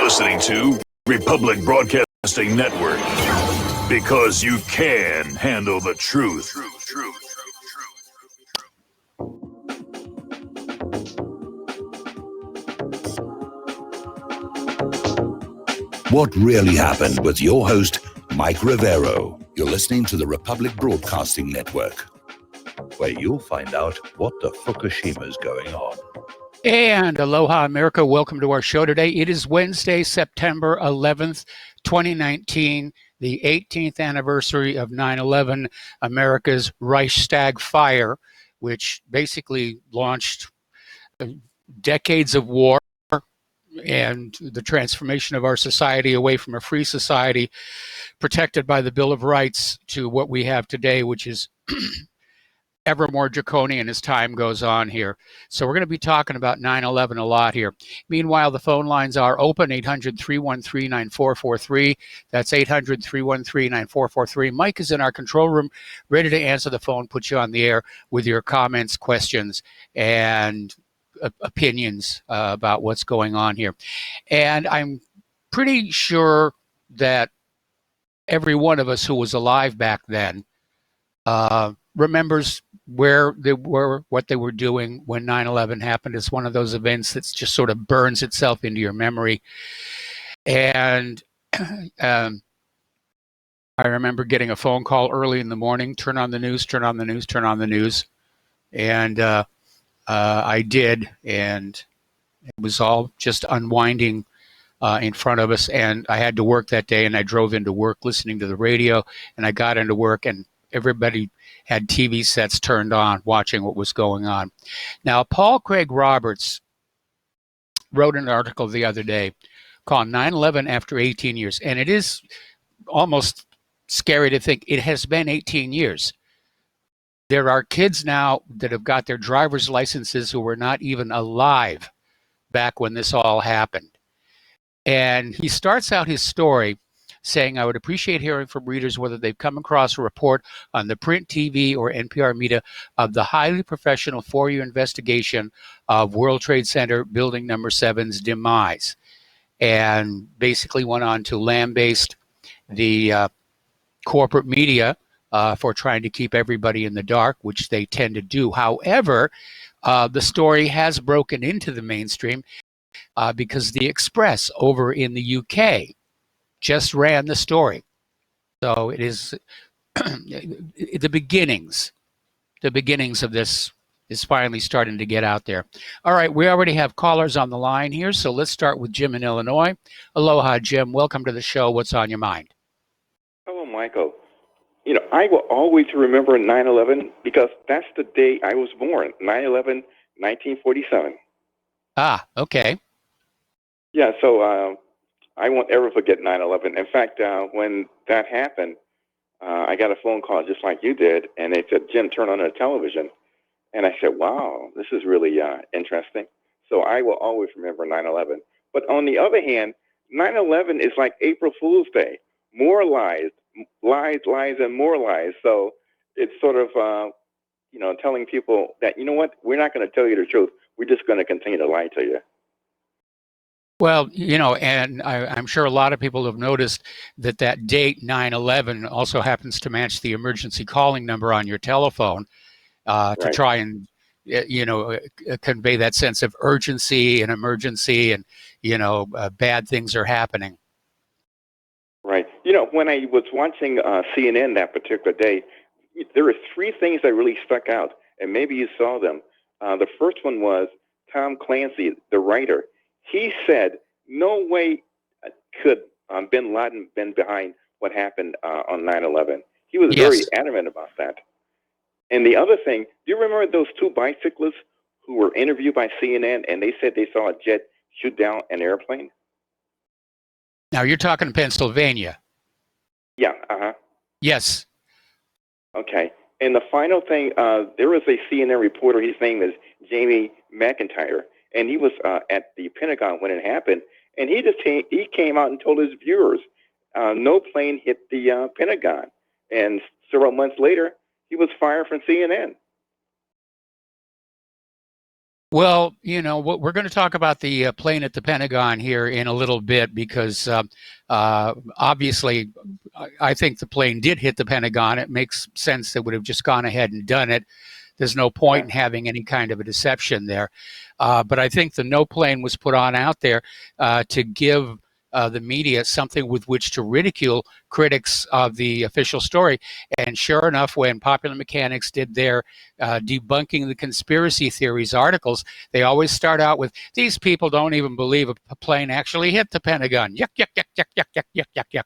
listening to Republic Broadcasting Network, because you can handle the truth. What really happened with your host, Mike Rivero. You're listening to the Republic Broadcasting Network, where you'll find out what the Fukushima's going on. And aloha, America. Welcome to our show today. It is Wednesday, September 11th, 2019, the 18th anniversary of 9/11, America's Reichstag fire, which basically launched decades of war and the transformation of our society away from a free society protected by the Bill of Rights to what we have today, which is ever more draconian as time goes on here. So we're going to be talking about 9/11 a lot here. Meanwhile, the phone lines are open, 800-313-9443. That's 800-313-9443. Mike is in our control room, ready to answer the phone, put you on the air with your comments, questions, and opinions about what's going on here. And I'm pretty sure that every one of us who was alive back then remembers where they were, what they were doing when 9/11 happened. It's one of those events that just sort of burns itself into your memory. And I remember getting a phone call early in the morning, turn on the news, turn on the news, turn on the news. And I did, and it was all just unwinding in front of us. And I had to work that day, and I drove into work listening to the radio, and I got into work, and everybody had TV sets turned on, watching what was going on. Now, Paul Craig Roberts wrote an article the other day called 9/11 After 18 Years. And it is almost scary to think it has been 18 years. There are kids now that have got their driver's licenses who were not even alive back when this all happened. And he starts out his story saying, I would appreciate hearing from readers whether they've come across a report on the print, TV, or NPR media of the highly professional 4-year investigation of World Trade Center Building Number 7's demise. And basically went on to lambaste the corporate media for trying to keep everybody in the dark, which they tend to do. However, the story has broken into the mainstream because the Express over in the UK just ran the story. So it is the beginnings of this is finally starting to get out there. All right, we already have callers on the line here, so let's start with Jim in Illinois. Aloha, Jim. Welcome to the show. What's on your mind? Hello, Michael. I will always remember 9/11 because that's the day I was born, 9/11, 1947. Ah, okay. Yeah, so I won't ever forget 9/11. In fact, when that happened, I got a phone call just like you did, and they said, Jim, turn on the television. And I said, wow, this is really interesting. So I will always remember 9/11. But on the other hand, 9/11 is like April Fool's Day. More lies, and more lies. So it's sort of, telling people that, you know what, we're not going to tell you the truth. We're just going to continue to lie to you. Well, and I'm sure a lot of people have noticed that date, 9/11, also happens to match the emergency calling number on your telephone to try and, convey that sense of urgency and emergency and, bad things are happening. Right. When I was watching CNN that particular day, there were 3 things that really stuck out, and maybe you saw them. The first one was Tom Clancy, the writer. He said, no way could bin Laden been behind what happened on 9/11. He was very adamant about that. And the other thing, do you remember those 2 bicyclists who were interviewed by CNN, and they said they saw a jet shoot down an airplane? Now, you're talking Pennsylvania. Yeah, uh-huh. Yes. Okay. And the final thing, there was a CNN reporter, his name is Jamie McIntyre, and he was at the Pentagon when it happened, and he came out and told his viewers no plane hit the Pentagon. And several months later, he was fired from CNN. Well, we're going to talk about the plane at the Pentagon here in a little bit because obviously I think the plane did hit the Pentagon. It makes sense they would have just gone ahead and done it. There's no point in having any kind of a deception there. But I think the no plane was put on out there to give the media something with which to ridicule critics of the official story. And sure enough, when Popular Mechanics did their debunking the conspiracy theories articles, they always start out with, these people don't even believe a plane actually hit the Pentagon. Yuck, yuck, yuck, yuck, yuck, yuck, yuck, yuck, yuck.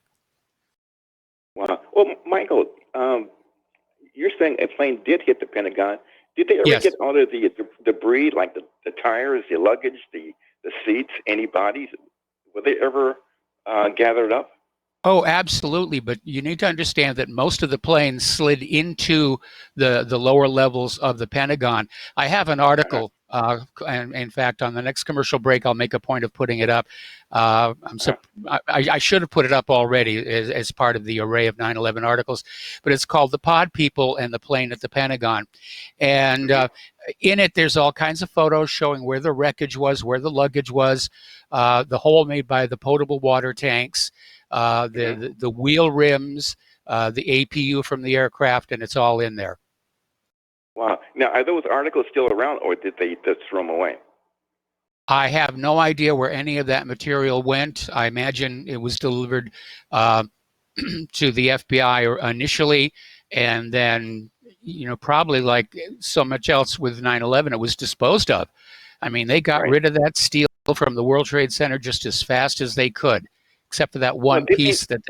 Wow. Well, Michael, you're saying a plane did hit the Pentagon. Did they ever Yes. get all of the debris, like the tires, the luggage, the seats, any bodies? Were they ever gathered up? Oh, absolutely. But you need to understand that most of the planes slid into the lower levels of the Pentagon. I have an article, and in fact, on the next commercial break, I'll make a point of putting it up. I should have put it up already as part of the array of 9/11 articles, but it's called "The Pod People and the Plane at the Pentagon," and in it, there's all kinds of photos showing where the wreckage was, where the luggage was, the hole made by the potable water tanks, the wheel rims, the APU from the aircraft, and it's all in there. Wow. Now, are those articles still around, or did they just throw them away? I have no idea where any of that material went. I imagine it was delivered to the FBI initially, and then, probably like so much else with 9/11, it was disposed of. I mean, they got rid of that steel from the World Trade Center just as fast as they could, except for that one piece that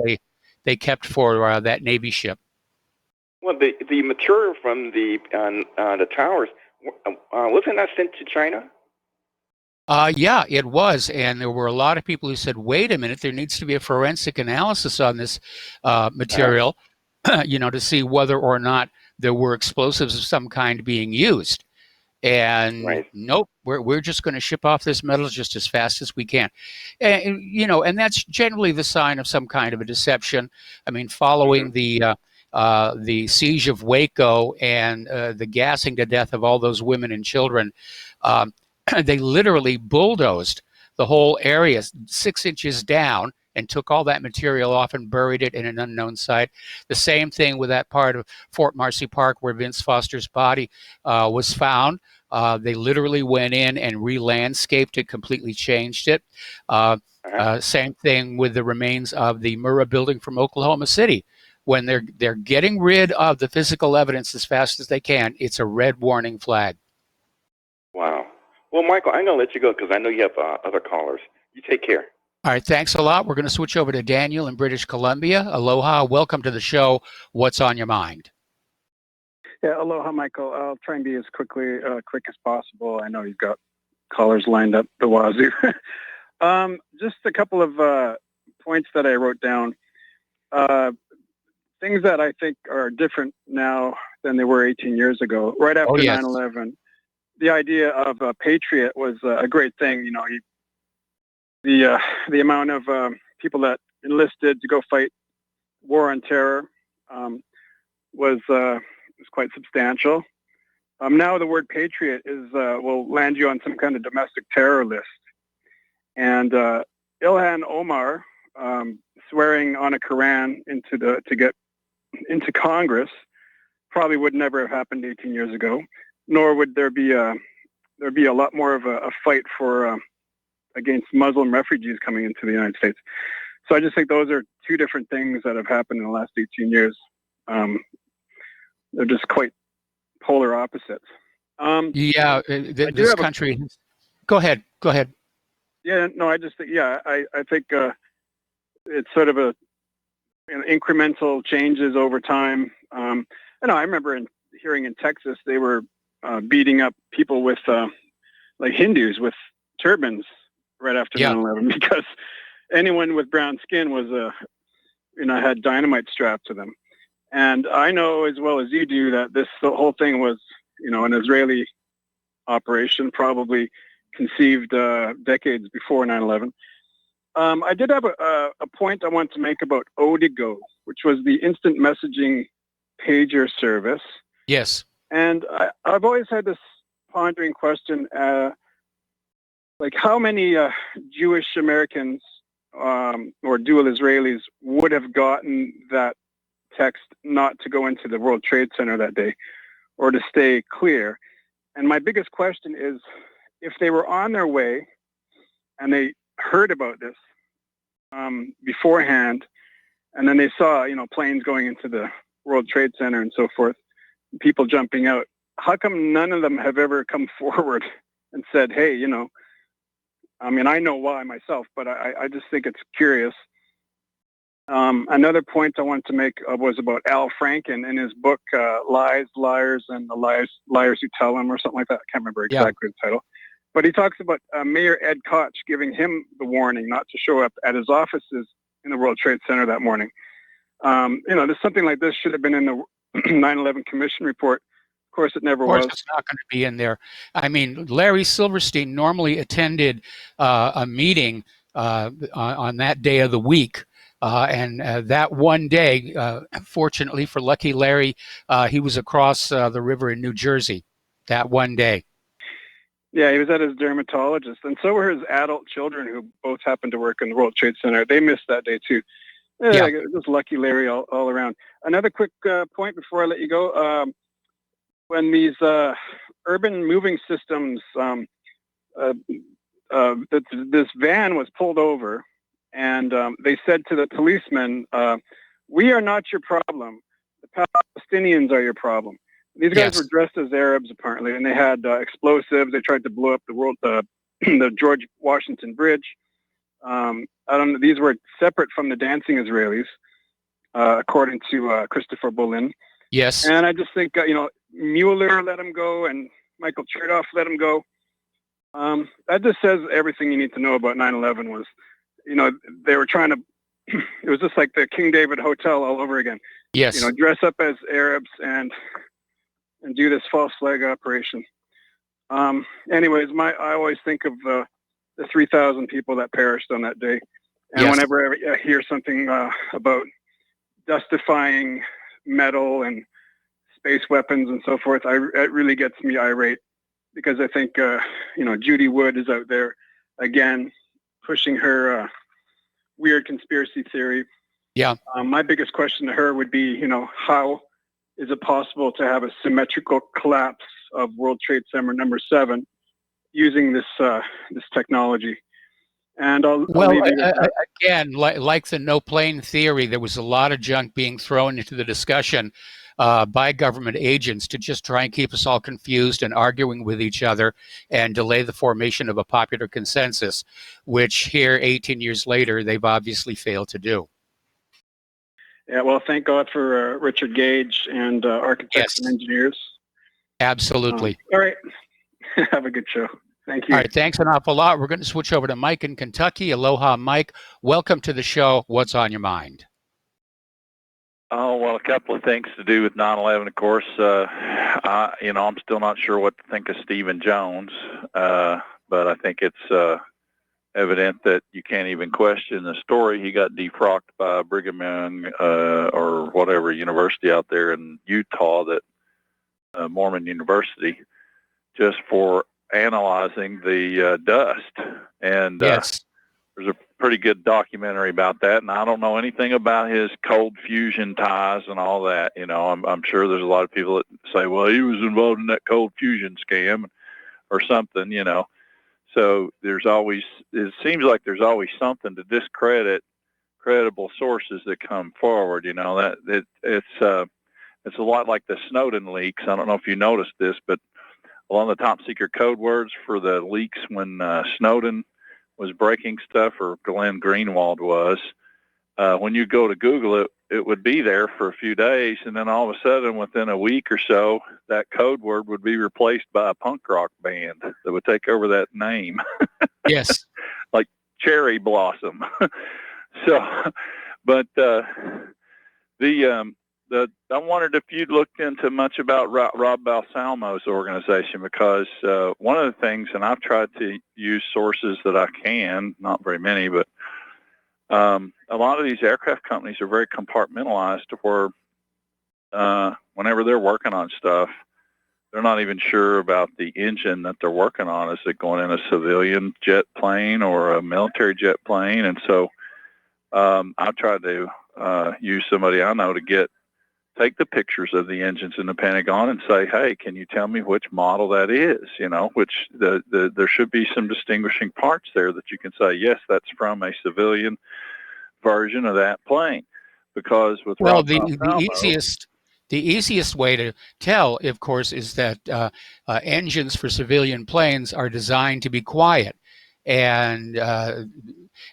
they kept for that Navy ship. Well, the material from the towers, wasn't that sent to China? Yeah, it was. And there were a lot of people who said, wait a minute, there needs to be a forensic analysis on this material, to see whether or not there were explosives of some kind being used. And nope, we're just going to ship off this metal just as fast as we can. And, and that's generally the sign of some kind of a deception. I mean, following the siege of Waco and the gassing to death of all those women and children, they literally bulldozed the whole area 6 inches down and took all that material off and buried it in an unknown site. The same thing with that part of Fort Marcy Park where Vince Foster's body was found. They literally went in and re-landscaped it, completely changed it. Same thing with the remains of the Murrah building from Oklahoma City. When they're getting rid of the physical evidence as fast as they can, it's a red warning flag. Wow. Well, Michael, I'm going to let you go because I know you have other callers. You take care. All right, thanks a lot. We're going to switch over to Daniel in British Columbia. Aloha, welcome to the show. What's on your mind? Yeah, aloha, Michael. I'll try and be as quick as possible. I know you've got callers lined up the wazoo. Just a couple of points that I wrote down. Things that I think are different now than they were 18 years ago. Right after 9/11, the idea of a patriot was a great thing. The amount of people that enlisted to go fight war on terror was quite substantial. Now the word patriot will land you on some kind of domestic terror list. And Ilhan Omar swearing on a Quran to get into Congress probably would never have happened 18 years ago. Nor would there'd be a lot more of a fight for against Muslim refugees coming into the United States. So I just think those are two different things that have happened in the last 18 years. They're just quite polar opposites. This country. Go ahead. Yeah, no, I just think I think it's sort of incremental changes over time. I remember hearing in Texas they were beating up people with like Hindus with turbans right after 9/11 because anyone with brown skin was had dynamite strapped to them. And I know as well as you do that the whole thing was an Israeli operation, probably conceived decades before 9/11. I did have a point I want to make about Odigo, which was the instant messaging pager service. Yes. And I've always had this pondering question, like how many Jewish Americans or dual Israelis would have gotten that text not to go into the World Trade Center that day or to stay clear? And my biggest question is, if they were on their way and they heard about this beforehand, and then they saw, planes going into the World Trade Center and so forth, people jumping out, how come none of them have ever come forward and said, hey, I know why myself, but I just think it's curious. Another point I wanted to make was about Al Franken in his book, Lies, Liars, and the Liars Who Tell Them, or something like that. I can't remember exactly the title. But he talks about Mayor Ed Koch giving him the warning not to show up at his offices in the World Trade Center that morning. There's something like this should have been in the 9/11 Commission report. Of course, it never was. Of course, it's not going to be in there. I mean, Larry Silverstein normally attended a meeting on that day of the week. And that one day, fortunately for Lucky Larry, he was across the river in New Jersey that one day. Yeah, he was at his dermatologist. And so were his adult children who both happened to work in the World Trade Center. They missed that day, too. Yeah. Just Lucky Larry all around. Another quick point before I let you go. When these urban moving systems, this van was pulled over, and they said to the policemen, we are not your problem. The Palestinians are your problem. These guys were dressed as Arabs, apparently, and they had explosives. They tried to blow up the George Washington Bridge. I don't know. These were separate from the dancing Israelis, according to Christopher Bolin. Yes. And I just think, Mueller let him go and Michael Chertoff let him go. That just says everything you need to know about 9/11 was, they were trying to, it was just like the King David Hotel all over again. Yes. Dress up as Arabs and do this false flag operation. Anyways, I always think of the 3,000 people that perished on that day. And whenever I hear something about dustifying metal and space weapons and so forth, it really gets me irate, because I think, Judy Wood is out there again, pushing her weird conspiracy theory. Yeah. My biggest question to her would be, how is it possible to have a symmetrical collapse of World Trade Center number 7 using this technology? And again, like the no plane theory, there was a lot of junk being thrown into the discussion by government agents to just try and keep us all confused and arguing with each other and delay the formation of a popular consensus, which here 18 years later, they've obviously failed to do. Yeah, well, thank God for Richard Gage and architects and engineers. Absolutely. All right. Have a good show. Thank you. All right, thanks an awful lot. We're going to switch over to Mike in Kentucky. Aloha, Mike. Welcome to the show. What's on your mind? Oh, well, a couple of things to do with 9/11, of course. I'm still not sure what to think of Stephen Jones, but I think it's evident that you can't even question the story. He got defrocked by Brigham Young or whatever university out there in Utah, that Mormon University, just for analyzing the dust. And yes. There's a pretty good documentary about that, and I don't know anything about his cold fusion ties and all that. I'm sure there's a lot of people that say, well, he was involved in that cold fusion scam or something, So it seems like there's always something to discredit credible sources that come forward. It's a lot like the Snowden leaks. I don't know if you noticed this, but one of the top secret code words for the leaks when Snowden was breaking stuff, or Glenn Greenwald was, when you go to Google it, it would be there for a few days, and then all of a sudden, within a week or so, that code word would be replaced by a punk rock band that would take over that name. Yes. Like Cherry Blossom. But I wondered if you'd looked into much about Rob Balsalo's organization, because one of the things, and I've tried to use sources that I can, not very many, but a lot of these aircraft companies are very compartmentalized, to where whenever they're working on stuff, they're not even sure about the engine that they're working on. Is it going in a civilian jet plane or a military jet plane? And so I tried to use somebody I know to take the pictures of the engines in the Pentagon and say, hey, can you tell me which model that is? Which there should be some distinguishing parts there that you can say, yes, that's from a civilian version of that plane. Because with the easiest way to tell, of course, is that engines for civilian planes are designed to be quiet, and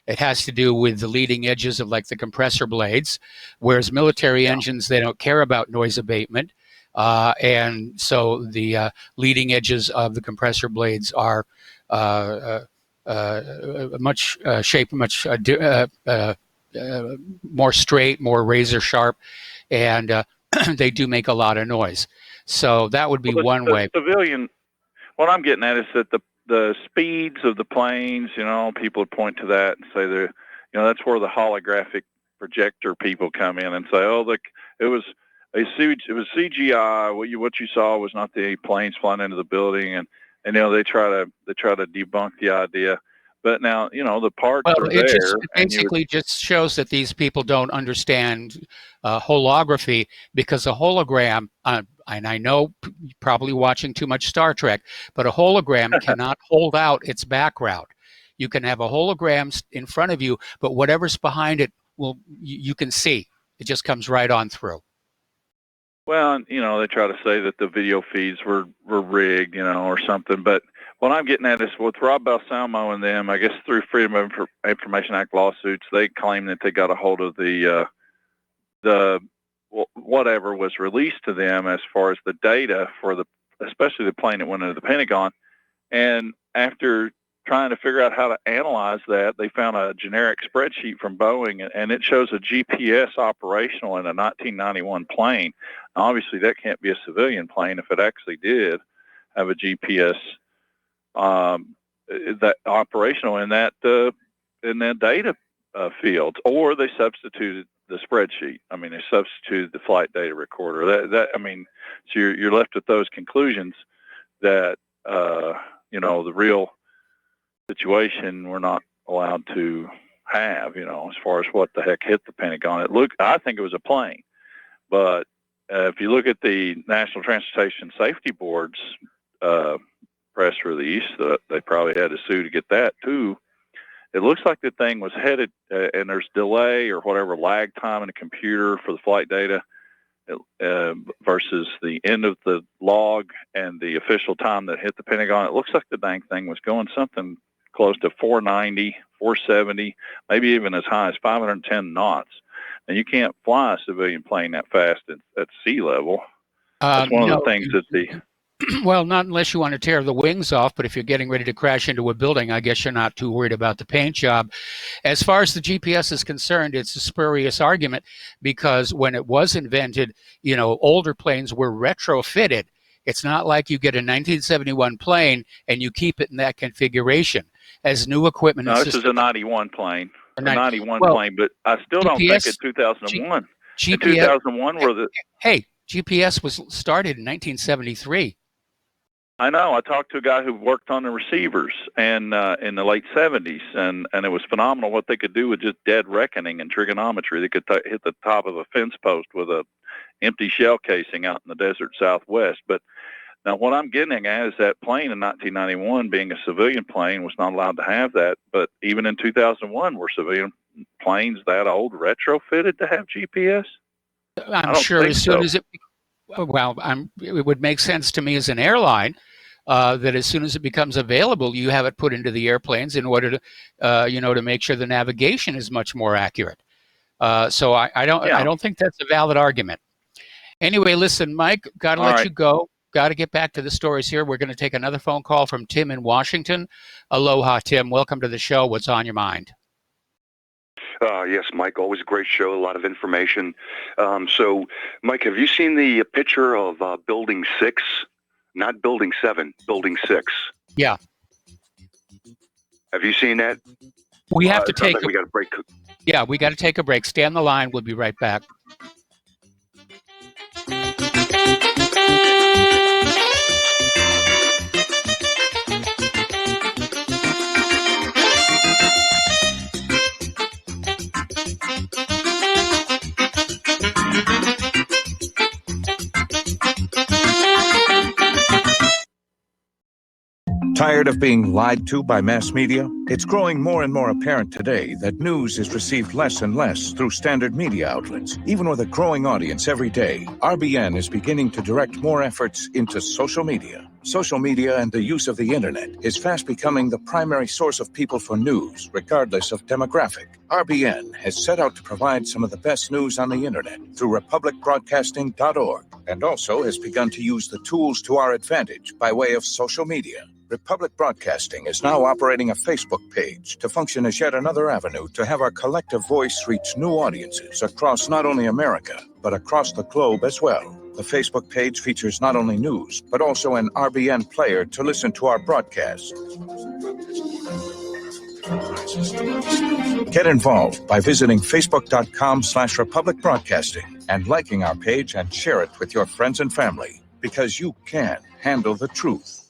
it has to do with the leading edges of like the compressor blades, whereas military engines, they don't care about noise abatement, and so the leading edges of the compressor blades are much more straight, more razor sharp, and they do make a lot of noise. So that would be one way. Civilian, what I'm getting at is that the speeds of the planes, people would point to that and say that's where the holographic projector people come in and say, oh, look, it was CGI. What you saw was not the planes flying into the building, and they try to debunk the idea. But now, the parts are there. It basically just shows that these people don't understand holography, because a hologram, and I know you're probably watching too much Star Trek, but a hologram cannot hold out its background. You can have a hologram in front of you, but whatever's behind it, you can see. It just comes right on through. Well, they try to say that the video feeds were rigged, or something, but what I'm getting at is with Rob Balsamo and them, I guess through Freedom of Information Act lawsuits, they claim that they got a hold of the whatever was released to them as far as the data for especially the plane that went into the Pentagon. And after trying to figure out how to analyze that, they found a generic spreadsheet from Boeing, and it shows a GPS operational in a 1991 plane. Now, obviously, that can't be a civilian plane if it actually did have a GPS that operational in that data field, or they substituted the spreadsheet. I mean, they substituted the flight data recorder. So you're left with those conclusions that the real situation we're not allowed to have. As far as what the heck hit the Pentagon, I think it was a plane, but if you look at the National Transportation Safety Board's press release, they probably had to sue to get that too. It looks like the thing was headed, and there's delay or whatever lag time in the computer for the flight data versus the end of the log and the official time that hit the Pentagon. It looks like the dang thing was going something close to 490, 470, maybe even as high as 510 knots. And you can't fly a civilian plane that fast at sea level. That's one of the things that well, not unless you want to tear the wings off, but if you're getting ready to crash into a building, I guess you're not too worried about the paint job. As far as the GPS is concerned, it's a spurious argument, because when it was invented, older planes were retrofitted. It's not like you get a 1971 plane and you keep it in that configuration. As new equipment... No, this is a 91 plane. A 91 plane, but I still don't think it's 2001. GPS, in 2001 were the... Hey, GPS was started in 1973. I know. I talked to a guy who worked on the receivers and in the late 70s, and it was phenomenal what they could do with just dead reckoning and trigonometry. They could hit the top of a fence post with a empty shell casing out in the desert Southwest. But now what I'm getting at is that plane in 1991, being a civilian plane, was not allowed to have that. But even in 2001, were civilian planes that old retrofitted to have GPS? I'm sure as soon as it would make sense to me as an airline that as soon as it becomes available, you have it put into the airplanes in order to, to make sure the navigation is much more accurate. So I don't think that's a valid argument. Anyway, listen, Mike, got to let you go. Got to get back to the stories here. We're going to take another phone call from Tim in Washington. Aloha, Tim. Welcome to the show. What's on your mind? Yes, Mike, always a great show, a lot of information. So, Mike, have you seen the picture of Building 6? Not Building 7, Building 6. Yeah. Have you seen that? We have to take like we got a break. Yeah, we got to take a break. Stay on the line. We'll be right back. Tired of being lied to by mass media? It's growing more and more apparent today that news is received less and less through standard media outlets. Even with a growing audience every day, RBN is beginning to direct more efforts into social media. Social media and the use of the internet is fast becoming the primary source of people for news, regardless of demographic. RBN has set out to provide some of the best news on the internet through republicbroadcasting.org, and also has begun to use the tools to our advantage by way of social media. Republic Broadcasting is now operating a Facebook page to function as yet another avenue to have our collective voice reach new audiences across not only America, but across the globe as well. The Facebook page features not only news, but also an RBN player to listen to our broadcasts. Get involved by visiting facebook.com/Republic Broadcasting and liking our page and share it with your friends and family, because you can handle the truth.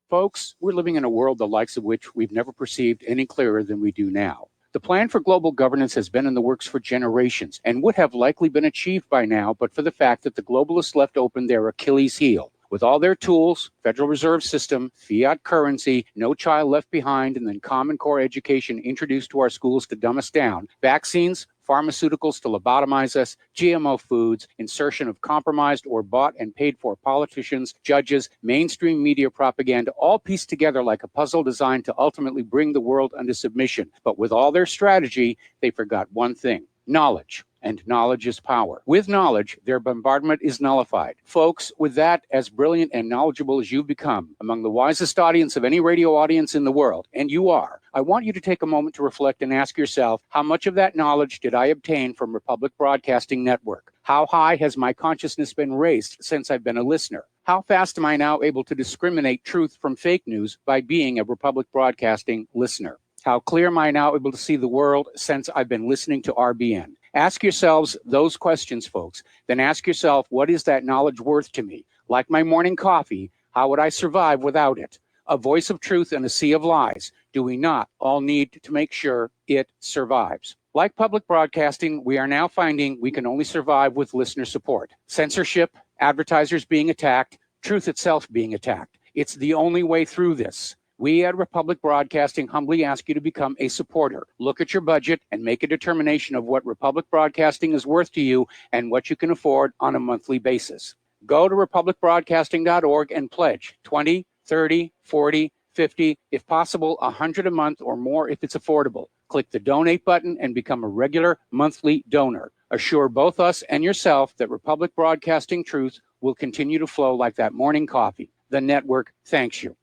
Folks, we're living in a world the likes of which we've never perceived any clearer than we do now. The plan for global governance has been in the works for generations and would have likely been achieved by now, but for the fact that the globalists left open their Achilles heel. With all their tools, Federal Reserve System, fiat currency, no child left behind, and then Common Core education introduced to our schools to dumb us down, vaccines, pharmaceuticals to lobotomize us, GMO foods, insertion of compromised or bought and paid for politicians, judges, mainstream media propaganda, all pieced together like a puzzle designed to ultimately bring the world under submission. But with all their strategy, they forgot one thing: knowledge. And knowledge is power. With knowledge, their bombardment is nullified. Folks, with that, as brilliant and knowledgeable as you've become, among the wisest audience of any radio audience in the world, and you are, I want you to take a moment to reflect and ask yourself, how much of that knowledge did I obtain from Republic Broadcasting Network? How high has my consciousness been raised since I've been a listener? How fast am I now able to discriminate truth from fake news by being a Republic Broadcasting listener? How clear am I now able to see the world since I've been listening to RBN? Ask yourselves those questions, folks. Then ask yourself, what is that knowledge worth to me? Like my morning coffee, how would I survive without it? A voice of truth in a sea of lies. Do we not all need to make sure it survives? Like public broadcasting, we are now finding we can only survive with listener support. Censorship, advertisers being attacked, truth itself being attacked. It's the only way through this. We at Republic Broadcasting humbly ask you to become a supporter. Look at your budget and make a determination of what Republic Broadcasting is worth to you and what you can afford on a monthly basis. Go to republicbroadcasting.org and pledge 20, 30, 40, 50, if possible, 100 a month or more if it's affordable. Click the donate button and become a regular monthly donor. Assure both us and yourself that Republic Broadcasting truth will continue to flow like that morning coffee. The network thanks you.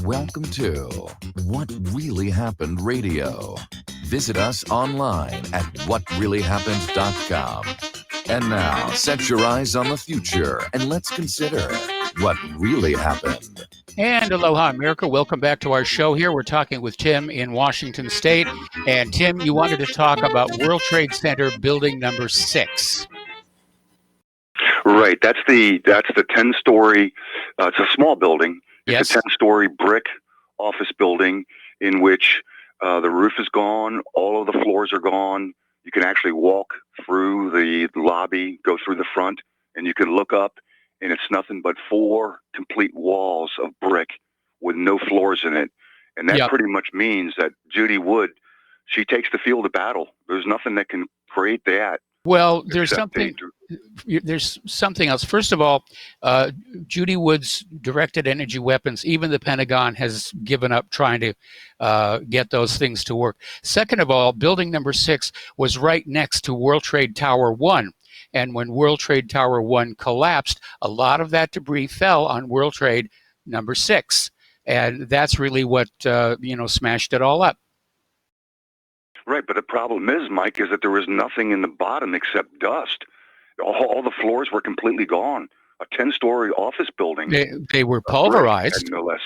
Welcome to What Really Happened Radio. Visit us online at whatreallyhappened.com. And now, set your eyes on the future and let's consider what really happened. And aloha, America. Welcome back to our show here. We're talking with Tim in Washington State. And Tim, you wanted to talk about World Trade Center building number 6. Right. That's the 10-story. It's a small building. It's Yes. a 10-story brick office building in which the roof is gone, all of the floors are gone. You can actually walk through the lobby, go through the front, and you can look up, and it's nothing but 4 complete walls of brick with no floors in it. And that Yep. pretty much means that Judy Wood, she takes the field of battle. There's nothing that can create that. Well, there's except something else. First of all, Judy Wood's directed energy weapons, even the Pentagon has given up trying to get those things to work. Second of all, building number 6 was right next to World Trade Tower 1. And when World Trade Tower 1 collapsed, a lot of that debris fell on World Trade number 6. And that's really what, smashed it all up. Right, but the problem is, Mike, is that there was nothing in the bottom except dust. All the floors were completely gone. A 10-story office building. They were pulverized. No less.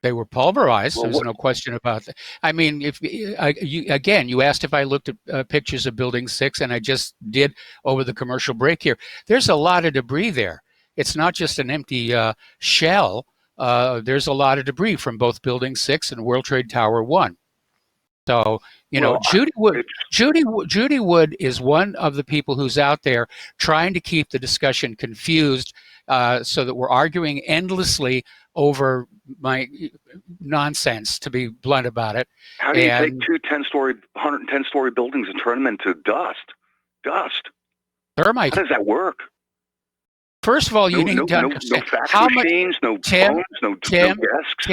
They were pulverized. Well, There's no question about that. I mean, you asked if I looked at pictures of Building 6, and I just did over the commercial break here. There's a lot of debris there. It's not just an empty shell. there's a lot of debris from both Building 6 and World Trade Tower 1. So, Judy Wood is one of the people who's out there trying to keep the discussion confused, so that we're arguing endlessly over my nonsense, to be blunt about it. How do you take two 110-story buildings and turn them into dust? Thermite. How does that work? First of all, you need to understand how much machines, no phones, no desks.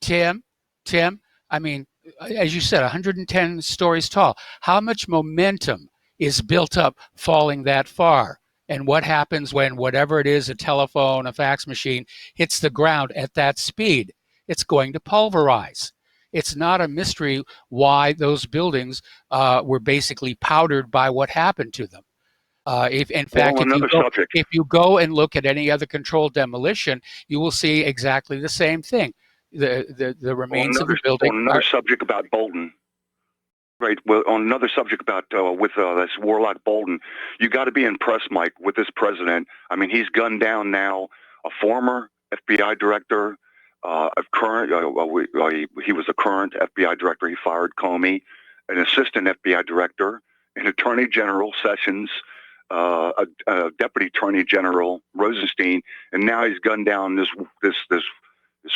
Tim. I mean, as you said, 110 stories tall. How much momentum is built up falling that far? And what happens when whatever it is, a telephone, a fax machine, hits the ground at that speed? It's going to pulverize. It's not a mystery why those buildings were basically powdered by what happened to them. If you go and look at any other controlled demolition, you will see exactly the same thing. The remains of the building. On another subject about Bolton, right? Well, on another subject about with this Warlock Bolton, you got to be impressed, Mike, with this president. I mean, he's gunned down now a former FBI director, he was a current FBI director. He fired Comey, an assistant FBI director, an Attorney General Sessions, a Deputy Attorney General Rosenstein, and now he's gunned down this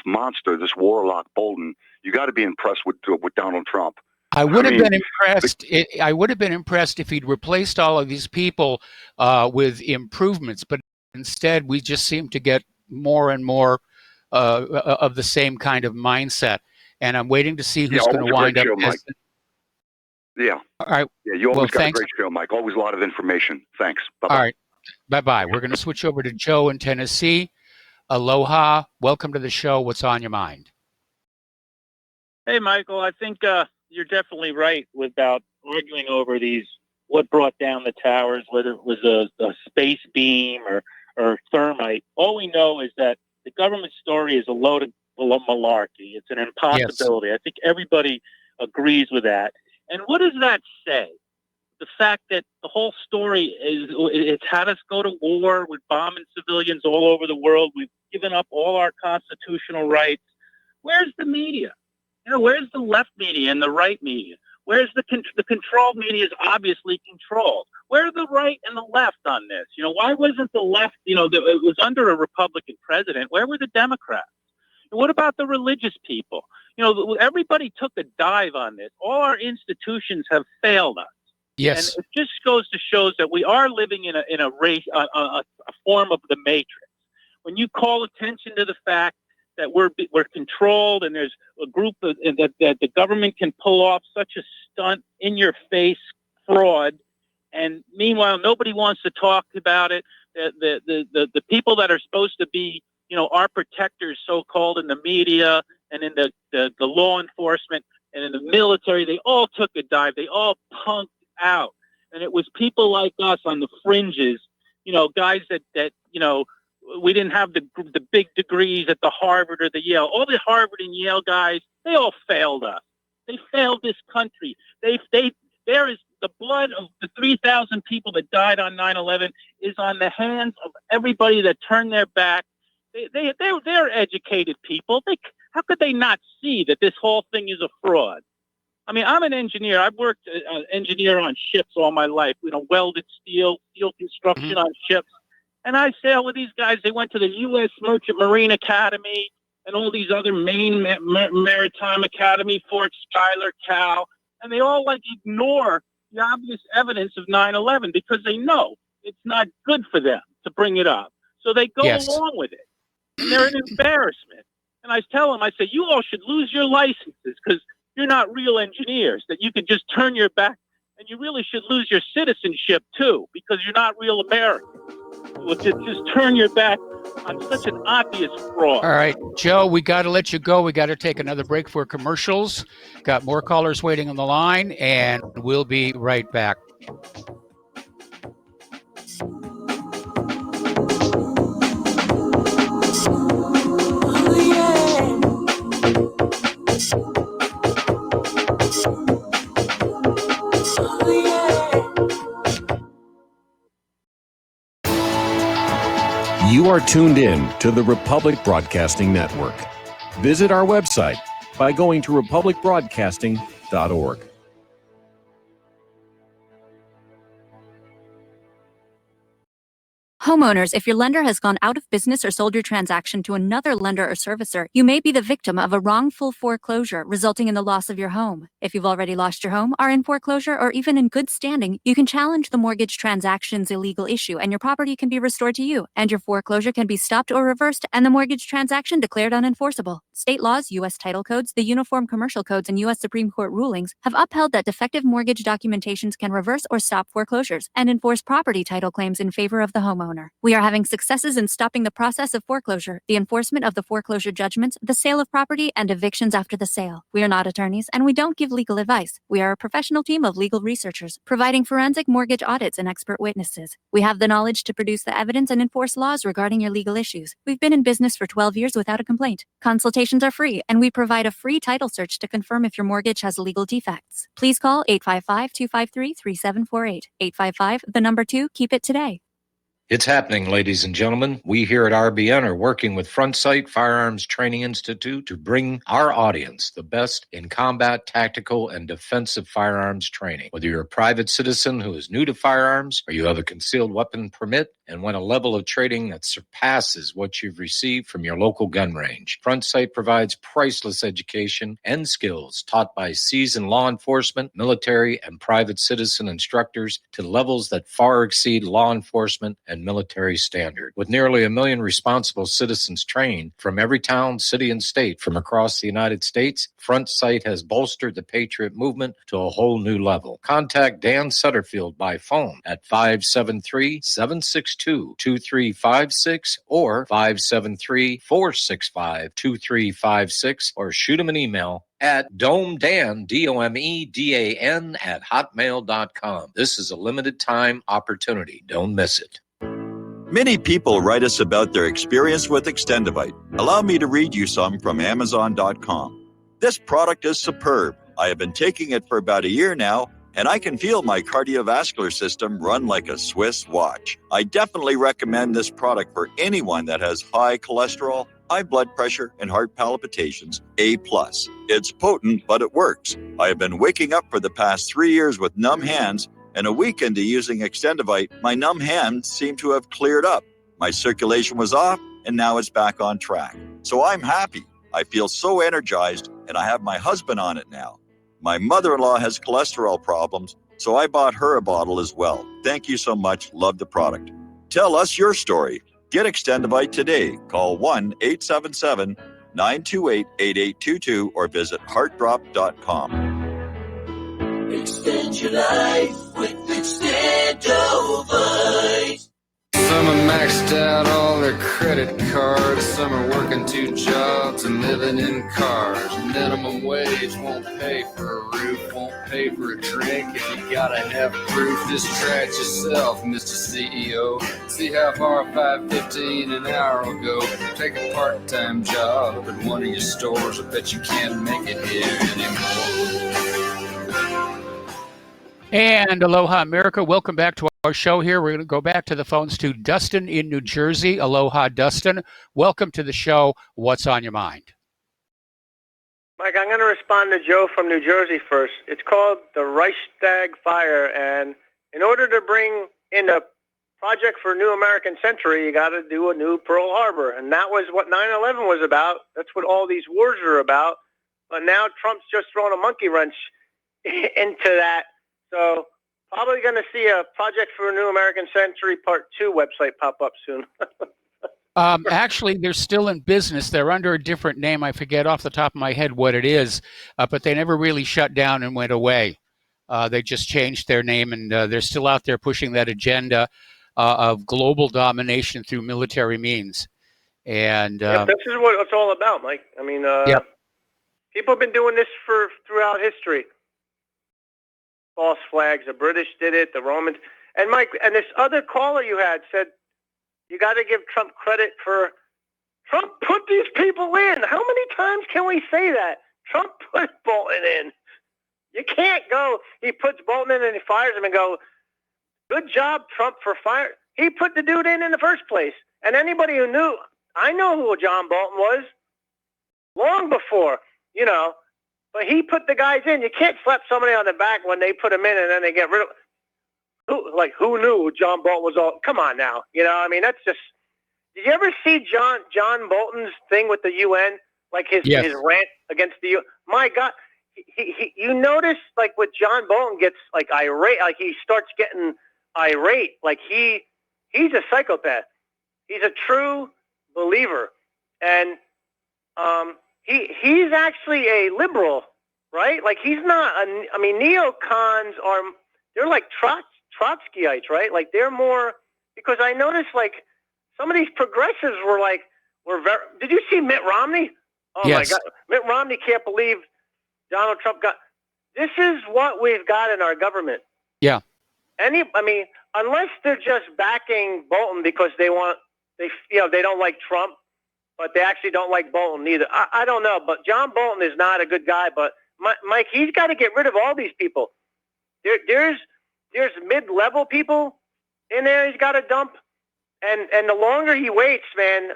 monster, this Warlock Bolton. You got to be impressed with Donald Trump. I would have been impressed. I would have been impressed if he'd replaced all of these people with improvements, but instead we just seem to get more and more of the same kind of mindset. And I'm waiting to see who's going to wind up. Yeah. All right. Yeah, you always got a great show, Mike. Always a lot of information. Thanks. Bye-bye. All right. Bye-bye. We're going to switch over to Joe in Tennessee. Aloha. Welcome to the show. What's on your mind? Hey, Michael. I think you're definitely right about arguing over what brought down the towers, whether it was a space beam or thermite. All we know is that the government story is a load of malarkey. It's an impossibility. Yes. I think everybody agrees with that. And what does that say? The fact that the whole story it's had us go to war with bombing civilians all over the world. We've given up all our constitutional rights. Where's the media? Where's the left media and the right media? Where's the controlled media is obviously controlled. Where are the right and the left on this? Why wasn't the left, it was under a Republican president. Where were the Democrats? And what about the religious people? Everybody took a dive on this. All our institutions have failed us. Yes. And it just goes to show that we are living in a race, a form of the Matrix. When you call attention to the fact that we're controlled and there's a group that the government can pull off such a stunt in your face fraud, and meanwhile nobody wants to talk about it. The people that are supposed to be our protectors, so-called in the media and in the law enforcement and in the military, they all took a dive. They all punked out, and it was people like us on the fringes, guys that we didn't have the big degrees at the Harvard or the Yale. All the Harvard and Yale guys, they all failed us. They failed this country. There is the blood of the 3,000 people that died on 9/11 is on the hands of everybody that turned their back. They're educated people. How could they not see that this whole thing is a fraud? I mean, I'm an engineer. I've worked engineer on ships all my life. Welded steel construction on ships. And I sail with these guys. They went to the U.S. Merchant Marine Academy and all these other Maine Maritime Academy, Fort Schuyler, Cal, and they all ignore the obvious evidence of 9/11 because they know it's not good for them to bring it up. So they go along with it. And they're an embarrassment. And I tell them, I say, you all should lose your licenses because you're not real engineers, that you can just turn your back, and you really should lose your citizenship too because you're not real Americans. Just turn your back on such an obvious fraud. All right, Joe, we got to let you go. We got to take another break for commercials. Got more callers waiting on the line, and we'll be right back. You You are tuned in to the Republic Broadcasting Network. Visit our website by going to republicbroadcasting.org. Homeowners, if your lender has gone out of business or sold your transaction to another lender or servicer, you may be the victim of a wrongful foreclosure, resulting in the loss of your home. If you've already lost your home, are in foreclosure, or even in good standing, you can challenge the mortgage transaction's illegal issue, and your property can be restored to you, and your foreclosure can be stopped or reversed, and the mortgage transaction declared unenforceable. State laws, U.S. title codes, the Uniform Commercial Codes, and U.S. Supreme Court rulings have upheld that defective mortgage documentations can reverse or stop foreclosures and enforce property title claims in favor of the homeowner. We are having successes in stopping the process of foreclosure, the enforcement of the foreclosure judgments, the sale of property, and evictions after the sale. We are not attorneys, and we don't give legal advice. We are a professional team of legal researchers, providing forensic mortgage audits and expert witnesses. We have the knowledge to produce the evidence and enforce laws regarding your legal issues. We've been in business for 12 years without a complaint. Consultations are free, and we provide a free title search to confirm if your mortgage has legal defects. Please call 855-253-3748. 855, keep it today. It's happening, ladies and gentlemen. We here at RBN are working with Front Sight Firearms Training Institute to bring our audience the best in combat, tactical, and defensive firearms training. Whether you're a private citizen who is new to firearms or you have a concealed weapon permit and want a level of training that surpasses what you've received from your local gun range, Front Sight provides priceless education and skills taught by seasoned law enforcement, military, and private citizen instructors to levels that far exceed law enforcement and military standard. With nearly 1 million responsible citizens trained from every town, city, and state from across the United States, Front Sight has bolstered the Patriot movement to a whole new level. Contact Dan Sutterfield by phone at 573-762-2356 or 573-465-2356 or shoot him an email at domedan, DOMEDAN at hotmail.com. This is a limited time opportunity. Don't miss it. Many people write us about their experience with Extendivite. Allow me to read you some from Amazon.com. This product is superb. I have been taking it for about a year now, and I can feel my cardiovascular system run like a Swiss watch. I definitely recommend this product for anyone that has high cholesterol, high blood pressure, and heart palpitations, A+. It's potent, but it works. I have been waking up for the past 3 years with numb hands, and a week into using Extendivite, my numb hands seem to have cleared up. My circulation was off, and now it's back on track. So I'm happy. I feel so energized, and I have my husband on it now. My mother-in-law has cholesterol problems, so I bought her a bottle as well. Thank you so much. Love the product. Tell us your story. Get Extendivite today. Call 1-877-928-8822 or visit heartdrop.com. Extend your life with Extendovite. Some are maxed out all their credit cards. Some are working 2 jobs and living in cars. Minimum wage won't pay for a roof, won't pay for a drink. If you gotta have proof, just try it yourself, Mr. CEO. See how far $5.15 an hour will go. Take a part-time job at one of your stores. I bet you can't make it here anymore. And aloha, America. Welcome back to our show here. We're going to go back to the phones to Dustin in New Jersey. Aloha, Dustin. Welcome to the show. What's on your mind? Mike, I'm going to respond to Joe from New Jersey first. It's called the Reichstag Fire, and in order to bring in a project for New American Century, you got to do a new Pearl Harbor, and that was what 9/11 was about. That's what all these wars are about. But now Trump's just thrown a monkey wrench into that. So probably going to see a Project for a New American Century Part 2 website pop up soon. Actually, they're still in business. They're under a different name. I forget off the top of my head what it is, but they never really shut down and went away. They just changed their name, and they're still out there pushing that agenda of global domination through military means. And this is what it's all about, Mike. I mean, people have been doing this throughout history. False flags. The British did it. The Romans. And Mike, and this other caller you had said, you got to give Trump credit for Trump put these people in. How many times can we say that? Trump put Bolton in. You can't go, he puts Bolton in and he fires him and go, good job, Trump, for fire. He put the dude in the first place. And anybody who knew, I know who John Bolton was long before, but he put the guys in. You can't slap somebody on the back when they put them in and then they get rid of who knew John Bolton was all, come on now. That's just, did you ever see John Bolton's thing with the UN? Like his rant against the UN? My God, you notice like with John Bolton gets like irate, like he starts getting irate, like he's a psychopath. He's a true believer. And he's actually a liberal, right? Like he's not, neocons they're like Trotskyites, right? Like they're more, because I noticed like some of these progressives were very, did you see Mitt Romney? Oh yes. My God. Mitt Romney can't believe Donald Trump this is what we've got in our government. Yeah. Unless they're just backing Bolton because they don't like Trump, but they actually don't like Bolton either. I don't know, but John Bolton is not a good guy, but Mike, he's got to get rid of all these people. There's mid-level people in there he's got to dump, and the longer he waits, man,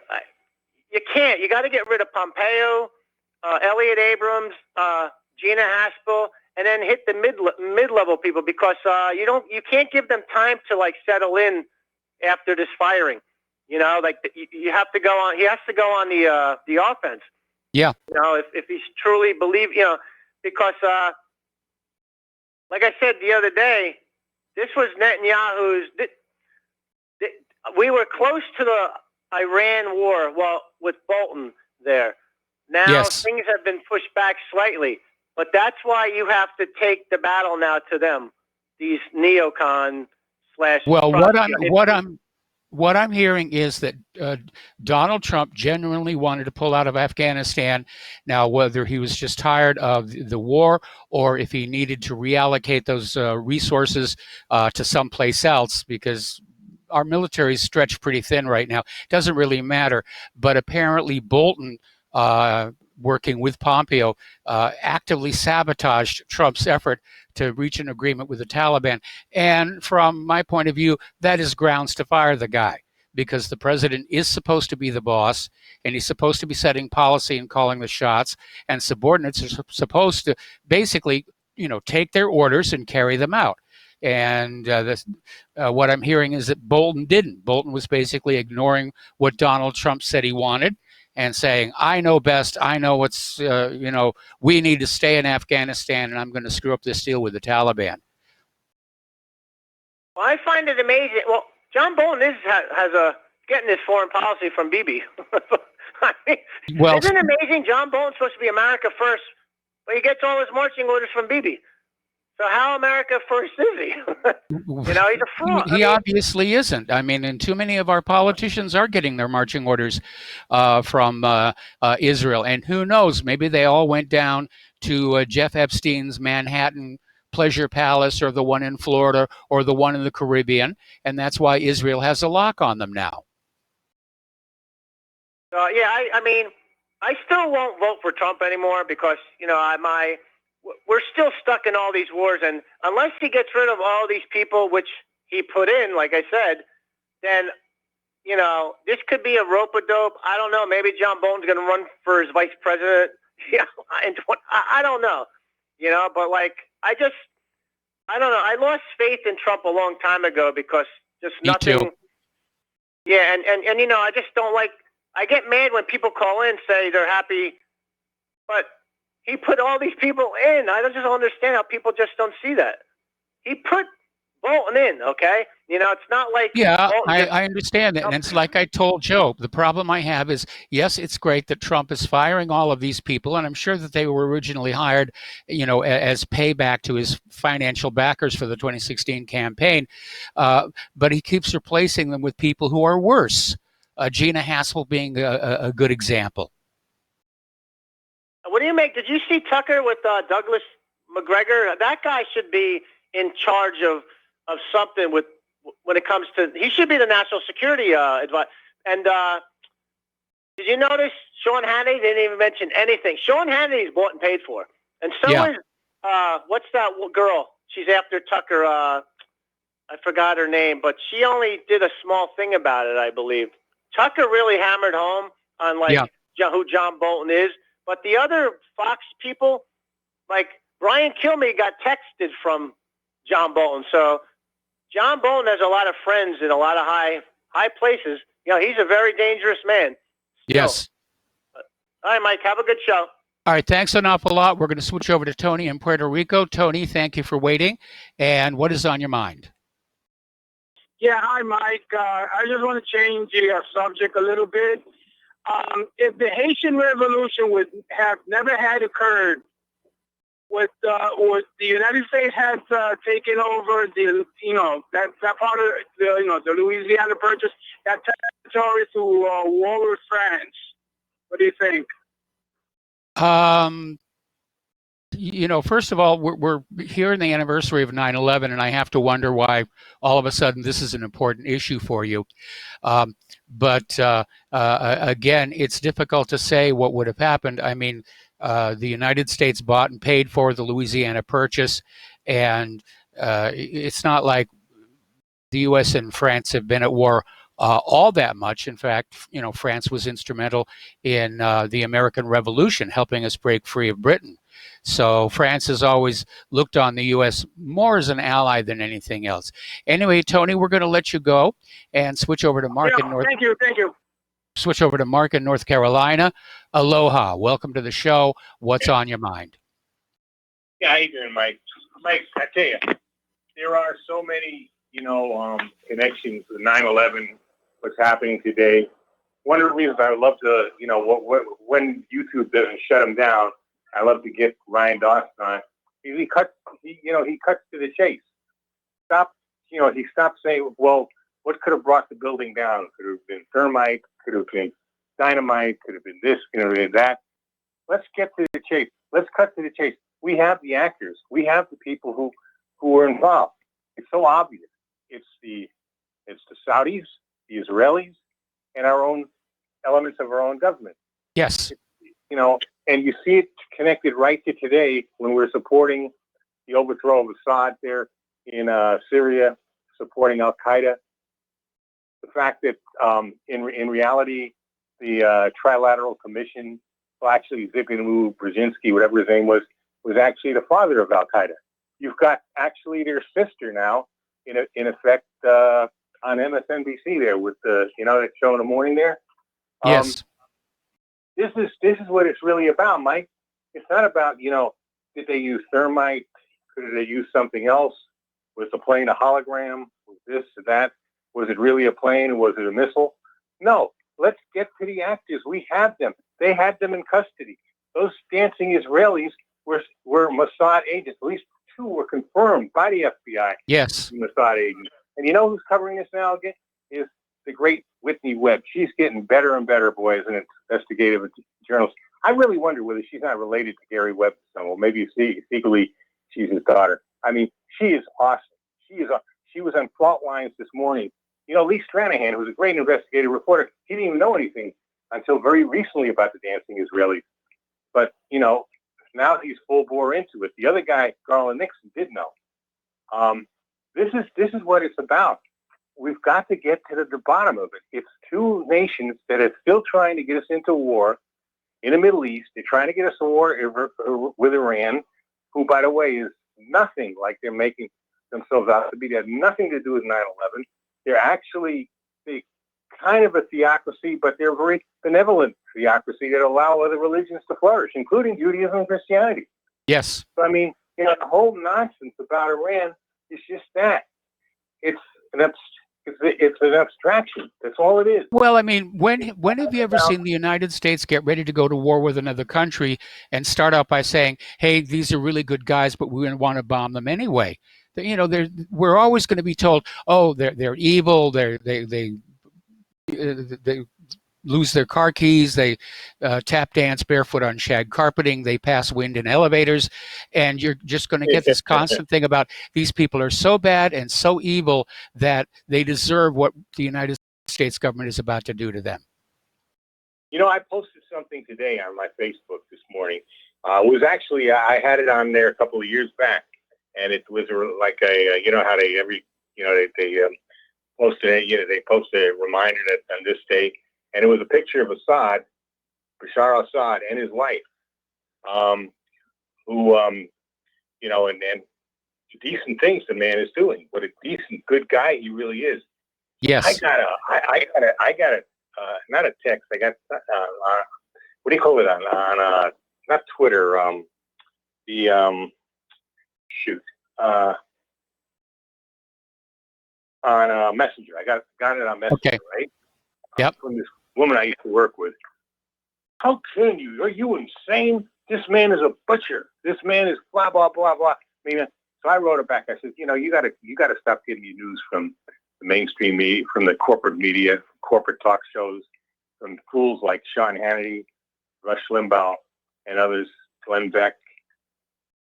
you can't. You got to get rid of Pompeo, Elliot Abrams, Gina Haspel, and then hit the mid-level people because you can't give them time to like settle in after this firing. You have to go on. He has to go on the offense. Yeah. If he's truly because like I said the other day, this was Netanyahu's. We were close to the Iran war. Well, with Bolton there. Now things have been pushed back slightly, but that's why you have to take the battle now to them. These neocon / Well, what I'm hearing is that Donald Trump genuinely wanted to pull out of Afghanistan. Now, whether he was just tired of the war or if he needed to reallocate those resources to someplace else, because our military is stretched pretty thin right now, doesn't really matter. But apparently Bolton, working with Pompeo, actively sabotaged Trump's effort to reach an agreement with the Taliban. And from my point of view, that is grounds to fire the guy, because the president is supposed to be the boss, and he's supposed to be setting policy and calling the shots, and subordinates are supposed to basically, take their orders and carry them out. And what I'm hearing is that Bolton didn't. Bolton was basically ignoring what Donald Trump said he wanted and saying, I know best, I know what's, we need to stay in Afghanistan, and I'm going to screw up this deal with the Taliban. Well, I find it amazing. Well, John Bolton has getting his foreign policy from Bibi. Isn't it amazing? John Bolton's supposed to be America first, but he gets all his marching orders from Bibi. So how America first is he? He's a fraud. He obviously isn't. And too many of our politicians are getting their marching orders from Israel. And who knows, maybe they all went down to Jeff Epstein's Manhattan Pleasure Palace, or the one in Florida, or the one in the Caribbean. And that's why Israel has a lock on them now. I still won't vote for Trump anymore because, we're still stuck in all these wars, and unless he gets rid of all these people, which he put in, like I said, then, this could be a rope-a-dope. I don't know. Maybe John Bolton's going to run for his vice president. I don't know. But I don't know. I lost faith in Trump a long time ago because just nothing. Me too. Yeah, and I just don't like. I get mad when people call in and say they're happy, but he put all these people in. I just don't understand how people just don't see that. He put Bolton in, okay? It's not like... Yeah, I understand that. And it's like I told Joe, the problem I have is, yes, it's great that Trump is firing all of these people, and I'm sure that they were originally hired, as payback to his financial backers for the 2016 campaign, but he keeps replacing them with people who are worse. Gina Haspel being a good example. What do you make? Did you see Tucker with Douglas McGregor? That guy should be in charge of something when it comes to. He should be the national security advisor. And did you notice Sean Hannity didn't even mention anything? Sean Hannity's bought and paid for, and so is what's that girl? She's after Tucker. I forgot her name, but she only did a small thing about it, I believe. Tucker really hammered home on like Yeah. who John Bolton is, but the other Fox people, like Brian Kilmeade, got texted from John Bolton. So John Bolton has a lot of friends in a lot of high places. You know, he's a very dangerous man. Yes. All right, Mike, have a good show. All right, thanks an awful lot. We're going to switch over to Tony in Puerto Rico. Tony, thank you for waiting. And what is on your mind? Yeah, hi, Mike. I just want to change the subject a little bit. If the Haitian Revolution would have never had occurred, would the United States have taken over that part of the Louisiana Purchase, that territory to war with France? What do you think? First of all, we're here in the anniversary of 9/11, and I have to wonder why all of a sudden this is an important issue for you. But again, it's difficult to say what would have happened. I mean, the United States bought and paid for the Louisiana Purchase, and it's not like the U.S. and France have been at war all that much. In fact, France was instrumental in the American Revolution, helping us break free of Britain. So France has always looked on the U.S. more as an ally than anything else. Anyway, Tony, we're going to let you go and switch over to Mark in North. Thank you. Switch over to Mark in North Carolina. Aloha. Welcome to the show. What's on your mind? Yeah, how you doing, Mike? Mike, I tell you, there are so many, connections with 9/11, what's happening today. One of the reasons I would love to, when YouTube doesn't shut them down, I love to get Ryan Dawson on. He cuts to the chase. He stopped saying, well, what could have brought the building down? Could have been thermite, could have been dynamite, could have been this, could have been that. Let's get to the chase. Let's cut to the chase. We have the actors. We have the people who were involved. It's so obvious. It's the Saudis, the Israelis, and our own elements of our own government. Yes. And you see it connected right to today when we're supporting the overthrow of Assad there in Syria, supporting Al Qaeda. The fact that in reality, the Trilateral Commission, well, actually Zbigniew Brzezinski, whatever his name was actually the father of Al Qaeda. You've got actually their sister now, in effect, on MSNBC there with the that show in the morning there. Yes. This is what it's really about, Mike. It's not about, did they use thermite? Could they use something else? Was the plane a hologram? Was this or that? Was it really a plane? Was it a missile? No. Let's get to the actors. We have them. They had them in custody. Those dancing Israelis were Mossad agents. At least 2 were confirmed by the FBI. Yes. Mossad agents. And you know who's covering this now again? Is the great Whitney Webb. She's getting better and better, boy, as an investigative journalist. I really wonder whether she's not related to Gary Webb somewhere. Maybe secretly she's his daughter. I mean, she is awesome. She was on Fault Lines this morning. Lee Stranahan, who's a great investigative reporter, he didn't even know anything until very recently about the dancing Israelis. But, now he's full bore into it. The other guy, Garland Nixon, did know. This is what it's about. We've got to get to the bottom of it. It's 2 nations that are still trying to get us into war in the Middle East. They're trying to get us in war with Iran, who, by the way, is nothing like they're making themselves out to be. They have nothing to do with 9/11. They're actually kind of a theocracy, but they're a very benevolent theocracy that allow other religions to flourish, including Judaism and Christianity. Yes. So, I mean, the whole nonsense about Iran is just that. It's an abstraction. That's all it is. Well, I mean, when have you ever seen the United States get ready to go to war with another country and start out by saying, "Hey, these are really good guys, but we're going to want to bomb them anyway"? We're always going to be told, "Oh, they're evil. They lose their car keys. They tap dance barefoot on shag carpeting. They pass wind in elevators," and you're just going to get this constant thing about these people are so bad and so evil that they deserve what the United States government is about to do to them. I posted something today on my Facebook this morning. It was actually, I had it on there a couple of years back, and it was like how they they posted a reminder that on this day and it was a picture of Assad, Bashar al-Assad, and his wife, who, you know, and decent things the man is doing. What a decent, good guy he really is. Yes. I got a, not a text. I got, what do you call it on not Twitter, on Messenger. I got it on Messenger, Okay. right? Yep. From this woman I used to work with. How can you? Are you insane? This man is a butcher. This man is blah blah blah blah. I mean, so I wrote her back. I said, you know, you got to stop getting your news from the mainstream media, from the corporate media, corporate talk shows, from fools like Sean Hannity, Rush Limbaugh, and others, Glenn Beck,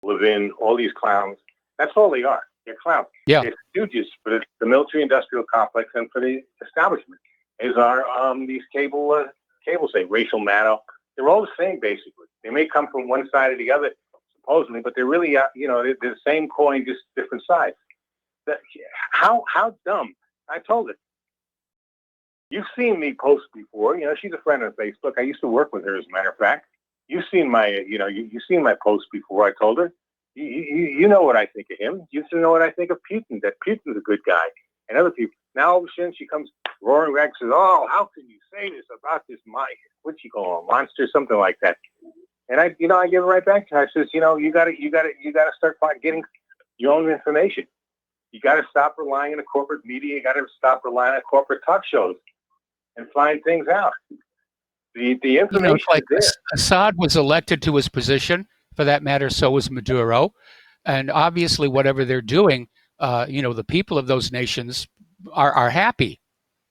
Levin, all these clowns. That's all they are. They're clowns. Yeah. They're stooges for the military-industrial complex and for the establishment. As are these cable say Rachel Maddow. They're all the same, basically. They may come from one side or the other, supposedly, but they're really, you know, they're the same coin, just different sides. How dumb? I told her. You've seen me post before. You know, she's a friend on Facebook. I used to work with her, as a matter of fact. You've seen my, you know, you've seen my post before. I told her. You know what I think of him. You used to know what I think of Putin. That Putin's a good guy, and other people. Now all of a sudden she comes roaring back and says, "Oh, how can you say this about this what you call a monster, something like that?" And I give it right back to her. I says, you know, you got to start getting your own information. You got to stop relying on the corporate media. You got to stop relying on corporate talk shows and find things out. The information, you know, like is there. Assad was elected to his position. For that matter, so was Maduro, and obviously, whatever they're doing, you know, the people of those nations are happy.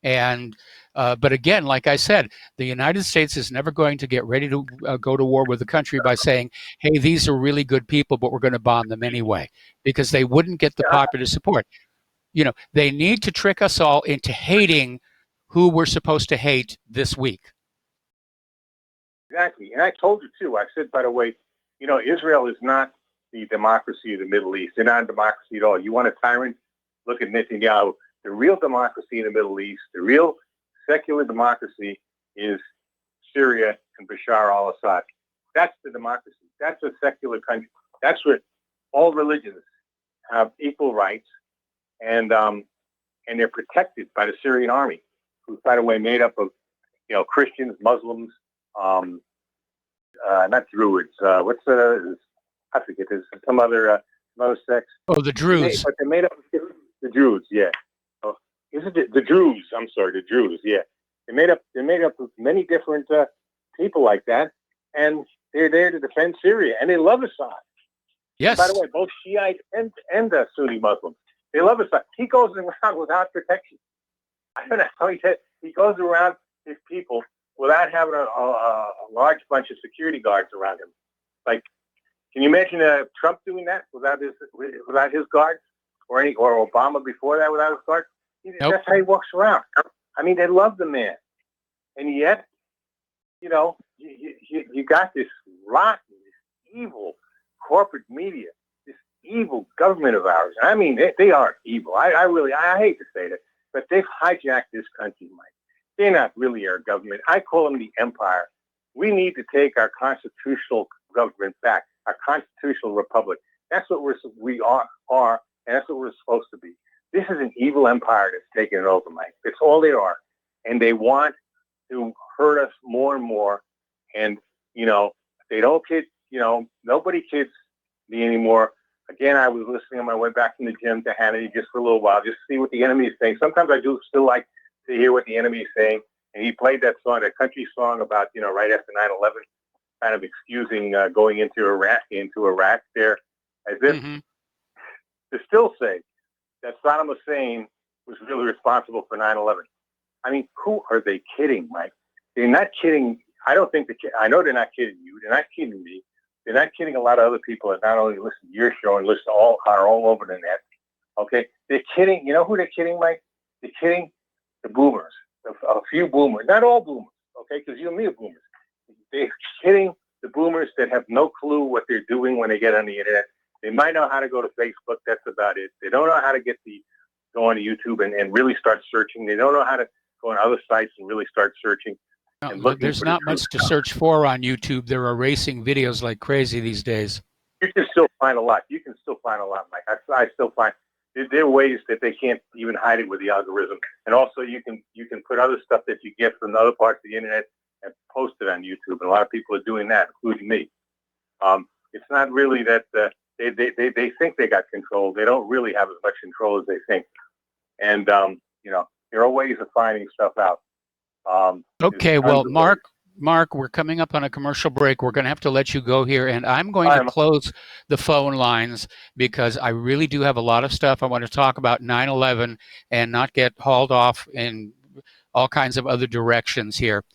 And but again, like I said, the United States is never going to get ready to go to war with the country by saying, "Hey, these are really good people, but we're going to bomb them anyway," because they wouldn't get the popular support. You know, they need to trick us all into hating who we're supposed to hate this week. Exactly. And I told you, too. I said, by the way, you know, Israel is not the democracy of the Middle East. They're not a democracy at all. You want a tyrant? Look at Netanyahu. The real democracy in the Middle East, the real secular democracy is Syria and Bashar al-Assad. That's the democracy. That's a secular country. That's where all religions have equal rights, and they're protected by the Syrian army, who's, by the way, made up of, you know, Christians, Muslims, not Druids. I forget. There's some other sects. Oh, the Druze. But they're made up of the Druze. Yeah. Oh, is it the Druze? I'm sorry, the Druze. Yeah. They're made up of many different people like that, and they're there to defend Syria, and they love Assad. Yes. By the way, both Shiite and Sunni Muslims, they love Assad. He goes around without protection. I don't know how he goes around his people without having a large bunch of security guards around him. Like, can you imagine Trump doing that without his guards, or Obama before that without his guards? Nope. That's how he walks around. I mean, they love the man, and yet, you know, you got this rotten, this evil corporate media, this evil government of ours. I mean, they are evil. I hate to say that, but they've hijacked this country, Mike. They're not really our government. I call them the empire. We need to take our constitutional government back, our constitutional republic. That's what we are, and that's what we're supposed to be. This is an evil empire that's taking it over, Mike. It's all they are. And they want to hurt us more and more. And, you know, they don't nobody kids me anymore. Again, I was listening on my way back from the gym to Hannity just for a little while, just to see what the enemy is saying. Sometimes I do still like to hear what the enemy is saying. And he played that song, that country song about, you know, right after 9/11, kind of excusing going into Iraq there, as if to still say that Saddam Hussein was really responsible for 9/11. I mean, who are they kidding, Mike? They're not kidding. I know they're not kidding you. They're not kidding me. They're not kidding a lot of other people that not only listen to your show and listen to all over the net. Okay, they're kidding. You know who they're kidding, Mike? They're kidding the boomers, a few boomers, not all boomers. Okay, because you and me are boomers. They're kidding the boomers that have no clue what they're doing when they get on the internet. They might know how to go to Facebook. That's about it. They don't know how to go on to YouTube and really start searching. They don't know how to go on other sites and really start searching and looking. There's for not the truth. much to search for on YouTube. They're erasing videos like crazy these days. You can still find a lot. You can still find a lot, Mike. I still find there are ways that they can't even hide it with the algorithm. And also, you can put other stuff that you get from other parts of the internet and post it on YouTube. And a lot of people are doing that, including me. It's not really that they think they got control. They don't really have as much control as they think. And there are ways of finding stuff out. Okay, well, Mark, we're coming up on a commercial break. We're going to have to let you go here, and I'm going to close the phone lines because I really do have a lot of stuff I want to talk about 9/11 and not get hauled off in all kinds of other directions here.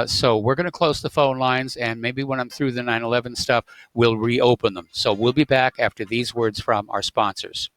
So we're going to close the phone lines, and maybe when I'm through the 9/11 stuff, we'll reopen them. So we'll be back after these words from our sponsors.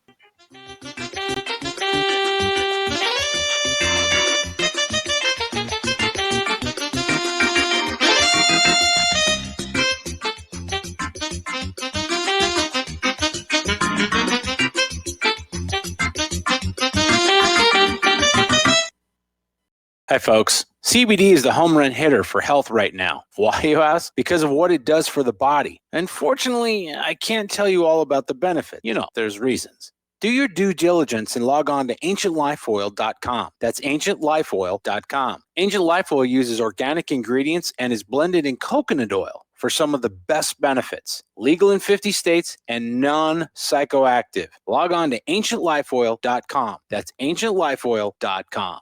Hi, folks. CBD is the home run hitter for health right now. Why, you ask? Because of what it does for the body. Unfortunately, I can't tell you all about the benefit. There's reasons. Do your due diligence and log on to ancientlifeoil.com. That's ancientlifeoil.com. Ancient Life Oil uses organic ingredients and is blended in coconut oil for some of the best benefits. Legal in 50 states and non-psychoactive. Log on to ancientlifeoil.com. That's ancientlifeoil.com.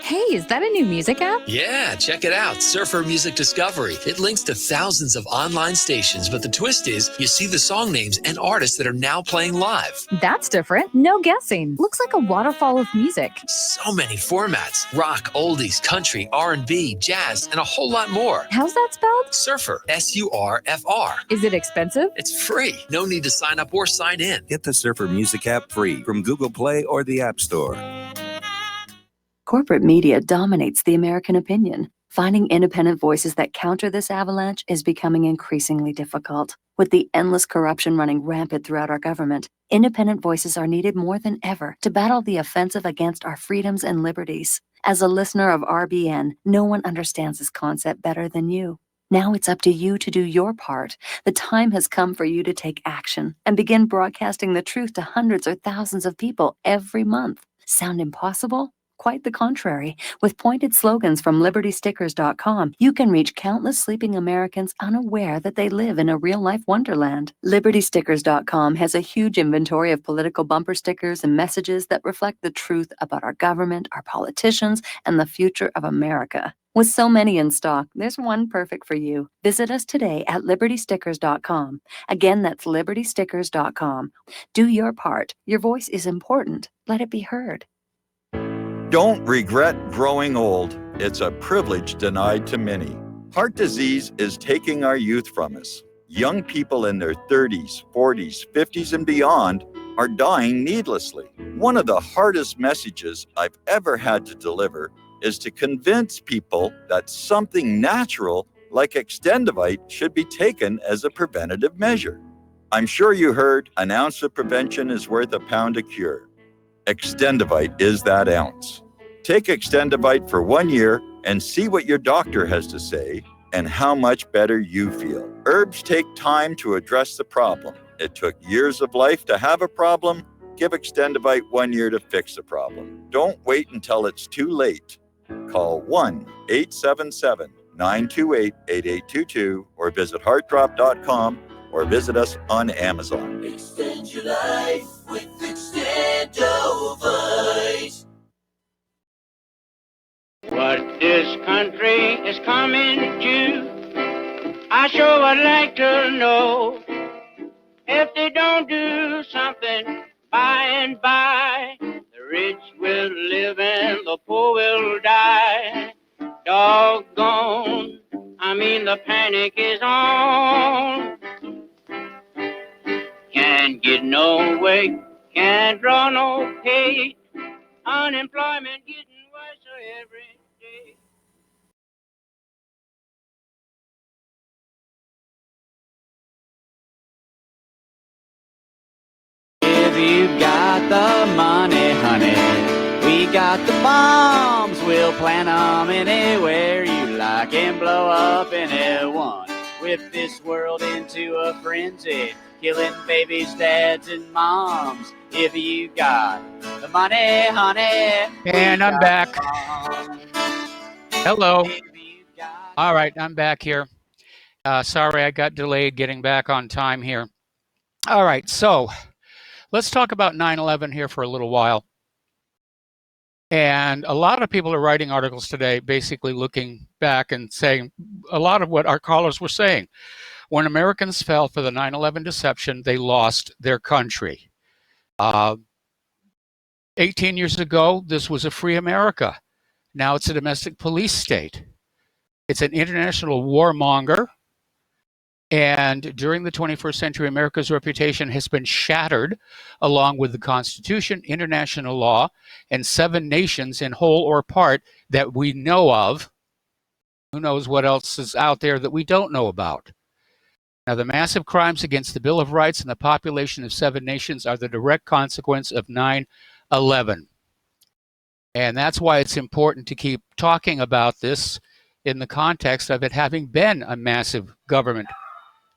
Hey, is that a new music app? Yeah, check it out. Surfer Music Discovery. It links to thousands of online stations, but the twist is you see the song names and artists that are now playing live. That's different. No guessing. Looks like a waterfall of music. So many formats. Rock, oldies, country, R&B, jazz, and a whole lot more. How's that spelled? Surfer. S-U-R-F-R. Is it expensive? It's free. No need to sign up or sign in. Get the Surfer Music app free from Google Play or the App Store. Corporate media dominates the American opinion. Finding independent voices that counter this avalanche is becoming increasingly difficult. With the endless corruption running rampant throughout our government, independent voices are needed more than ever to battle the offensive against our freedoms and liberties. As a listener of RBN, no one understands this concept better than you. Now it's up to you to do your part. The time has come for you to take action and begin broadcasting the truth to hundreds or thousands of people every month. Sound impossible? Quite the contrary. With pointed slogans from LibertyStickers.com, you can reach countless sleeping Americans unaware that they live in a real-life wonderland. LibertyStickers.com has a huge inventory of political bumper stickers and messages that reflect the truth about our government, our politicians, and the future of America. With so many in stock, there's one perfect for you. Visit us today at LibertyStickers.com. Again, that's LibertyStickers.com. Do your part. Your voice is important. Let it be heard. Don't regret growing old. It's a privilege denied to many. Heart disease is taking our youth from us. Young people in their 30s, 40s, 50s, and beyond are dying needlessly. One of the hardest messages I've ever had to deliver is to convince people that something natural like Extendivite should be taken as a preventative measure. I'm sure you heard an ounce of prevention is worth a pound of cure. Extendivite is that ounce. Take Extendivite for 1 year and see what your doctor has to say and how much better you feel. Herbs take time to address the problem. It took years of life to have a problem. Give Extendivite 1 year to fix the problem. Don't wait until it's too late. Call 1-877-928-8822 or visit heartdrop.com or visit us on Amazon. Extend your life with Extendovite. What this country is coming to, I sure would like to know. If they don't do something by and by, the rich will live and the poor will die. Doggone, the panic is on. Can't get no way, can't draw no pay. Unemployment getting worse every day. If you got the money, honey, we got the bombs We'll plant 'em anywhere you like and blow up anyone. Whip this world into a frenzy, killing babies, dads, and moms. If you got the money, honey. And I'm back. Hello. All right, I'm back here. Sorry, I got delayed getting back on time here. All right, so let's talk about 9/11 here for a little while. And a lot of people are writing articles today basically looking back and saying a lot of what our callers were saying. When Americans fell for the 9/11 deception, they lost their country. 18 years ago, this was a free America. Now it's a domestic police state. It's an international warmonger. And during the 21st century, America's reputation has been shattered along with the Constitution, international law, and 7 nations in whole or part that we know of. Who knows what else is out there that we don't know about? Now, the massive crimes against the Bill of Rights and the population of 7 nations are the direct consequence of 9/11. And that's why it's important to keep talking about this in the context of it having been a massive government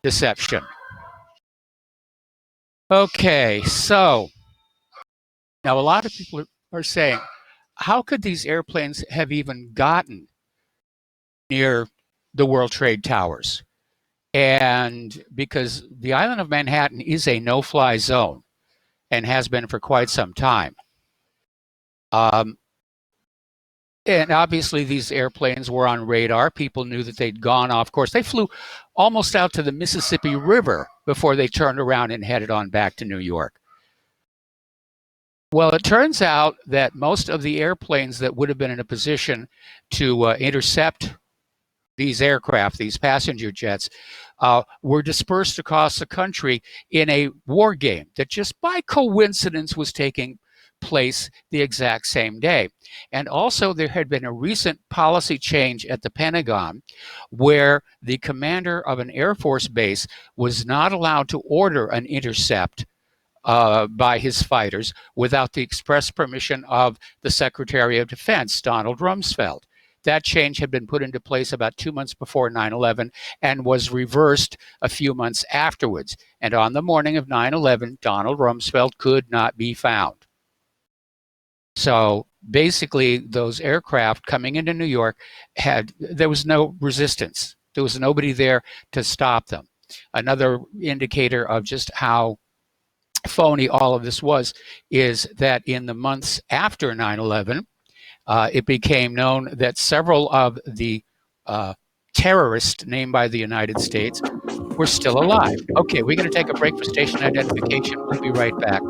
deception. Okay, so now a lot of people are saying, how could these airplanes have even gotten near the World Trade Towers? And because the island of Manhattan is a no-fly zone and has been for quite some time. And obviously these airplanes were on radar. People knew that they'd gone off course. They flew almost out to the Mississippi River before they turned around and headed on back to New York. Well, it turns out that most of the airplanes that would have been in a position to intercept these aircraft, these passenger jets, were dispersed across the country in a war game that just by coincidence was taking place the exact same day. And also there had been a recent policy change at the Pentagon where the commander of an Air Force base was not allowed to order an intercept by his fighters without the express permission of the Secretary of Defense, Donald Rumsfeld. That change had been put into place about 2 months before 9/11 and was reversed a few months afterwards. And on the morning of 9/11, Donald Rumsfeld could not be found. So basically, those aircraft coming into New York there was no resistance. There was nobody there to stop them. Another indicator of just how phony all of this was is that in the months after 9/11, it became known that several of the terrorists named by the United States were still alive. Okay, we're going to take a break for station identification. We'll be right back.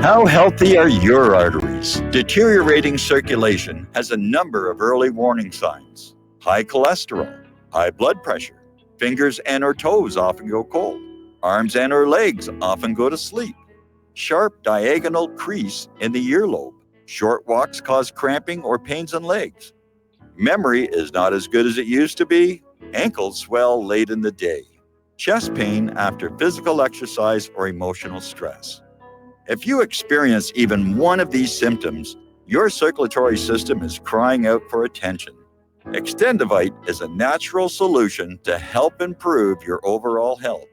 How healthy are your arteries? Deteriorating circulation has a number of early warning signs. High cholesterol, high blood pressure, fingers and or toes often go cold, arms and or legs often go to sleep, sharp diagonal crease in the earlobe, short walks cause cramping or pains in legs. Memory is not as good as it used to be, ankles swell late in the day, chest pain after physical exercise or emotional stress. If you experience even one of these symptoms, your circulatory system is crying out for attention. Extendivite is a natural solution to help improve your overall health.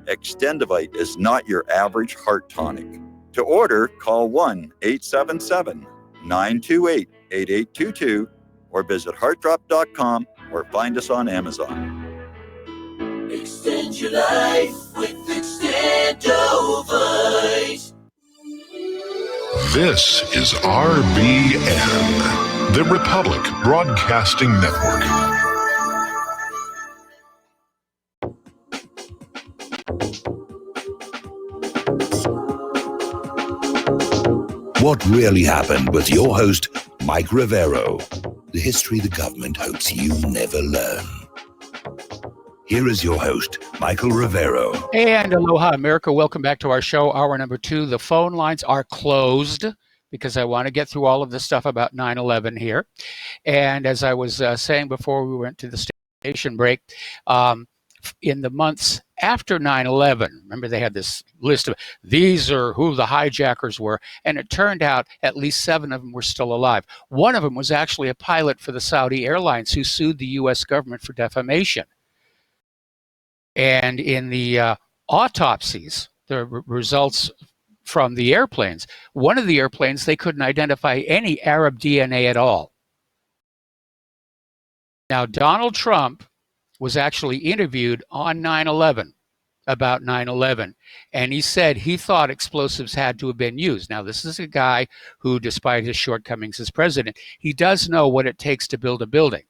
Extendivite is not your average heart tonic. To order, call 1-877-928-8822 or visit heartdrop.com or find us on Amazon. Extend your life with Extendovite. This is RBN, the Republic Broadcasting Network. What Really Happened with your host, Mike Rivero. The history the government hopes you never learn. Here is your host, Michael Rivero. And aloha, America. Welcome back to our show, hour number 2. The phone lines are closed because I want to get through all of this stuff about 9/11 here. And as I was saying before we went to the station break, in the months after 9/11, remember they had this list of these are who the hijackers were, and it turned out at least 7 of them were still alive. One of them was actually a pilot for the Saudi Airlines who sued the U.S. government for defamation. And in the autopsies, the results from the airplanes, one of the airplanes, they couldn't identify any Arab DNA at all. Now, Donald Trump was actually interviewed on 9/11, about 9/11, and he said he thought explosives had to have been used. Now, this is a guy who, despite his shortcomings as president, he does know what it takes to build a building.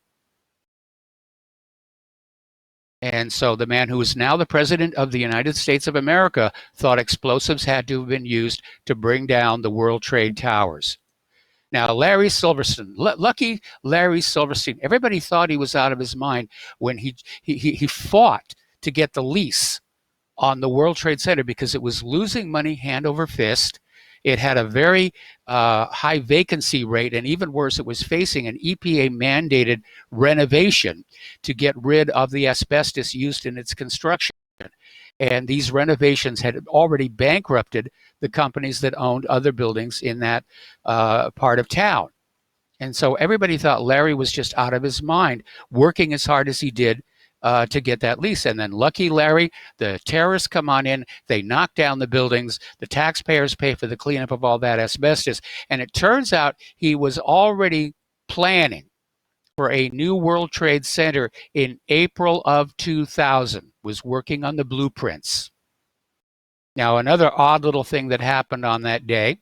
And so the man who is now the president of the United States of America thought explosives had to have been used to bring down the World Trade Towers. Now, Larry Silverstein, lucky Larry Silverstein, everybody thought he was out of his mind when he fought to get the lease on the World Trade Center because it was losing money hand over fist. It had a very high vacancy rate, and even worse, it was facing an EPA-mandated renovation to get rid of the asbestos used in its construction. And these renovations had already bankrupted the companies that owned other buildings in that part of town. And so everybody thought Larry was just out of his mind, working as hard as he did to get that lease. And then lucky Larry, the terrorists come on in, they knock down the buildings, the taxpayers pay for the cleanup of all that asbestos. And it turns out he was already planning for a new World Trade Center in April of 2000, was working on the blueprints. Now, another odd little thing that happened on that day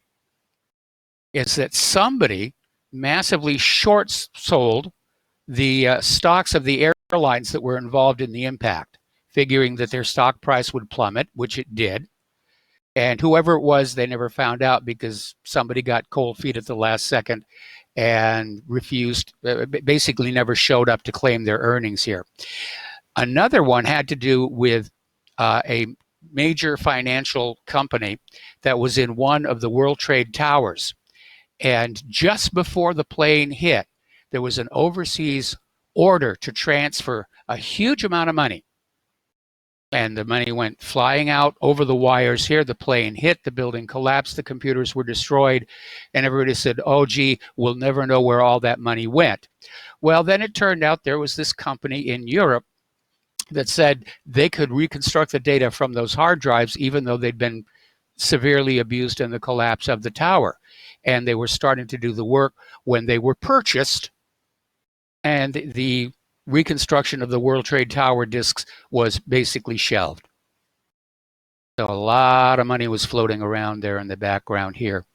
is that somebody massively short-sold the stocks of the airlines that were involved in the impact, figuring that their stock price would plummet, which it did. And whoever it was, they never found out because somebody got cold feet at the last second and refused, basically never showed up to claim their earnings here. Another one had to do with a major financial company that was in one of the World Trade Towers. And just before the plane hit, there was an overseas order to transfer a huge amount of money. And the money went flying out over the wires here. The plane hit, the building collapsed, the computers were destroyed, and everybody said, oh, gee, we'll never know where all that money went. Well, then it turned out there was this company in Europe that said they could reconstruct the data from those hard drives, even though they'd been severely abused in the collapse of the tower. And they were starting to do the work when they were purchased, and the reconstruction of the World Trade Tower discs was basically shelved. So a lot of money was floating around there in the background here.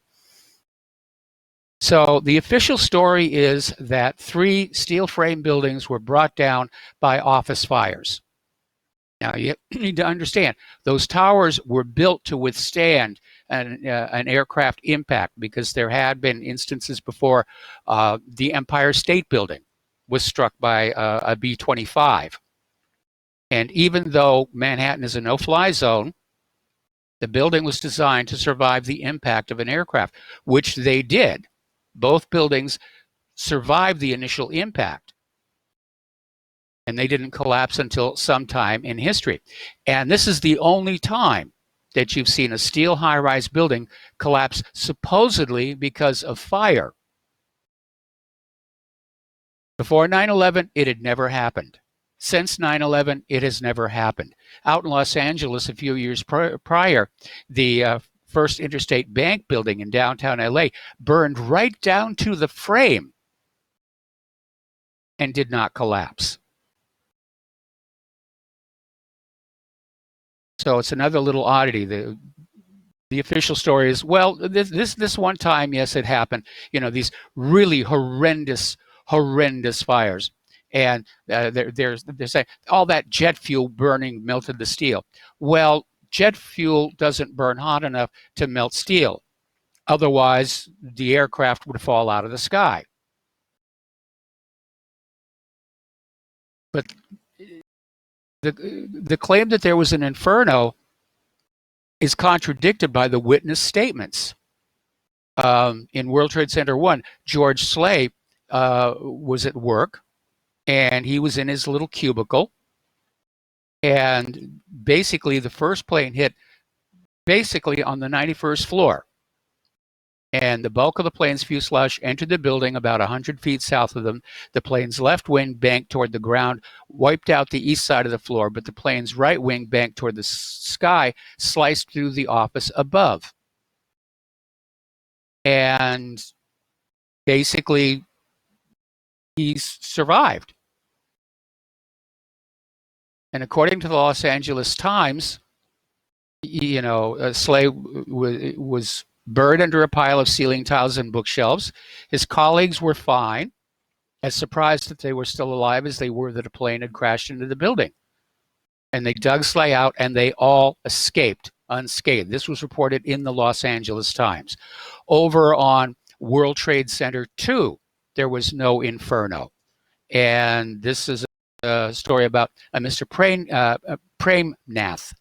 So the official story is that 3 steel frame buildings were brought down by office fires. Now you need to understand, those towers were built to withstand an aircraft impact because there had been instances before the Empire State Building was struck by a B-25. And even though Manhattan is a no-fly zone, the building was designed to survive the impact of an aircraft, which they did. Both buildings survived the initial impact, and they didn't collapse until sometime in history. And this is the only time that you've seen a steel high-rise building collapse supposedly because of fire. Before 9/11, it had never happened. Since 9/11, it has never happened. Out in Los Angeles a few years prior, the First Interstate Bank building in downtown LA burned right down to the frame and did not collapse. So it's another little oddity. The official story is, well, this one time, yes, it happened. You know, these really horrendous fires, and they're saying all that jet fuel burning melted the steel. Well, jet fuel doesn't burn hot enough to melt steel. Otherwise, the aircraft would fall out of the sky. But the claim that there was an inferno is contradicted by the witness statements. In World Trade Center 1, George Slay was at work, and he was in his little cubicle, and basically the first plane hit basically on the 91st floor, and the bulk of the plane's fuselage entered the building about 100 feet south of them. The plane's left wing banked toward the ground, wiped out the east side of the floor, but the plane's right wing banked toward the sky, sliced through the office above. And basically, he's survived. And according to the Los Angeles Times, you know, Slay was buried under a pile of ceiling tiles and bookshelves. His colleagues were fine, as surprised that they were still alive as they were that a plane had crashed into the building. And they dug Slay out, and they all escaped unscathed. This was reported in the Los Angeles Times. Over on World Trade Center 2, there was no inferno. And this is a story about Mr. Premnath.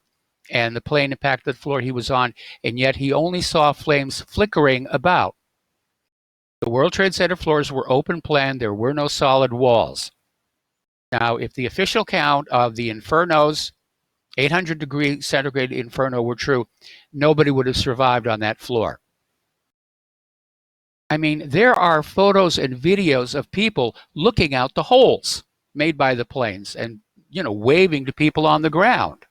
And the plane impacted the floor he was on, and yet he only saw flames flickering about. The World Trade Center floors were open plan. There were no solid walls. Now, if the official count of the infernos, 800-degree centigrade inferno, were true, nobody would have survived on that floor. I mean, there are photos and videos of people looking out the holes made by the planes and, you know, waving to people on the ground.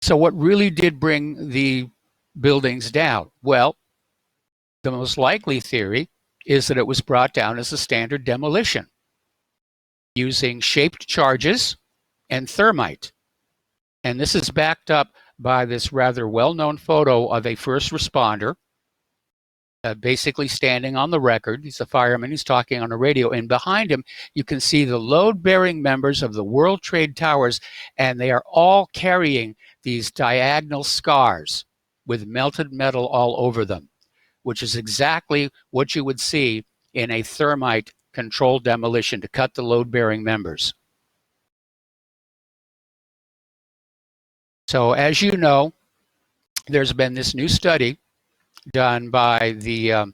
So what really did bring the buildings down? Well, the most likely theory is that it was brought down as a standard demolition using shaped charges and thermite. And this is backed up by this rather well-known photo of a first responder basically standing on the record. He's a fireman. He's talking on a radio. And behind him, you can see the load-bearing members of the World Trade Towers, and they are all carrying these diagonal scars with melted metal all over them, which is exactly what you would see in a thermite-controlled demolition to cut the load-bearing members. So as you know, there's been this new study done by the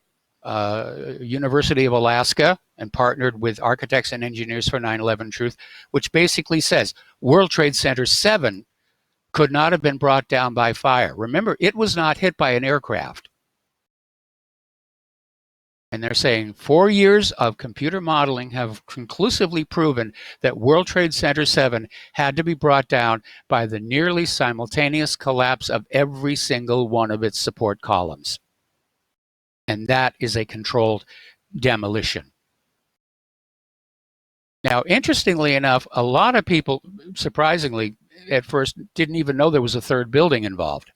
University of Alaska and partnered with Architects and Engineers for 9/11 Truth, which basically says World Trade Center 7 could not have been brought down by fire. Remember, it was not hit by an aircraft. And they're saying 4 years of computer modeling have conclusively proven that World Trade Center 7 had to be brought down by the nearly simultaneous collapse of every single one of its support columns. And that is a controlled demolition. Now, interestingly enough, a lot of people, surprisingly, at first didn't even know there was a third building involved.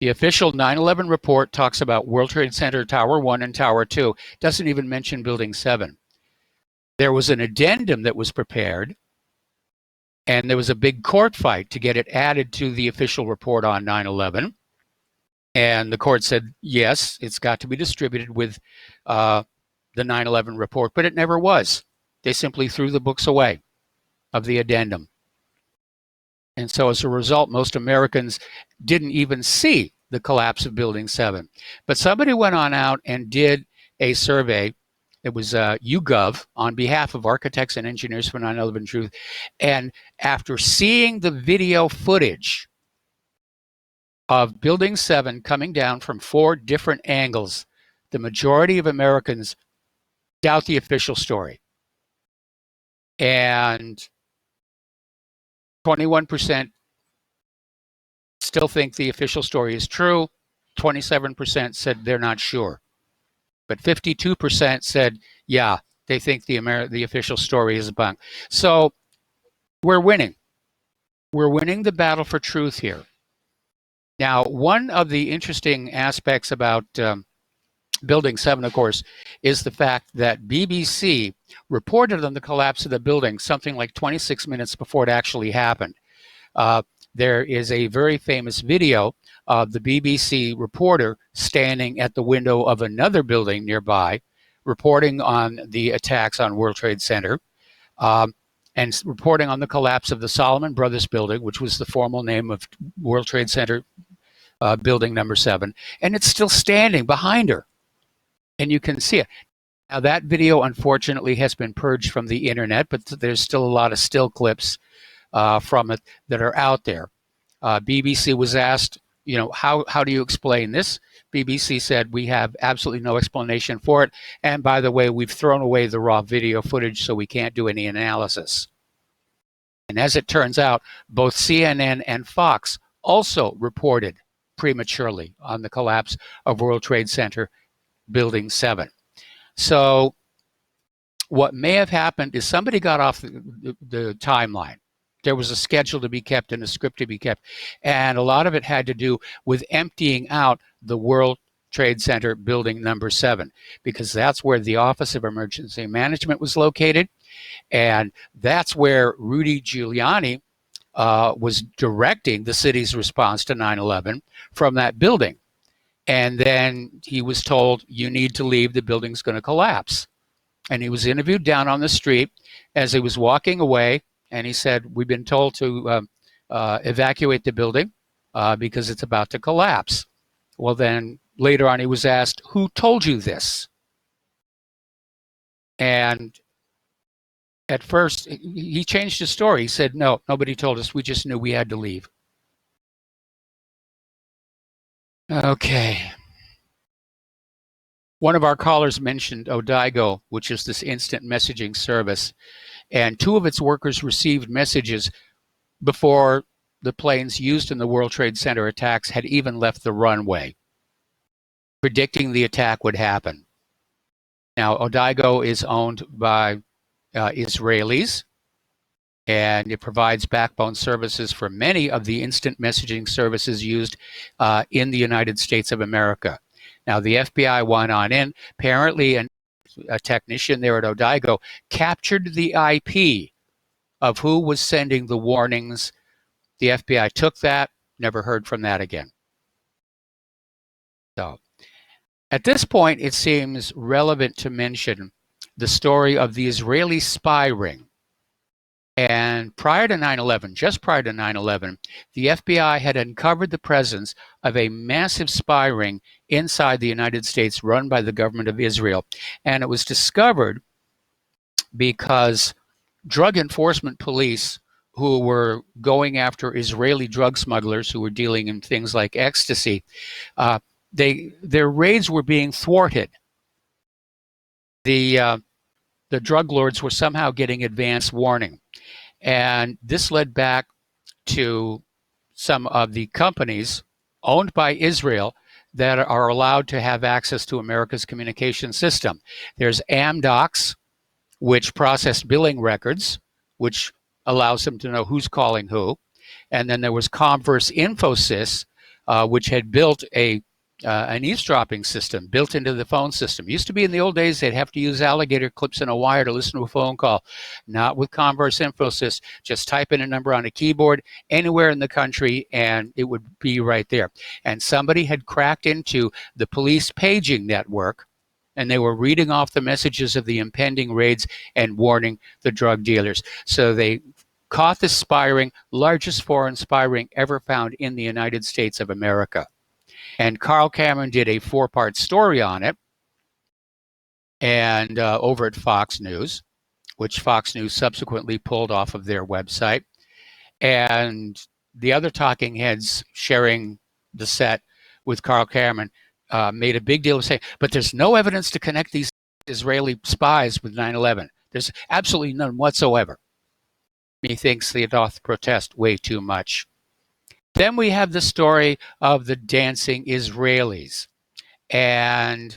The official 9/11 report talks about World Trade Center Tower 1 and Tower 2. Doesn't even mention Building 7. There was an addendum that was prepared, and there was a big court fight to get it added to the official report on 9/11. And the court said, yes, it's got to be distributed with the 9/11 report, but it never was. They simply threw the books away of the addendum. And so as a result, most Americans didn't even see the collapse of Building 7. But somebody went on out and did a survey. It was YouGov on behalf of Architects and Engineers for 9/11 Truth. And after seeing the video footage of Building 7 coming down from 4 different angles, the majority of Americans doubt the official story. And 21% still think the official story is true. 27% said they're not sure. But 52% said, yeah, they think the official story is bunk. So We're winning. We're winning the battle for truth here. Now, one of the interesting aspects about Building 7, of course, is the fact that BBC reported on the collapse of the building something like 26 minutes before it actually happened. There is a very famous video of the BBC reporter standing at the window of another building nearby, reporting on the attacks on World Trade Center, and reporting on the collapse of the Salomon Brothers building, which was the formal name of World Trade Center building number 7. And it's still standing behind her. And you can see it. Now, that video, unfortunately, has been purged from the internet, but there's still a lot of still clips from it that are out there. BBC was asked, how do you explain this? BBC said, we have absolutely no explanation for it. And by the way, we've thrown away the raw video footage, so we can't do any analysis. And as it turns out, both CNN and Fox also reported prematurely on the collapse of World Trade Center Building 7. So what may have happened is somebody got off the timeline. There was a schedule to be kept and a script to be kept. And a lot of it had to do with emptying out the World Trade Center building number 7, because that's where the Office of Emergency Management was located. And that's where Rudy Giuliani was directing the city's response to 9/11 from that building. And then he was told, you need to leave, the building's going to collapse. And he was interviewed down on the street as he was walking away. And he said, we've been told to evacuate the building because it's about to collapse. Well, then later on, he was asked, who told you this? And at first, he changed his story. He said, no, nobody told us. We just knew we had to leave. Okay. One of our callers mentioned Odigo, which is this instant messaging service, and 2 of its workers received messages before the planes used in the World Trade Center attacks had even left the runway, predicting the attack would happen. Now, Odigo is owned by Israelis, and it provides backbone services for many of the instant messaging services used in the United States of America. Now, the FBI went on in. Apparently, a technician there at Odigo captured the IP of who was sending the warnings. The FBI took that, never heard from that again. So, at this point, it seems relevant to mention the story of the Israeli spy ring. And prior to 9/11, just prior to 9/11, the FBI had uncovered the presence of a massive spy ring inside the United States run by the government of Israel. And it was discovered because drug enforcement police who were going after Israeli drug smugglers who were dealing in things like ecstasy, their raids were being thwarted. The drug lords were somehow getting advance warning. And this led back to some of the companies owned by Israel that are allowed to have access to America's communication system. There's Amdocs, which processed billing records, which allows them to know who's calling who. And then there was Comverse Infosys, which had built an eavesdropping system built into the phone system. Used to be in the old days, they'd have to use alligator clips and a wire to listen to a phone call. Not with Comverse Infosys. Just type in a number on a keyboard anywhere in the country and it would be right there. And somebody had cracked into the police paging network and they were reading off the messages of the impending raids and warning the drug dealers. So they caught the spy ring, largest foreign spy ring ever found in the United States of America. And Carl Cameron did a 4-part story on it, and over at Fox News, which Fox News subsequently pulled off of their website. And the other talking heads sharing the set with Carl Cameron made a big deal of saying, but there's no evidence to connect these Israeli spies with 9/11. There's absolutely none whatsoever. He thinks they doth protest way too much. Then we have the story of the dancing Israelis. And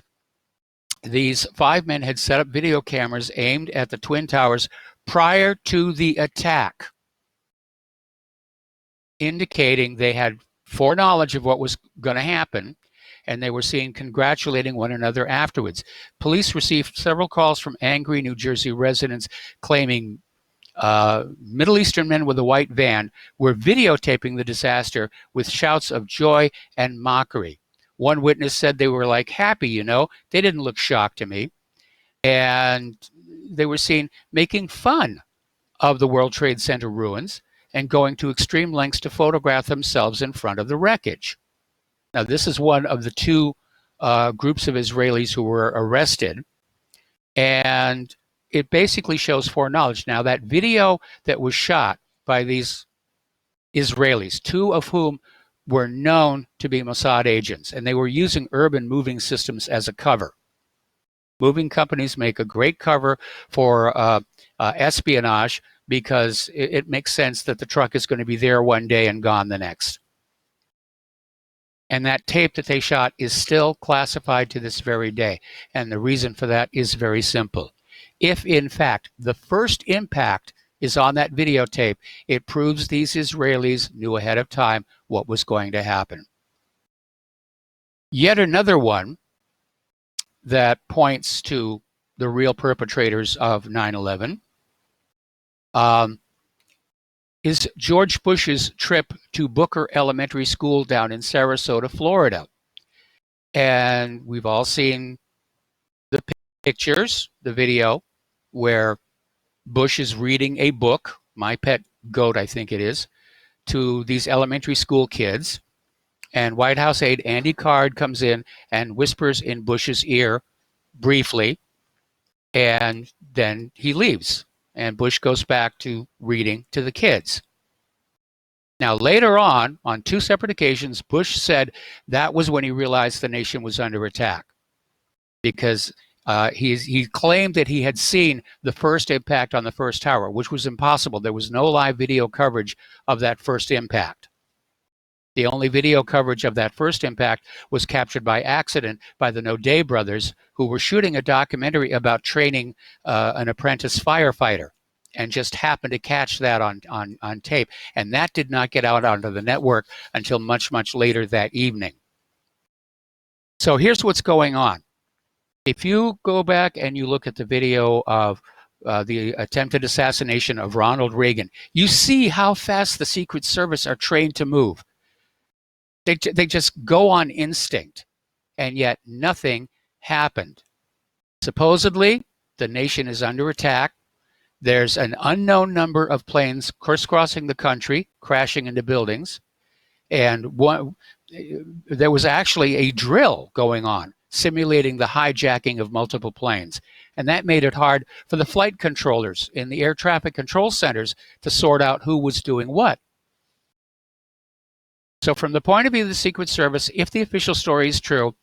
these 5 men had set up video cameras aimed at the Twin Towers prior to the attack. indicating they had foreknowledge of what was going to happen, and they were seen congratulating one another afterwards. Police received several calls from angry New Jersey residents claiming Middle Eastern men with a white van were videotaping the disaster with shouts of joy and mockery. One witness said they were like happy, you know. They didn't look shocked to me. And they were seen making fun of the World Trade Center ruins and going to extreme lengths to photograph themselves in front of the wreckage. Now, this is one of the two groups of Israelis who were arrested, and it basically shows foreknowledge. Now, that video that was shot by these Israelis, two of whom were known to be Mossad agents, and they were using urban moving systems as a cover. Moving companies make a great cover for espionage because it makes sense that the truck is going to be there one day and gone the next. And that tape that they shot is still classified to this very day. And the reason for that is very simple. If, in fact, the first impact is on that videotape, it proves these Israelis knew ahead of time what was going to happen. Yet another one that points to the real perpetrators of 9/11 is George Bush's trip to Booker Elementary School down in Sarasota, Florida. And we've all seen the pictures, the video, where Bush is reading a book, My Pet Goat, I think it is, to these elementary school kids. And White House aide Andy Card comes in and whispers in Bush's ear briefly, and then he leaves. And Bush goes back to reading to the kids. Now, later on two separate occasions, Bush said that was when he realized the nation was under attack, because he claimed that he had seen the first impact on the first tower, which was impossible. There was no live video coverage of that first impact. The only video coverage of that first impact was captured by accident by the Naudet brothers, who were shooting a documentary about training an apprentice firefighter, and just happened to catch that on tape. And that did not get out onto the network until much, much later that evening. So here's what's going on. If you go back and you look at the video of the attempted assassination of Ronald Reagan, you see how fast the Secret Service are trained to move. They just go on instinct, and yet nothing happened. Supposedly, the nation is under attack. There's an unknown number of planes crisscrossing the country, crashing into buildings, and there was actually a drill going on, simulating the hijacking of multiple planes. And that made it hard for the flight controllers in the air traffic control centers to sort out who was doing what. So from the point of view of the Secret Service, if the official story is true,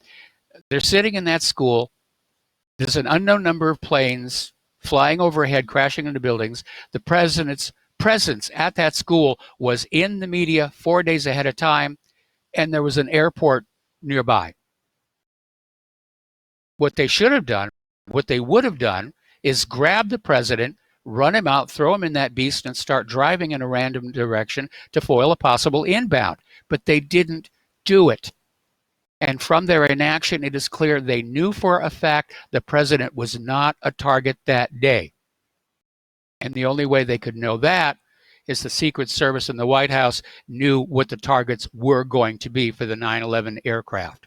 they're sitting in that school. There's an unknown number of planes flying overhead, crashing into buildings. The president's presence at that school was in the media 4 days ahead of time, and there was an airport nearby. What they should have done, what they would have done, is grab the president, run him out, throw him in that beast, and start driving in a random direction to foil a possible inbound. But they didn't do it. And from their inaction, it is clear they knew for a fact the president was not a target that day. And the only way they could know that is the Secret Service and the White House knew what the targets were going to be for the 9/11 aircraft.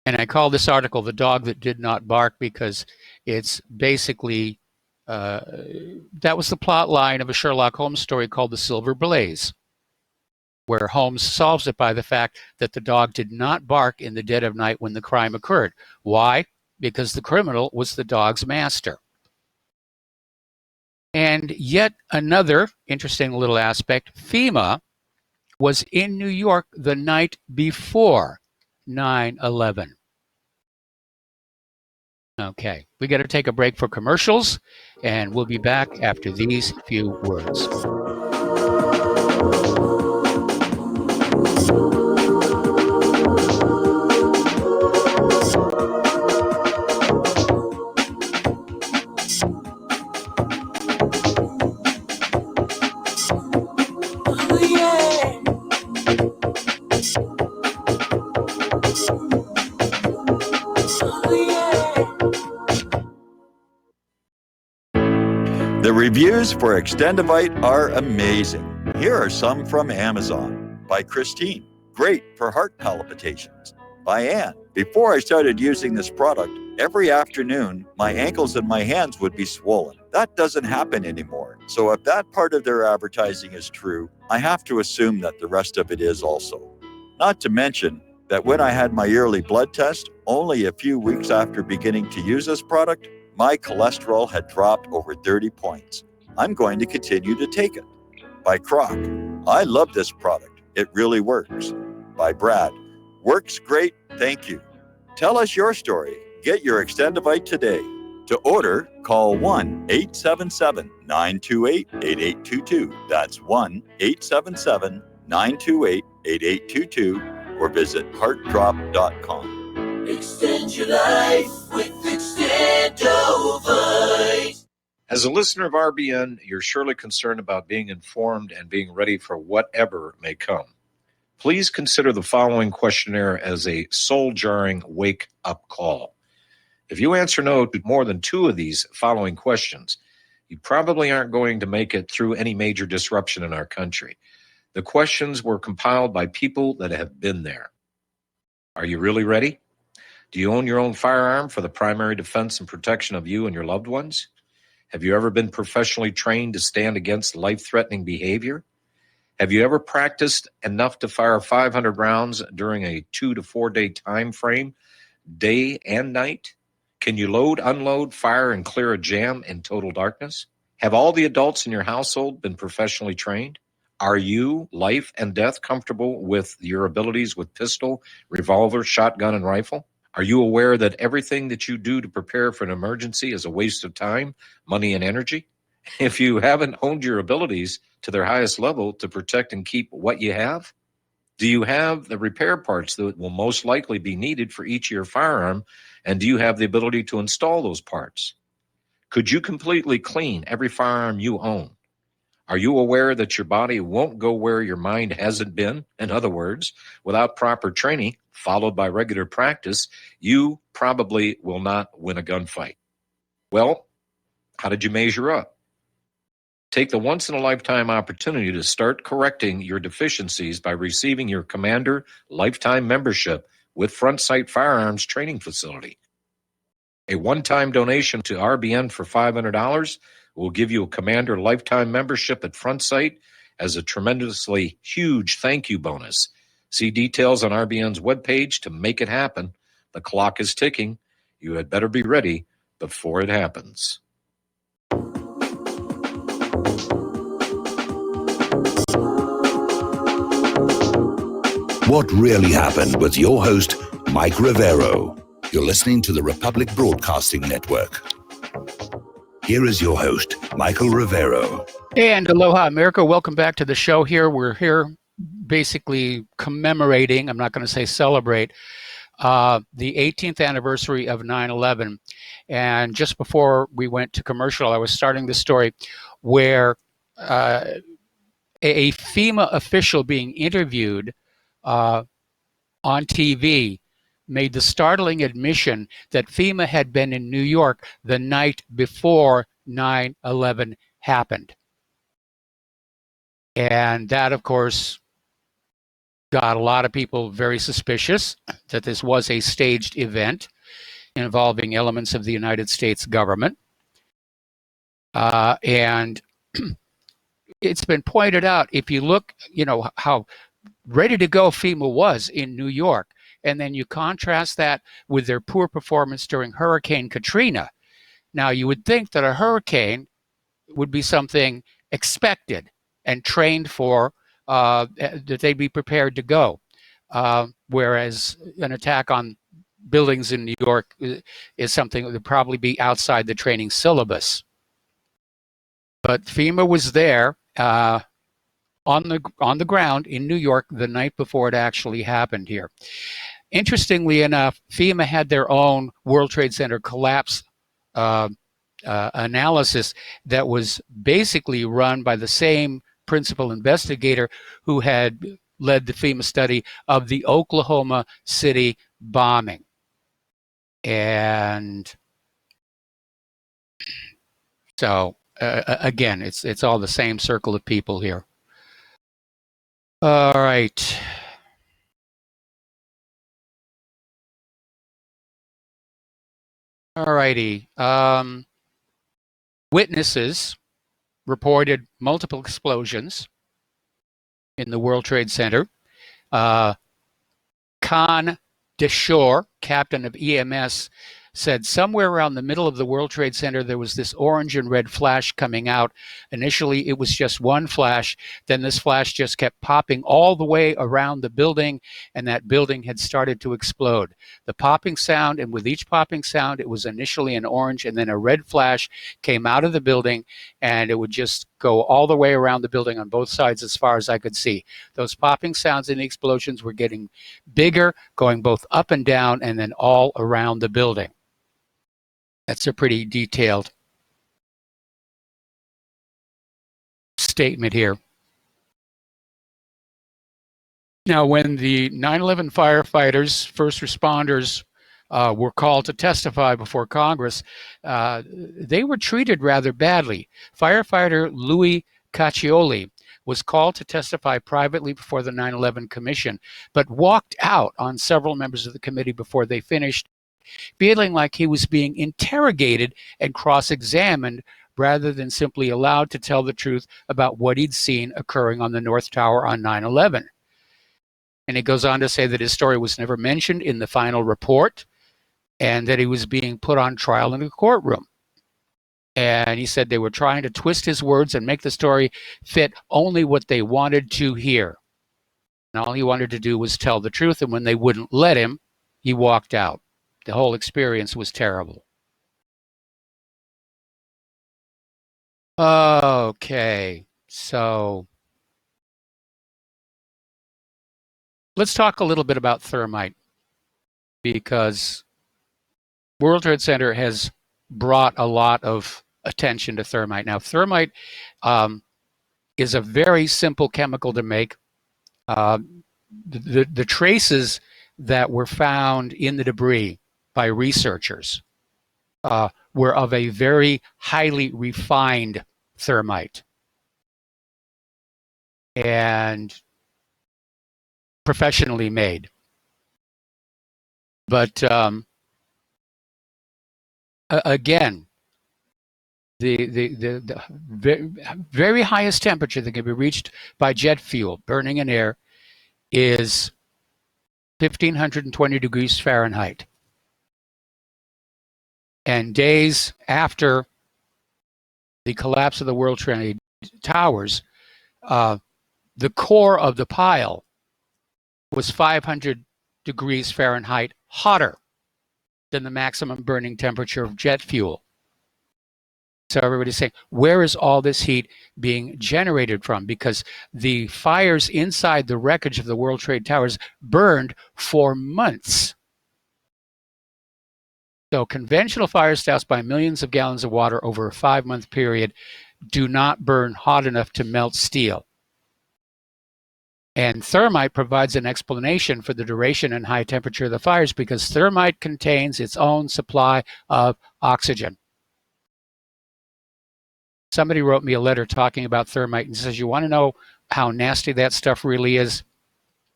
And I call this article "The Dog That Did Not Bark" because it's basically, that was the plot line of a Sherlock Holmes story called The Silver Blaze, where Holmes solves it by the fact that the dog did not bark in the dead of night when the crime occurred. Why? Because the criminal was the dog's master. And yet another interesting little aspect, FEMA was in New York the night before 9/11. Okay, we got to take a break for commercials, and we'll be back after these few words. Reviews for Extendivite are amazing. Here are some from Amazon. By Christine, great for heart palpitations. By Anne, before I started using this product, every afternoon my ankles and my hands would be swollen. That doesn't happen anymore. So if that part of their advertising is true, I have to assume that the rest of it is also. Not to mention that when I had my yearly blood test, only a few weeks after beginning to use this product, my cholesterol had dropped over 30 points. I'm going to continue to take it. By Croc, I love this product. It really works. By Brad, works great, thank you. Tell us your story. Get your Extendivite today. To order, call 1-877-928-8822. That's 1-877-928-8822 or visit heartdrop.com. Extend your life with Extendovite. As a listener of RBN, you're surely concerned about being informed and being ready for whatever may come. Please consider the following questionnaire as a soul-jarring wake-up call. If you answer no to more than 2 of these following questions, you probably aren't going to make it through any major disruption in our country. The questions were compiled by people that have been there. Are you really ready? Do you own your own firearm for the primary defense and protection of you and your loved ones? Have you ever been professionally trained to stand against life-threatening behavior? Have you ever practiced enough to fire 500 rounds during a 2 to 4 day time frame, day and night? Can you load, unload, fire, and clear a jam in total darkness? Have all the adults in your household been professionally trained? Are you, life and death, comfortable with your abilities with pistol, revolver, shotgun, and rifle? Are you aware that everything that you do to prepare for an emergency is a waste of time, money, and energy? If you haven't honed your abilities to their highest level to protect and keep what you have, do you have the repair parts that will most likely be needed for each of your firearm, and do you have the ability to install those parts? Could you completely clean every firearm you own? Are you aware that your body won't go where your mind hasn't been? In other words, without proper training, followed by regular practice, you probably will not win a gunfight. Well, how did you measure up? Take the once-in-a-lifetime opportunity to start correcting your deficiencies by receiving your Commander Lifetime Membership with Front Sight Firearms Training Facility. A one-time donation to RBN for $500 will give you a Commander Lifetime Membership at Front Sight as a tremendously huge thank you bonus. See details on RBN's webpage to make it happen. The clock is ticking. You had better be ready before it happens. What Really Happened with your host, Mike Rivero. You're listening to the Republic Broadcasting Network. Here is your host, Michael Rivero. And aloha, America. Welcome back to the show here. We're here basically commemorating, I'm not going to say celebrate, the 18th anniversary of 9/11. And just before we went to commercial, I was starting the story where a FEMA official being interviewed on TV made the startling admission that FEMA had been in New York the night before 9/11 happened. And that, of course, got a lot of people very suspicious that this was a staged event involving elements of the United States government. And it's been pointed out, if you look, how ready to go FEMA was in New York, and then you contrast that with their poor performance during Hurricane Katrina. Now, you would think that a hurricane would be something expected and trained for, that they'd be prepared to go, whereas an attack on buildings in New York is something that would probably be outside the training syllabus. But FEMA was there on the ground in New York the night before it actually happened here. Interestingly enough, FEMA had their own World Trade Center collapse analysis that was basically run by the same principal investigator who had led the FEMA study of the Oklahoma City bombing. And so again, it's all the same circle of people here. All right. All righty. Witnesses reported multiple explosions in the World Trade Center. Khan Deshore, captain of EMS, said somewhere around the middle of the World Trade Center there was this orange and red flash coming out. Initially it was just one flash, then this flash just kept popping all the way around the building, and that building had started to explode. The popping sound, and with each popping sound it was initially an orange and then a red flash came out of the building, and it would just go all the way around the building on both sides as far as I could see. Those popping sounds and the explosions were getting bigger, going both up and down and then all around the building. That's a pretty detailed statement here. Now, when the 9/11 firefighters, first responders, were called to testify before Congress, they were treated rather badly. Firefighter Louis Caccioli was called to testify privately before the 9/11 Commission, but walked out on several members of the committee before they finished, feeling like he was being interrogated and cross-examined rather than simply allowed to tell the truth about what he'd seen occurring on the North Tower on 9/11. And he goes on to say that his story was never mentioned in the final report and that he was being put on trial in a courtroom. And he said they were trying to twist his words and make the story fit only what they wanted to hear. And all he wanted to do was tell the truth, and when they wouldn't let him, he walked out. The whole experience was terrible. Okay, so let's talk a little bit about thermite, because World Trade Center has brought a lot of attention to thermite. Now, thermite is a very simple chemical to make. The traces that were found in the debris by researchers were of a very highly refined thermite and professionally made. But again, the very highest temperature that can be reached by jet fuel burning in air is 1,520 degrees Fahrenheit. And days after the collapse of the World Trade Towers, the core of the pile was 500 degrees Fahrenheit hotter than the maximum burning temperature of jet fuel. So everybody's saying, where is all this heat being generated from? Because the fires inside the wreckage of the World Trade Towers burned for months. So conventional fires doused by millions of gallons of water over a 5-month period do not burn hot enough to melt steel. And thermite provides an explanation for the duration and high temperature of the fires, because thermite contains its own supply of oxygen. Somebody wrote me a letter talking about thermite and says, you want to know how nasty that stuff really is?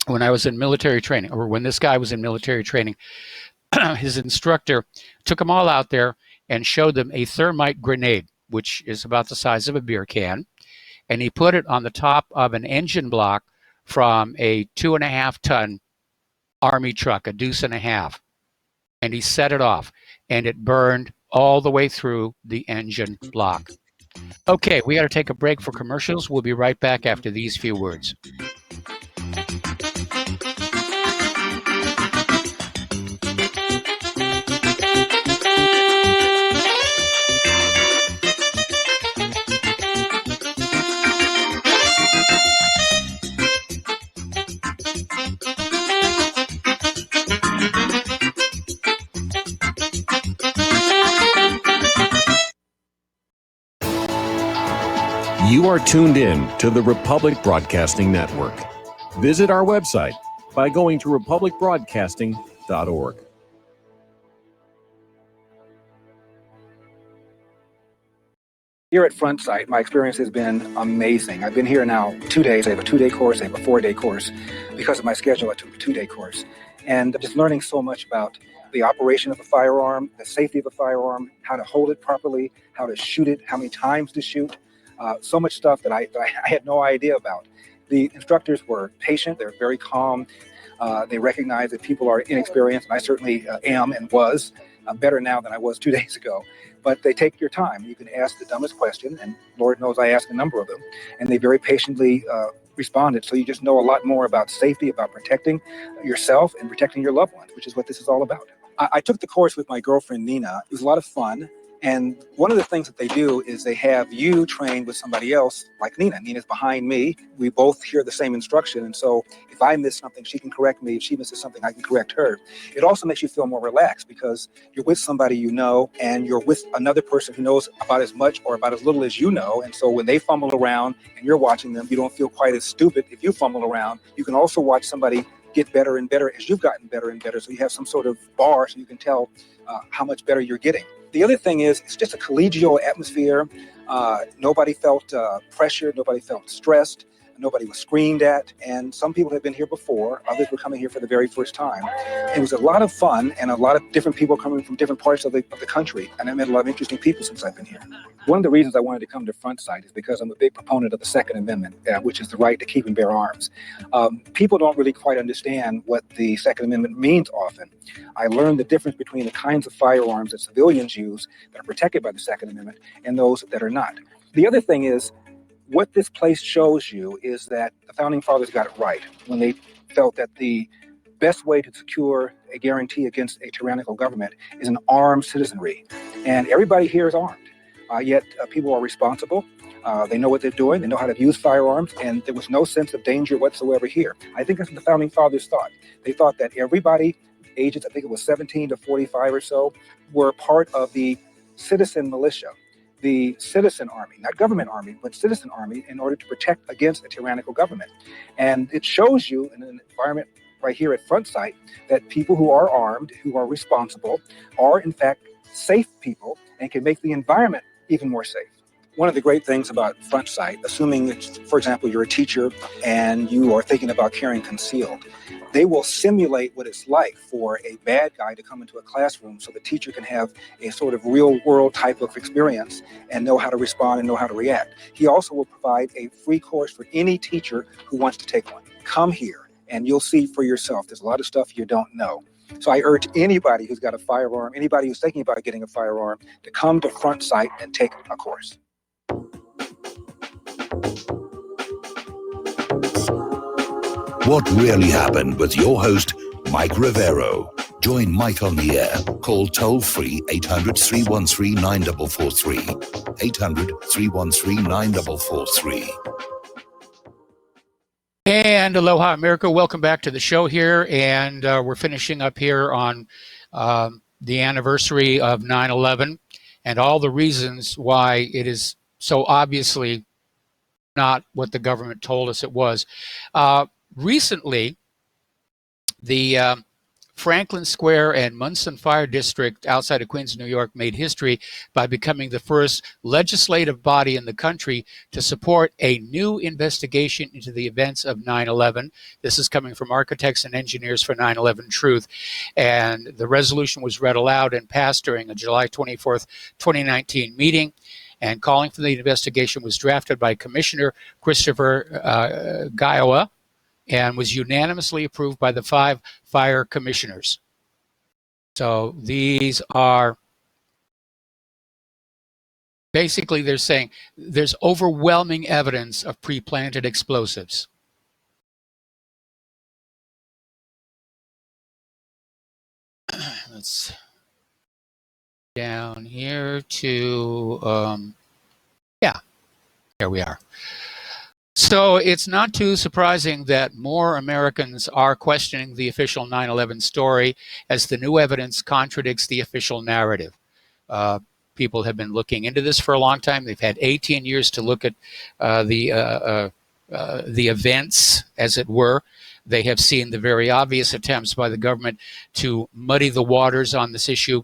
When I was in military training, or when this guy was in military training, his instructor took them all out there and showed them a thermite grenade, which is about the size of a beer can. And he put it on the top of an engine block from a 2.5-ton Army truck, a deuce and a half. And he set it off, and it burned all the way through the engine block. Okay, we got to take a break for commercials. We'll be right back after these few words. You are tuned in to the Republic Broadcasting Network. Visit our website by going to republicbroadcasting.org. Here at Front Sight, my experience has been amazing. I've been here now 2 days. I have a 2-day course, I have a 4-day course. Because of my schedule, I took a 2-day course. And I'm just learning so much about the operation of a firearm, the safety of a firearm, how to hold it properly, how to shoot it, how many times to shoot. So much stuff that I had no idea about. The instructors were patient, they were very calm. They recognize that people are inexperienced, and I certainly am and was better now than I was 2 days ago. But they take your time. You can ask the dumbest question, and Lord knows I asked a number of them, and they very patiently responded. So you just know a lot more about safety, about protecting yourself and protecting your loved ones, which is what this is all about. I took the course with my girlfriend, Nina. It was a lot of fun. And one of the things that they do is they have you train with somebody else like Nina. Nina's behind me. We both hear the same instruction. And so if I miss something, she can correct me. If she misses something, I can correct her. It also makes you feel more relaxed because you're with somebody you know, and you're with another person who knows about as much or about as little as you know. And so when they fumble around and you're watching them, you don't feel quite as stupid if you fumble around. You can also watch somebody get better and better as you've gotten better and better. So you have some sort of bar so you can tell how much better you're getting. The other thing is it's just a collegial atmosphere. Nobody felt pressured. Nobody felt stressed. Nobody was screamed at. And some people had been here before. Others were coming here for the very first time. It was a lot of fun and a lot of different people coming from different parts of the country. And I met a lot of interesting people since I've been here. One of the reasons I wanted to come to Front Sight is because I'm a big proponent of the Second Amendment, which is the right to keep and bear arms. People don't really quite understand what the Second Amendment means often. I learned the difference between the kinds of firearms that civilians use that are protected by the Second Amendment and those that are not. The other thing is, what this place shows you is that the Founding Fathers got it right when they felt that the best way to secure a guarantee against a tyrannical government is an armed citizenry. And everybody here is armed, yet people are responsible. They know what they're doing. They know how to use firearms, and there was no sense of danger whatsoever here. I think that's what the Founding Fathers thought. They thought that everybody, ages, I think it was 17 to 45 or so, were part of the citizen militia, the citizen army, not government army, but citizen army, in order to protect against a tyrannical government. And it shows you in an environment right here at Front Sight that people who are armed, who are responsible, are in fact safe people and can make the environment even more safe. One of the great things about Front Sight, assuming it's, for example, you're a teacher and you are thinking about carrying concealed, they will simulate what it's like for a bad guy to come into a classroom so the teacher can have a sort of real world type of experience and know how to respond and know how to react. He also will provide a free course for any teacher who wants to take one. Come here and you'll see for yourself. There's a lot of stuff you don't know. So I urge anybody who's got a firearm, anybody who's thinking about getting a firearm, to come to Front Sight and take a course. What really happened with your host, Mike Rivero. Join Mike on the air. Call toll-free 800-313-9443. 800-313-9443. And aloha, America. Welcome back to the show here. And we're finishing up here on the anniversary of 9/11 and all the reasons why it is so obviously not what the government told us it was. Recently, the Franklin Square and Munson Fire District outside of Queens, New York, made history by becoming the first legislative body in the country to support a new investigation into the events of 9/11. This is coming from Architects and Engineers for 9/11 Truth. And the resolution was read aloud and passed during a July 24th, 2019 meeting. And calling for the investigation was drafted by Commissioner Christopher Gioia, and was unanimously approved by the 5 fire commissioners. So these are basically, they're saying there's overwhelming evidence of pre-planted explosives. Let's down here to, yeah, there we are. So it's not too surprising that more Americans are questioning the official 9/11 story as the new evidence contradicts the official narrative. People have been looking into this for a long time. They've had 18 years to look at the events, as it were. They have seen the very obvious attempts by the government to muddy the waters on this issue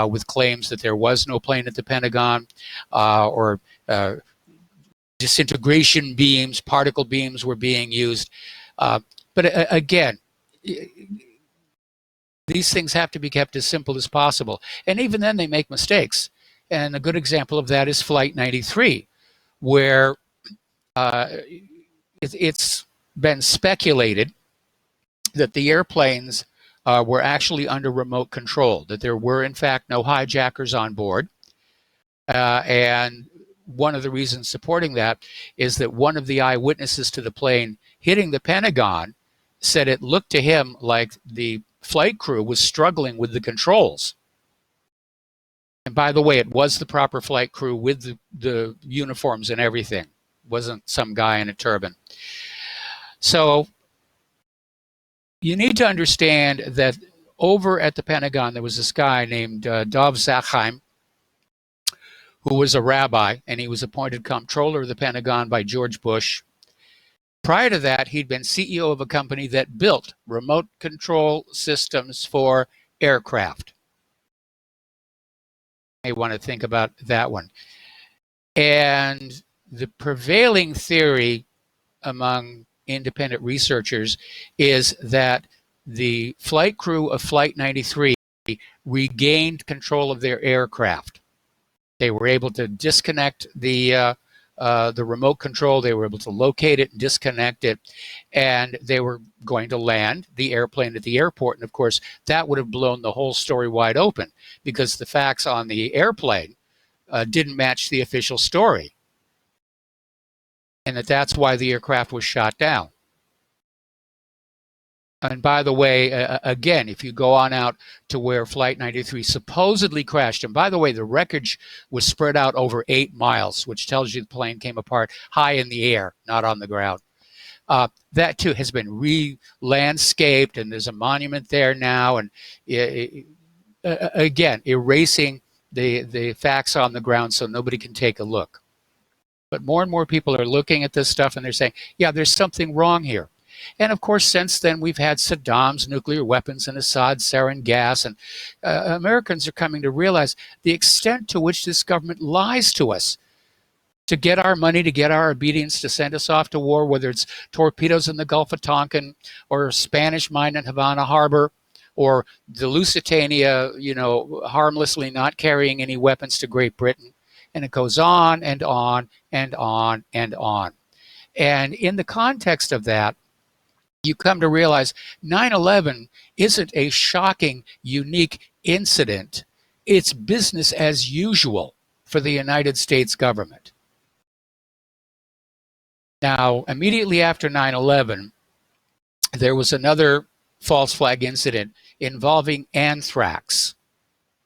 with claims that there was no plane at the Pentagon or disintegration beams, particle beams were being used. Again, these things have to be kept as simple as possible. And even then they make mistakes. And a good example of that is Flight 93, where it's been speculated that the airplanes were actually under remote control, that there were in fact no hijackers on board. And one of the reasons supporting that is that one of the eyewitnesses to the plane hitting the Pentagon said it looked to him like the flight crew was struggling with the controls. And by the way, it was the proper flight crew with the uniforms and everything. It wasn't some guy in a turban. So you need to understand that over at the Pentagon, there was this guy named Dov Zakheim, who was a rabbi, and he was appointed comptroller of the Pentagon by George Bush. Prior to that, he'd been CEO of a company that built remote control systems for aircraft. You may want to think about that one. And the prevailing theory among independent researchers is that the flight crew of Flight 93 regained control of their aircraft. They were able to disconnect the remote control. They were able to locate it and disconnect it, and they were going to land the airplane at the airport. And of course, that would have blown the whole story wide open because the facts on the airplane didn't match the official story, and that's why the aircraft was shot down. And by the way, again, if you go on out to where Flight 93 supposedly crashed, and by the way, the wreckage was spread out over 8 miles, which tells you the plane came apart high in the air, not on the ground. That too has been re-landscaped, and there's a monument there now, and again, erasing the facts on the ground so nobody can take a look. But more and more people are looking at this stuff and they're saying, yeah, there's something wrong here. And of course, since then, we've had Saddam's nuclear weapons and Assad's sarin gas. And Americans are coming to realize the extent to which this government lies to us to get our money, to get our obedience, to send us off to war, whether it's torpedoes in the Gulf of Tonkin or Spanish mine in Havana Harbor or the Lusitania, harmlessly not carrying any weapons to Great Britain. And it goes on and on and on and on. And in the context of that, you come to realize 9/11 isn't a shocking, unique incident. It's business as usual for the United States government. Now, immediately after 9/11, there was another false flag incident involving anthrax.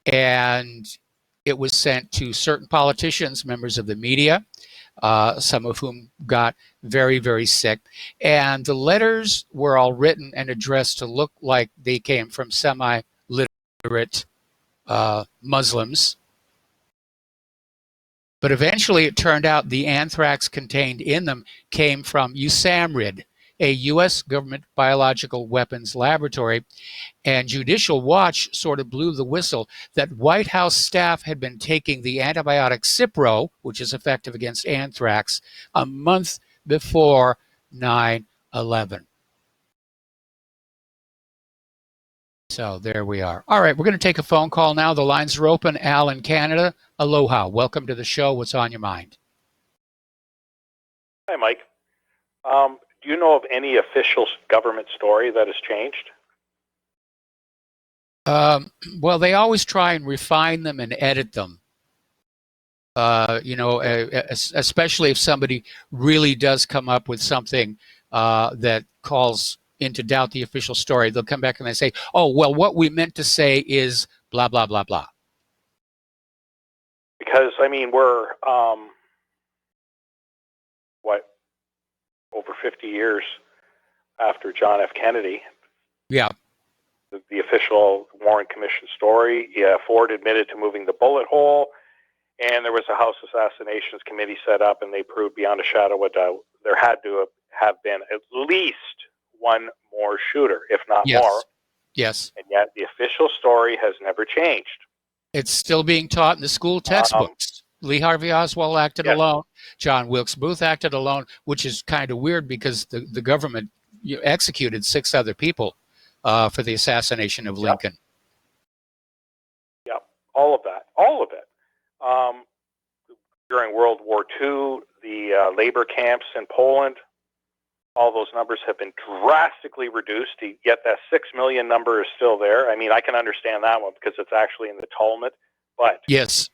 And it was sent to certain politicians, members of the media, some of whom got very, very sick. And the letters were all written and addressed to look like they came from semi-literate Muslims. But eventually it turned out the anthrax contained in them came from USAMRIID, a U.S. government biological weapons laboratory. And Judicial Watch sort of blew the whistle that White House staff had been taking the antibiotic Cipro, which is effective against anthrax, a month before 9/11. So there we are. All right, we're going to take a phone call now. The lines are open. Al in Canada, aloha. Welcome to the show. What's on your mind? Hi, Mike. Do you know of any official government story that has changed? Well, they always try and refine them and edit them. Especially if somebody really does come up with something that calls into doubt the official story, they'll come back and they say, oh, well, what we meant to say is blah, blah, blah, blah. Because, we're, over 50 years after John F. Kennedy. Yeah. The official Warren Commission story. Ford admitted to moving the bullet hole, and there was a House Assassinations Committee set up, and they proved beyond a shadow of a doubt there had to have been at least one more shooter, if not more. Yes. And yet the official story has never changed. It's still being taught in the school textbooks. Lee Harvey Oswald acted alone. John Wilkes Booth acted alone, which is kind of weird because the government executed 6 other people for the assassination of Lincoln. Yep, all of that, all of it. During World War II, the labor camps in Poland, all those numbers have been drastically reduced, yet that 6 million number is still there. I mean, I can understand that one because it's actually in the Talmud, but yes,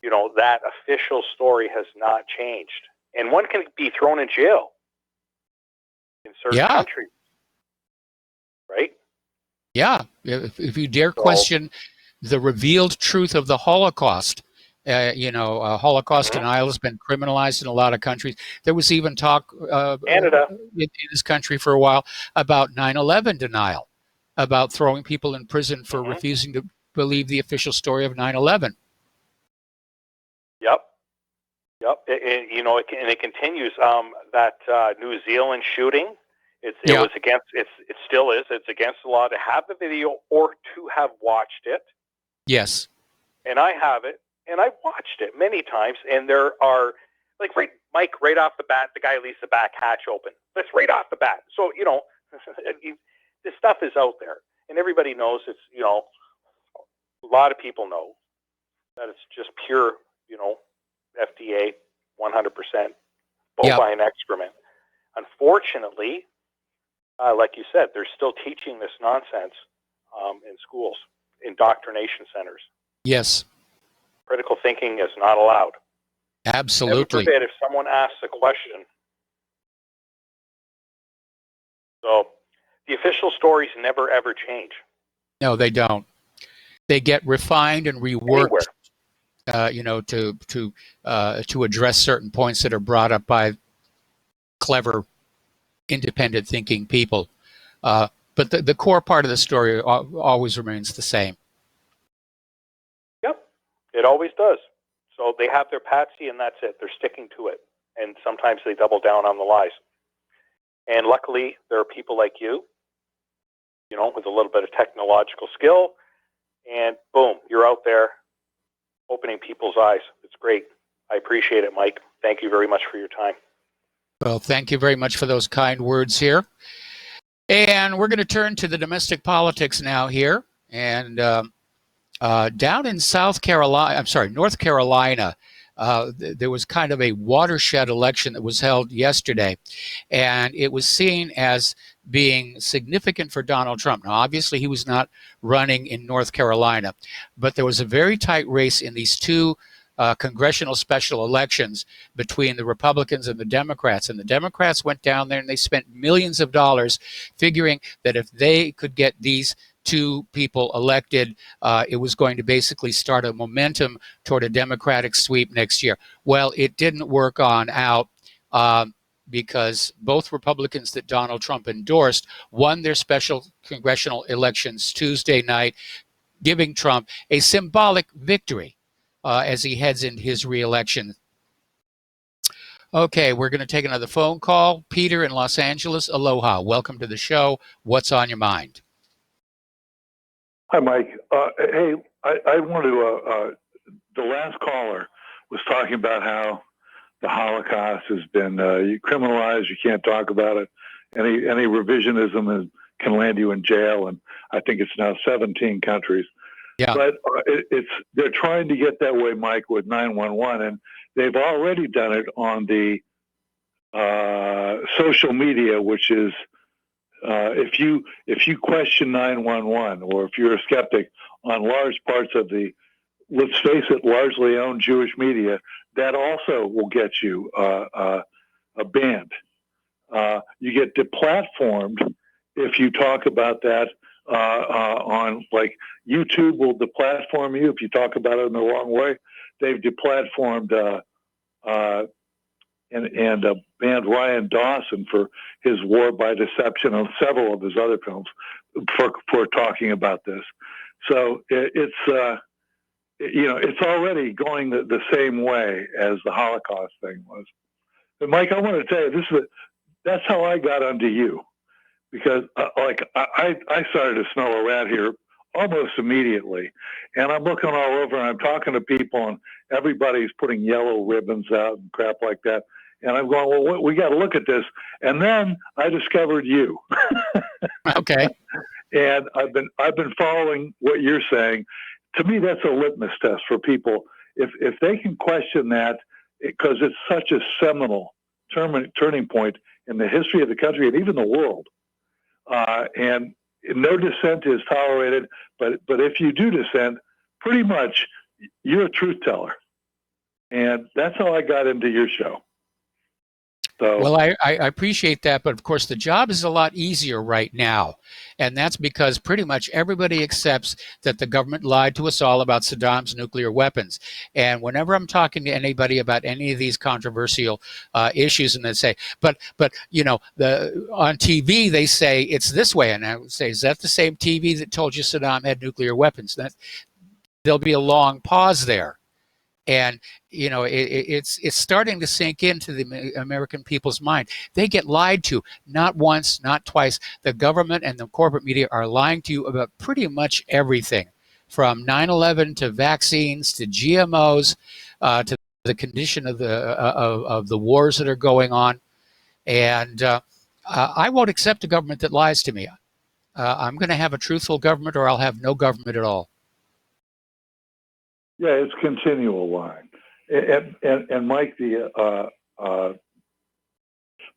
you know, that official story has not changed. And one can be thrown in jail in certain countries, right? Yeah, if you dare question the revealed truth of the Holocaust, Holocaust denial has been criminalized in a lot of countries. There was even talk Canada in this country for a while about 9/11 denial, about throwing people in prison for refusing to believe the official story of 9/11. Yep. It continues. That New Zealand shooting, it was against. It still is. It's against the law to have the video or to have watched it. Yes. And I have it, and I've watched it many times. And there are right off the bat, the guy leaves the back hatch open. That's right off the bat. So this stuff is out there, and everybody knows it's. A lot of people know that it's just pure, FDA, 100% bovine excrement. Unfortunately, like you said, they're still teaching this nonsense in schools, indoctrination centers. Yes. Critical thinking is not allowed. Absolutely. Heaven forbid if someone asks a question. So the official stories never, ever change. No, they don't. They get refined and reworked. To address certain points that are brought up by clever, independent thinking people. But the core part of the story always remains the same. Yep, it always does. So they have their patsy and that's it. They're sticking to it. And sometimes they double down on the lies. And luckily, there are people like you, with a little bit of technological skill. And boom, you're out there opening people's eyes. It's great. I appreciate it, Mike. Thank you very much for your time. Well, thank you very much for those kind words here. And we're going to turn to the domestic politics now here. And down in North Carolina, there was kind of a watershed election that was held yesterday. And it was seen as being significant for Donald Trump. Now, obviously, he was not running in North Carolina, but there was a very tight race in these 2 congressional special elections between the Republicans and the Democrats. And the Democrats went down there and they spent millions of dollars figuring that if they could get these 2 people elected, it was going to basically start a momentum toward a Democratic sweep next year. Well, it didn't work on out. Because both Republicans that Donald Trump endorsed won their special congressional elections Tuesday night, giving Trump a symbolic victory as he heads into his reelection. Okay, we're going to take another phone call. Peter in Los Angeles, aloha. Welcome to the show. What's on your mind? Hi, Mike. Hey, I want to, the last caller was talking about how the Holocaust has been criminalized. You can't talk about it. Any revisionism can land you in jail, and I think it's now 17 countries. Yeah. But they're trying to get that way, Mike, with 911, and they've already done it on the social media, which is if you question 911 or if you're a skeptic on large parts of the, let's face it, largely owned Jewish media, that also will get you banned. You get deplatformed if you talk about that on, like, YouTube will deplatform you if you talk about it in the wrong way. They've deplatformed and banned Ryan Dawson for his War by Deception and several of his other films for talking about this. So it's already going the same way as the Holocaust thing was. But Mike, I want to tell you, that's how I got onto you, because I started to smell a rat here almost immediately. And I'm looking all over, and I'm talking to people, and everybody's putting yellow ribbons out and crap like that. And I'm going, well, we got to look at this. And then I discovered you. Okay. And I've been following what you're saying. To me, that's a litmus test for people. If they can question that, because it's such a seminal turning point in the history of the country and even the world. And no dissent is tolerated, but if you do dissent, pretty much you're a truth teller. And that's how I got into your show. So, well, I appreciate that, but of course the job is a lot easier right now, and that's because pretty much everybody accepts that the government lied to us all about Saddam's nuclear weapons. And whenever I'm talking to anybody about any of these controversial issues, and they say, but you know, on TV they say it's this way, and I would say, is that the same TV that told you Saddam had nuclear weapons? There'll be a long pause there. And, you know, it's starting to sink into the American people's mind. They get lied to, not once, not twice. The government and the corporate media are lying to you about pretty much everything, from 9/11 to vaccines to GMOs to the condition of the wars that are going on. And I won't accept a government that lies to me. I'm going to have a truthful government, or I'll have no government at all. yeah, it's continual lying. And Mike,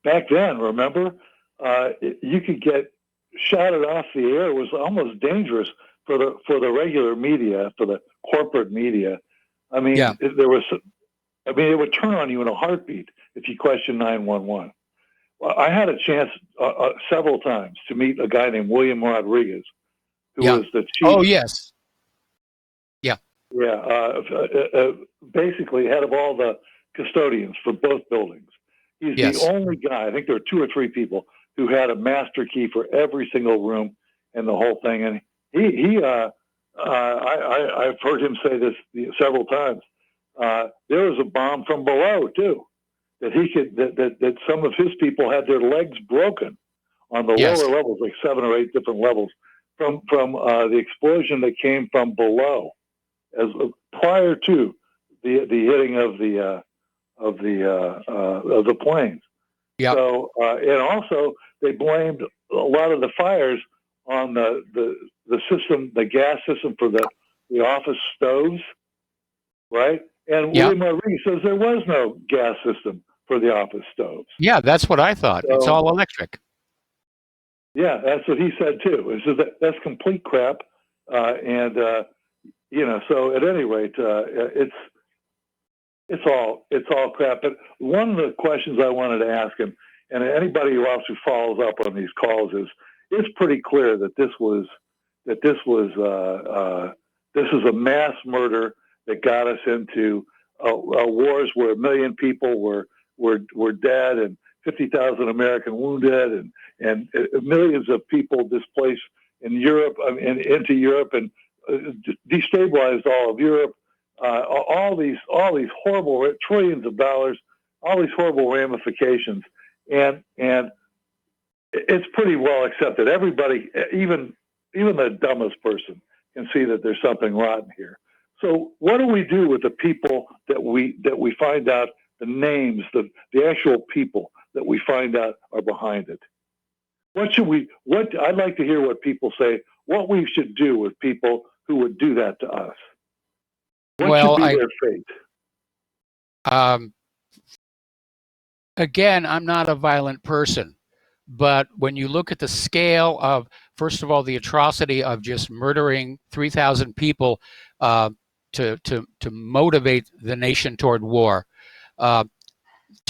back then, remember, you could get shouted off the air. It was almost dangerous for the regular media, for the corporate media. I mean, it would turn on you in a heartbeat if you questioned 911. I had a chance several times to meet a guy named William Rodriguez, who was the chief. Oh, yes. Yeah, basically head of all the custodians for both buildings. He's the only guy, I think there were 2 or 3 people, who had a master key for every single room and the whole thing. And I've heard him say this several times. There was a bomb from below too, that some of his people had their legs broken on the lower levels, like 7 or 8 different levels, from the explosion that came from below, as prior to the hitting of the planes. Yeah. So and also they blamed a lot of the fires on the system, the gas system for the office stoves, right? And William Rodriguez says there was no gas system for the office stoves. Yeah, that's what I thought. So, it's all electric. Yeah, that's what he said too. It says that's complete crap, and you know. So at any rate, it's all crap. But one of the questions I wanted to ask him, and anybody else who follows up on these calls, is it's pretty clear that this was a mass murder that got us into wars where 1 million people were dead and 50,000 American wounded and millions of people displaced in Europe and into Europe and destabilized all of Europe. All these horrible trillions of dollars, all these horrible ramifications, and it's pretty well accepted. Everybody, even the dumbest person, can see that there's something rotten here. So what do we do with the people that we find out the names, the actual people that we find out are behind it? I'd like to hear what people say, what we should do with people who would do that to us. What should be their fate? Again, I'm not a violent person, but when you look at the scale of, first of all, the atrocity of just murdering 3,000 people to motivate the nation toward war, to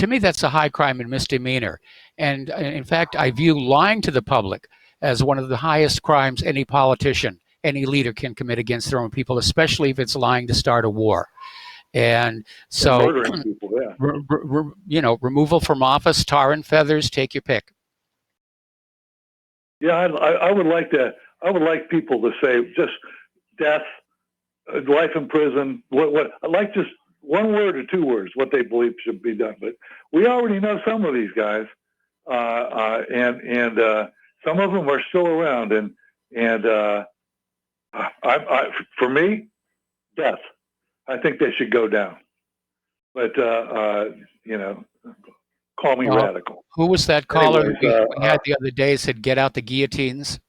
me, that's a high crime and misdemeanor. And in fact, I view lying to the public as one of the highest crimes any politician, any leader can commit against their own people, especially if it's lying to start a war. And so, murdering people, yeah. Removal from office, tar and feathers, take your pick. Yeah, I would like to. I would like people to say just death, life in prison. What I like just one word or 2 words what they believe should be done. But we already know some of these guys, and some of them are still around. And For me, death. I think they should go down. But call me radical. Who was that caller Anyways, we had the other day said, "Get out the guillotines"?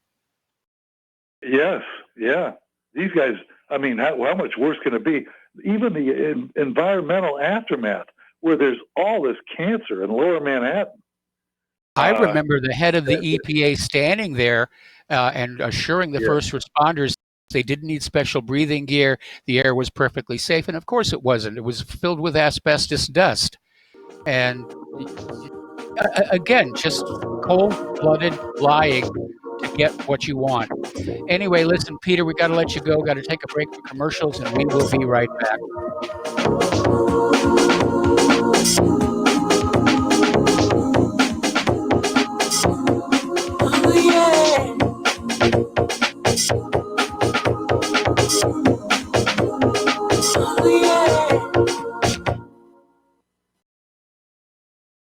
Yes, yeah. These guys. I mean, how much worse can it be? Even the environmental aftermath, where there's all this cancer in Lower Manhattan. I remember the head of the EPA standing there and assuring the first responders they didn't need special breathing gear. The air was perfectly safe. And of course it wasn't. It was filled with asbestos dust. And again, just cold-blooded lying to get what you want. Anyway, listen, Peter, we got to let you go. Got to take a break for commercials, and we will be right back.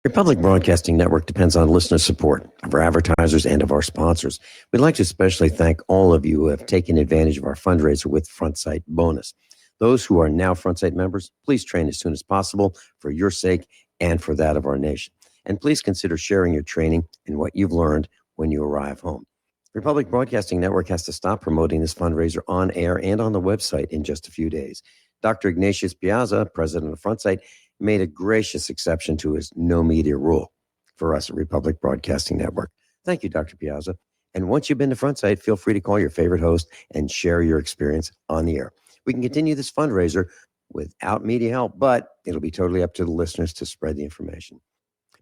Republic Broadcasting Network depends on listener support of our advertisers and of our sponsors. We'd like to especially thank all of you who have taken advantage of our fundraiser with FrontSight Bonus. Those who are now FrontSight members, please train as soon as possible for your sake and for that of our nation. And please consider sharing your training and what you've learned when you arrive home. Republic Broadcasting Network has to stop promoting this fundraiser on air and on the website in just a few days. Dr. Ignatius Piazza, president of FrontSight, made a gracious exception to his no media rule for us at Republic Broadcasting Network. Thank you, Dr. Piazza. And once you've been to FrontSight, feel free to call your favorite host and share your experience on the air. We can continue this fundraiser without media help, but it'll be totally up to the listeners to spread the information.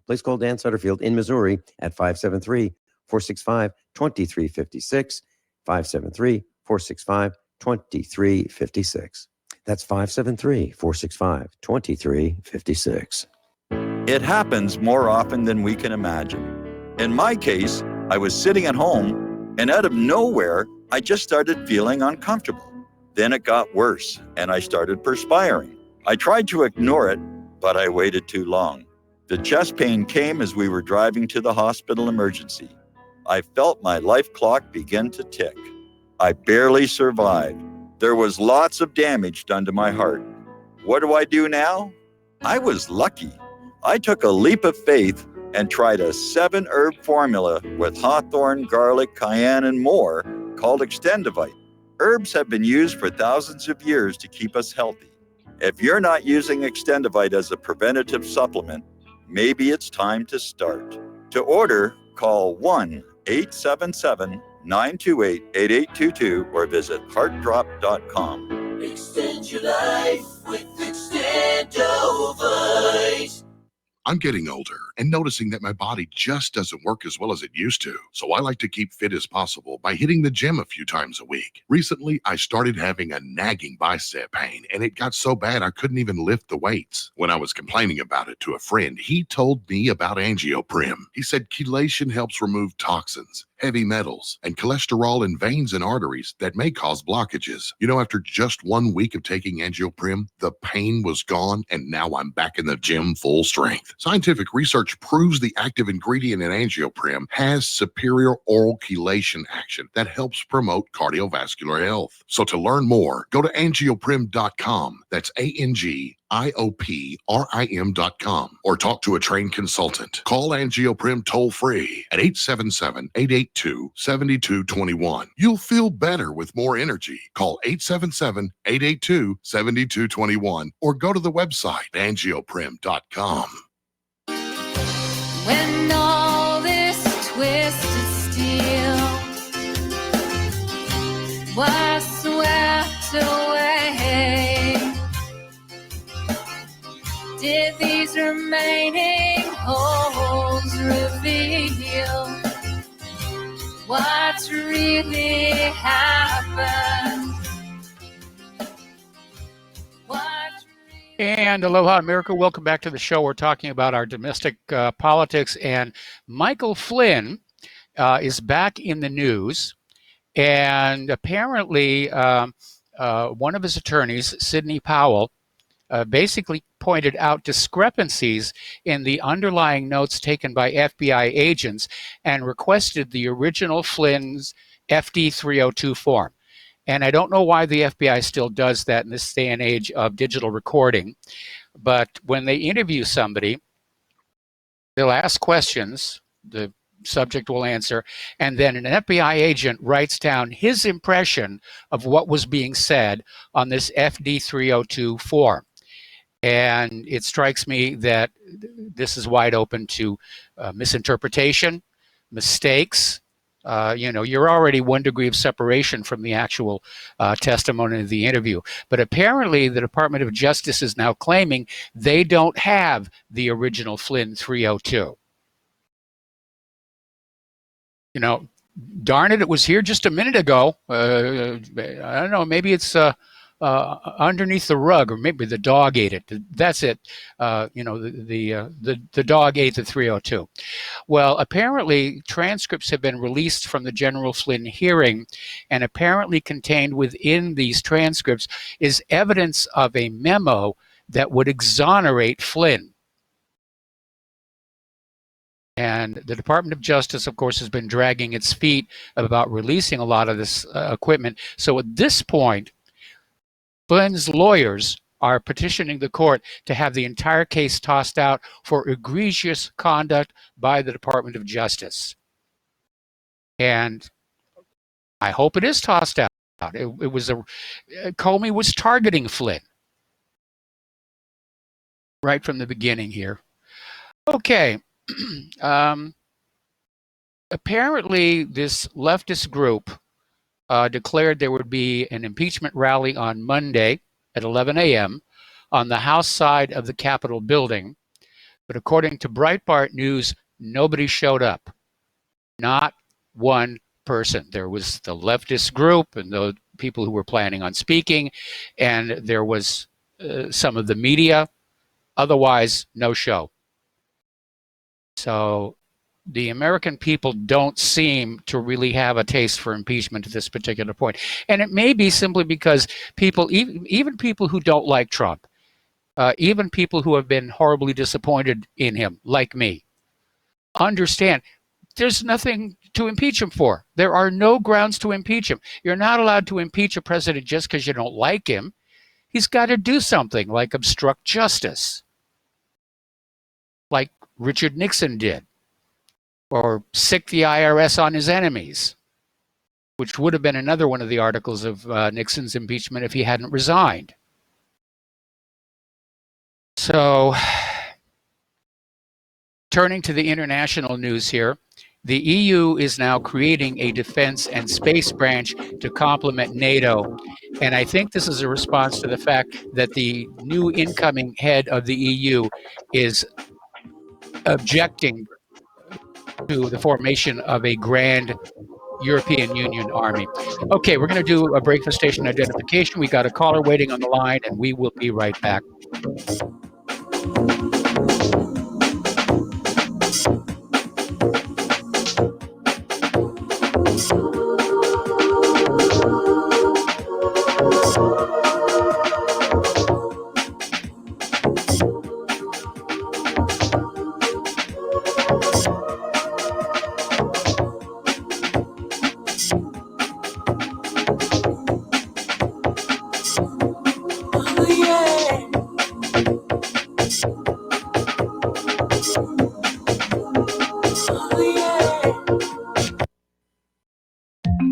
Please call Dan Sutterfield in Missouri at 573-465-2356, 573-465-2356. That's 573-465-2356. It happens more often than we can imagine. In my case, I was sitting at home, and out of nowhere, I just started feeling uncomfortable. Then it got worse, and I started perspiring. I tried to ignore it, but I waited too long. The chest pain came as we were driving to the hospital emergency. I felt my life clock begin to tick. I barely survived. There was lots of damage done to my heart. What do I do now? I was lucky. I took a leap of faith and tried a 7-herb formula with hawthorn, garlic, cayenne, and more called Extendivite. Herbs have been used for thousands of years to keep us healthy. If you're not using Extendivite as a preventative supplement, maybe it's time to start. To order, call 1-877-928-8822 or visit heartdrop.com. Extend your life with Extendovite. I'm getting older and noticing that my body just doesn't work as well as it used to. So I like to keep fit as possible by hitting the gym a few times a week. Recently, I started having a nagging bicep pain, and it got so bad I couldn't even lift the weights. When I was complaining about it to a friend, he told me about Angioprim. He said chelation helps remove toxins, heavy metals, and cholesterol in veins and arteries that may cause blockages. You know, after just 1 week of taking Angioprim, the pain was gone, and now I'm back in the gym full strength. Scientific research proves the active ingredient in Angioprim has superior oral chelation action that helps promote cardiovascular health. So to learn more, go to angioprim.com. That's ANGIOPRIM.com, or talk to a trained consultant. Call Angioprim toll free at 877-882-7221. You'll feel better with more energy. Call 877-882-7221 or go to the website angioprim.com. When all this twisted steel was swept away, did these remaining holes reveal what's really happened? And aloha America, welcome back to the show. We're talking about our domestic politics, and Michael Flynn is back in the news, and apparently one of his attorneys, Sidney Powell, basically pointed out discrepancies in the underlying notes taken by FBI agents and requested the original Flynn's FD 302 form. And I don't know why the FBI still does that in this day and age of digital recording. But when they interview somebody, they'll ask questions, the subject will answer, and then an FBI agent writes down his impression of what was being said on this FD 302 form. And it strikes me that this is wide open to misinterpretation, mistakes. You're already 1 degree of separation from the actual testimony of the interview. But apparently the Department of Justice is now claiming they don't have the original Flynn 302. Darn it was here just a minute ago. I don't know, maybe it's underneath the rug, or maybe the dog ate it. That's it. The dog ate the 302. Well, apparently transcripts have been released from the General Flynn hearing, and apparently contained within these transcripts is evidence of a memo that would exonerate Flynn. And the Department of Justice, of course, has been dragging its feet about releasing a lot of this equipment. So at this point, Flynn's lawyers are petitioning the court to have the entire case tossed out for egregious conduct by the Department of Justice. And I hope it is tossed out. Comey was targeting Flynn right from the beginning here. Okay. Apparently, this leftist group declared there would be an impeachment rally on Monday at 11 a.m. on the House side of the Capitol building. But according to Breitbart News, nobody showed up. Not one person. There was the leftist group and the people who were planning on speaking, and there was some of the media. Otherwise, no show. So the American people don't seem to really have a taste for impeachment at this particular point. And it may be simply because people, even people who don't like Trump, even people who have been horribly disappointed in him, like me, understand there's nothing to impeach him for. There are no grounds to impeach him. You're not allowed to impeach a president just because you don't like him. He's got to do something like obstruct justice, like Richard Nixon did, or sick the IRS on his enemies, which would have been another one of the articles of Nixon's impeachment if he hadn't resigned. So, turning to the international news here, the EU is now creating a defense and space branch to complement NATO. And I think this is a response to the fact that the new incoming head of the EU is objecting to the formation of a grand European Union army. Okay, we're going to do a break for station identification. We got a caller waiting on the line, and we will be right back.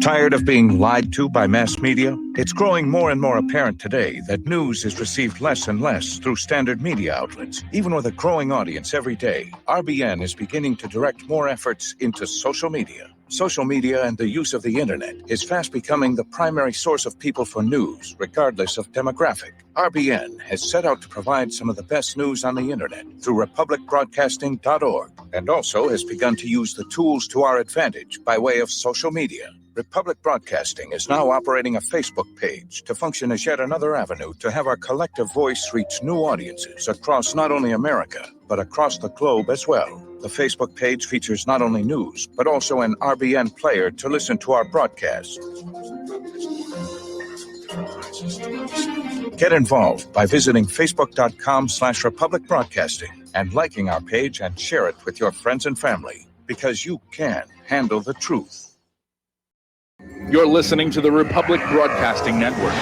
Tired of being lied to by mass media? It's growing more and more apparent today that news is received less and less through standard media outlets. Even with a growing audience every day, RBN is beginning to direct more efforts into social media. Social media and the use of the internet is fast becoming the primary source of people for news, regardless of demographic. RBN has set out to provide some of the best news on the internet through republicbroadcasting.org, and also has begun to use the tools to our advantage by way of social media. Republic Broadcasting is now operating a Facebook page to function as yet another avenue to have our collective voice reach new audiences across not only America, but across the globe as well. The Facebook page features not only news, but also an RBN player to listen to our broadcasts. Get involved by visiting facebook.com/Republic Broadcasting and liking our page and share it with your friends and family, because you can handle the truth. You're listening to the Republic Broadcasting Network,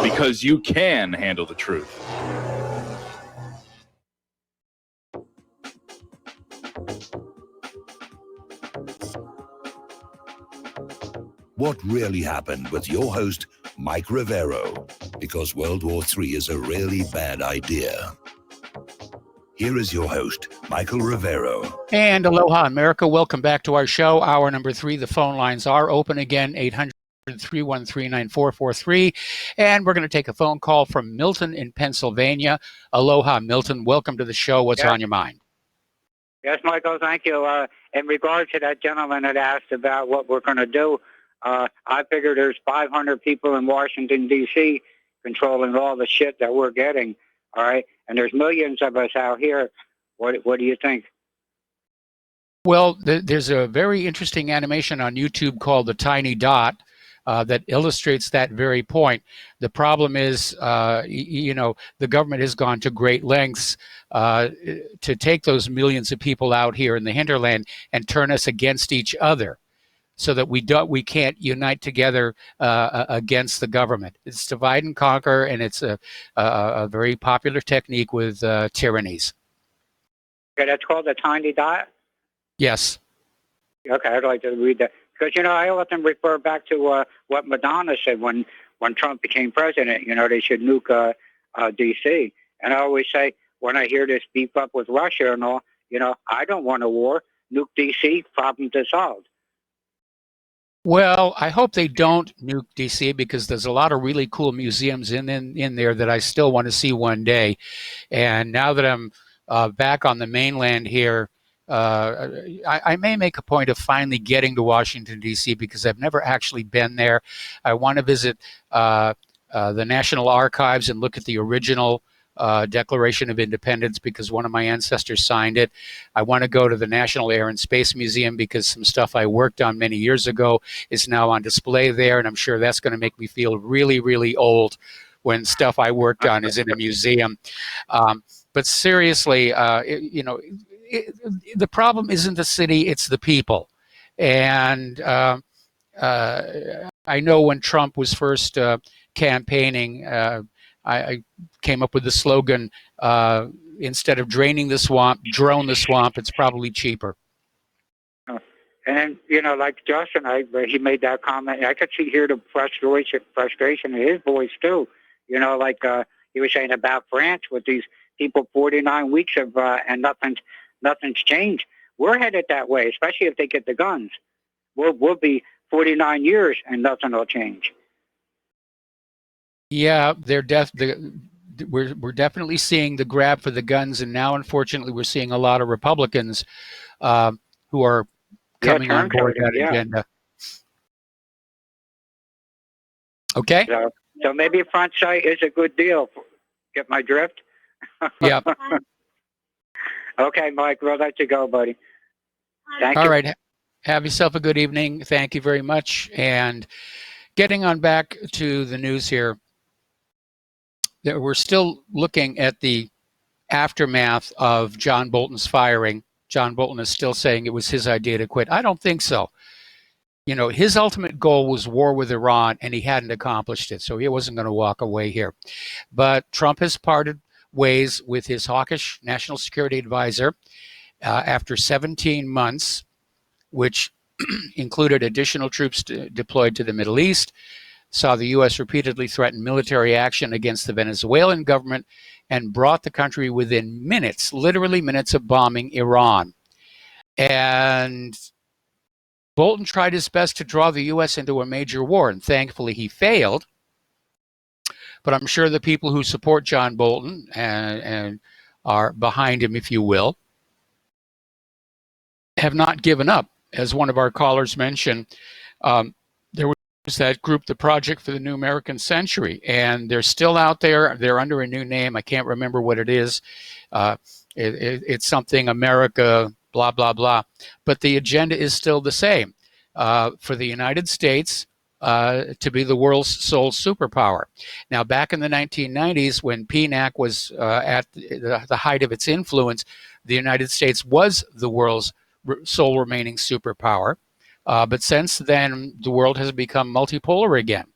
because you can handle the truth. What really happened with your host, Mike Rivero, because World War III is a really bad idea. Here is your host, Michael Rivero. And aloha, America. Welcome back to our show. Hour number 3. The phone lines are open again, 800-313-9443. And we're going to take a phone call from Milton in Pennsylvania. Aloha, Milton. Welcome to the show. What's on your mind? Yes, Michael, thank you. In regard to that gentleman that asked about what we're going to do, I figure there's 500 people in Washington, D.C. controlling all the shit that we're getting, all right? And there's millions of us out here. What do you think? Well, there's a very interesting animation on YouTube called The Tiny Dot that illustrates that very point. The problem is, the government has gone to great lengths to take those millions of people out here in the hinterland and turn us against each other, so that we can't unite together against the government. It's divide and conquer, and it's a very popular technique with tyrannies. Okay, that's called the Tiny Dot? Yes. Okay, I'd like to read that. Because, I often refer back to what Madonna said when Trump became president. They should nuke D.C. And I always say, when I hear this beef up with Russia and all, I don't want a war. Nuke D.C., problem dissolved. Well, I hope they don't nuke D.C. because there's a lot of really cool museums in there that I still want to see one day. And now that I'm back on the mainland here, I may make a point of finally getting to Washington, D.C. because I've never actually been there. I want to visit the National Archives and look at the original Declaration of Independence because one of my ancestors signed it. I want to go to the National Air and Space Museum because some stuff I worked on many years ago is now on display there, and I'm sure that's going to make me feel really, really old when stuff I worked on is in a museum. But seriously, the problem isn't the city, it's the people. And I know when Trump was first campaigning, I came up with the slogan, instead of draining the swamp, drone the swamp. It's probably cheaper. And then, like Justin, he made that comment. I could hear the frustration in his voice, too. He was saying about France with these people 49 weeks of, and nothing's changed. We're headed that way, especially if they get the guns. We'll be 49 years and nothing will change. Yeah, we're definitely seeing the grab for the guns, and now, unfortunately, we're seeing a lot of Republicans who are coming on board that agenda. Okay. So maybe front sight is a good deal. Get my drift? Yeah. Okay, Mike, we'll let you go, buddy. Thank you. All right. Have yourself a good evening. Thank you very much. And getting on back to the news here, we're still looking at the aftermath of John Bolton's firing. John Bolton is still saying it was his idea to quit. I don't think so. His ultimate goal was war with Iran, and he hadn't accomplished it, so he wasn't going to walk away here. But Trump has parted ways with his hawkish national security advisor after 17 months, which included additional troops deployed to the Middle East, saw the U.S. repeatedly threaten military action against the Venezuelan government, and brought the country within minutes, literally minutes, of bombing Iran. And Bolton tried his best to draw the U.S. into a major war, and thankfully he failed. But I'm sure the people who support John Bolton and are behind him, if you will, have not given up. As one of our callers mentioned, there was that group, the Project for the New American Century, and they're still out there. They're under a new name. I can't remember what it is. It's something America, blah, blah, blah. But the agenda is still the same. For the United States to be the world's sole superpower. Now, back in the 1990s, when PNAC was at the height of its influence, the United States was the world's sole remaining superpower. But since then, the world has become multipolar again.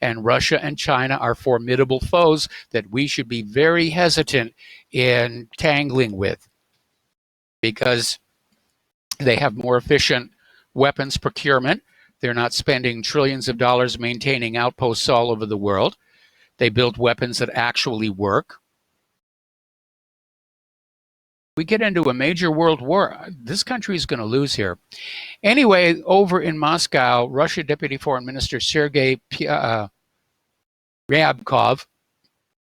And Russia and China are formidable foes that we should be very hesitant in tangling with, because they have more efficient weapons procurement. They're not spending trillions of dollars maintaining outposts all over the world. They build weapons that actually work. We get into a major world war, this country is going to lose here. Anyway, over in Moscow, Russia Deputy Foreign Minister Sergei Ryabkov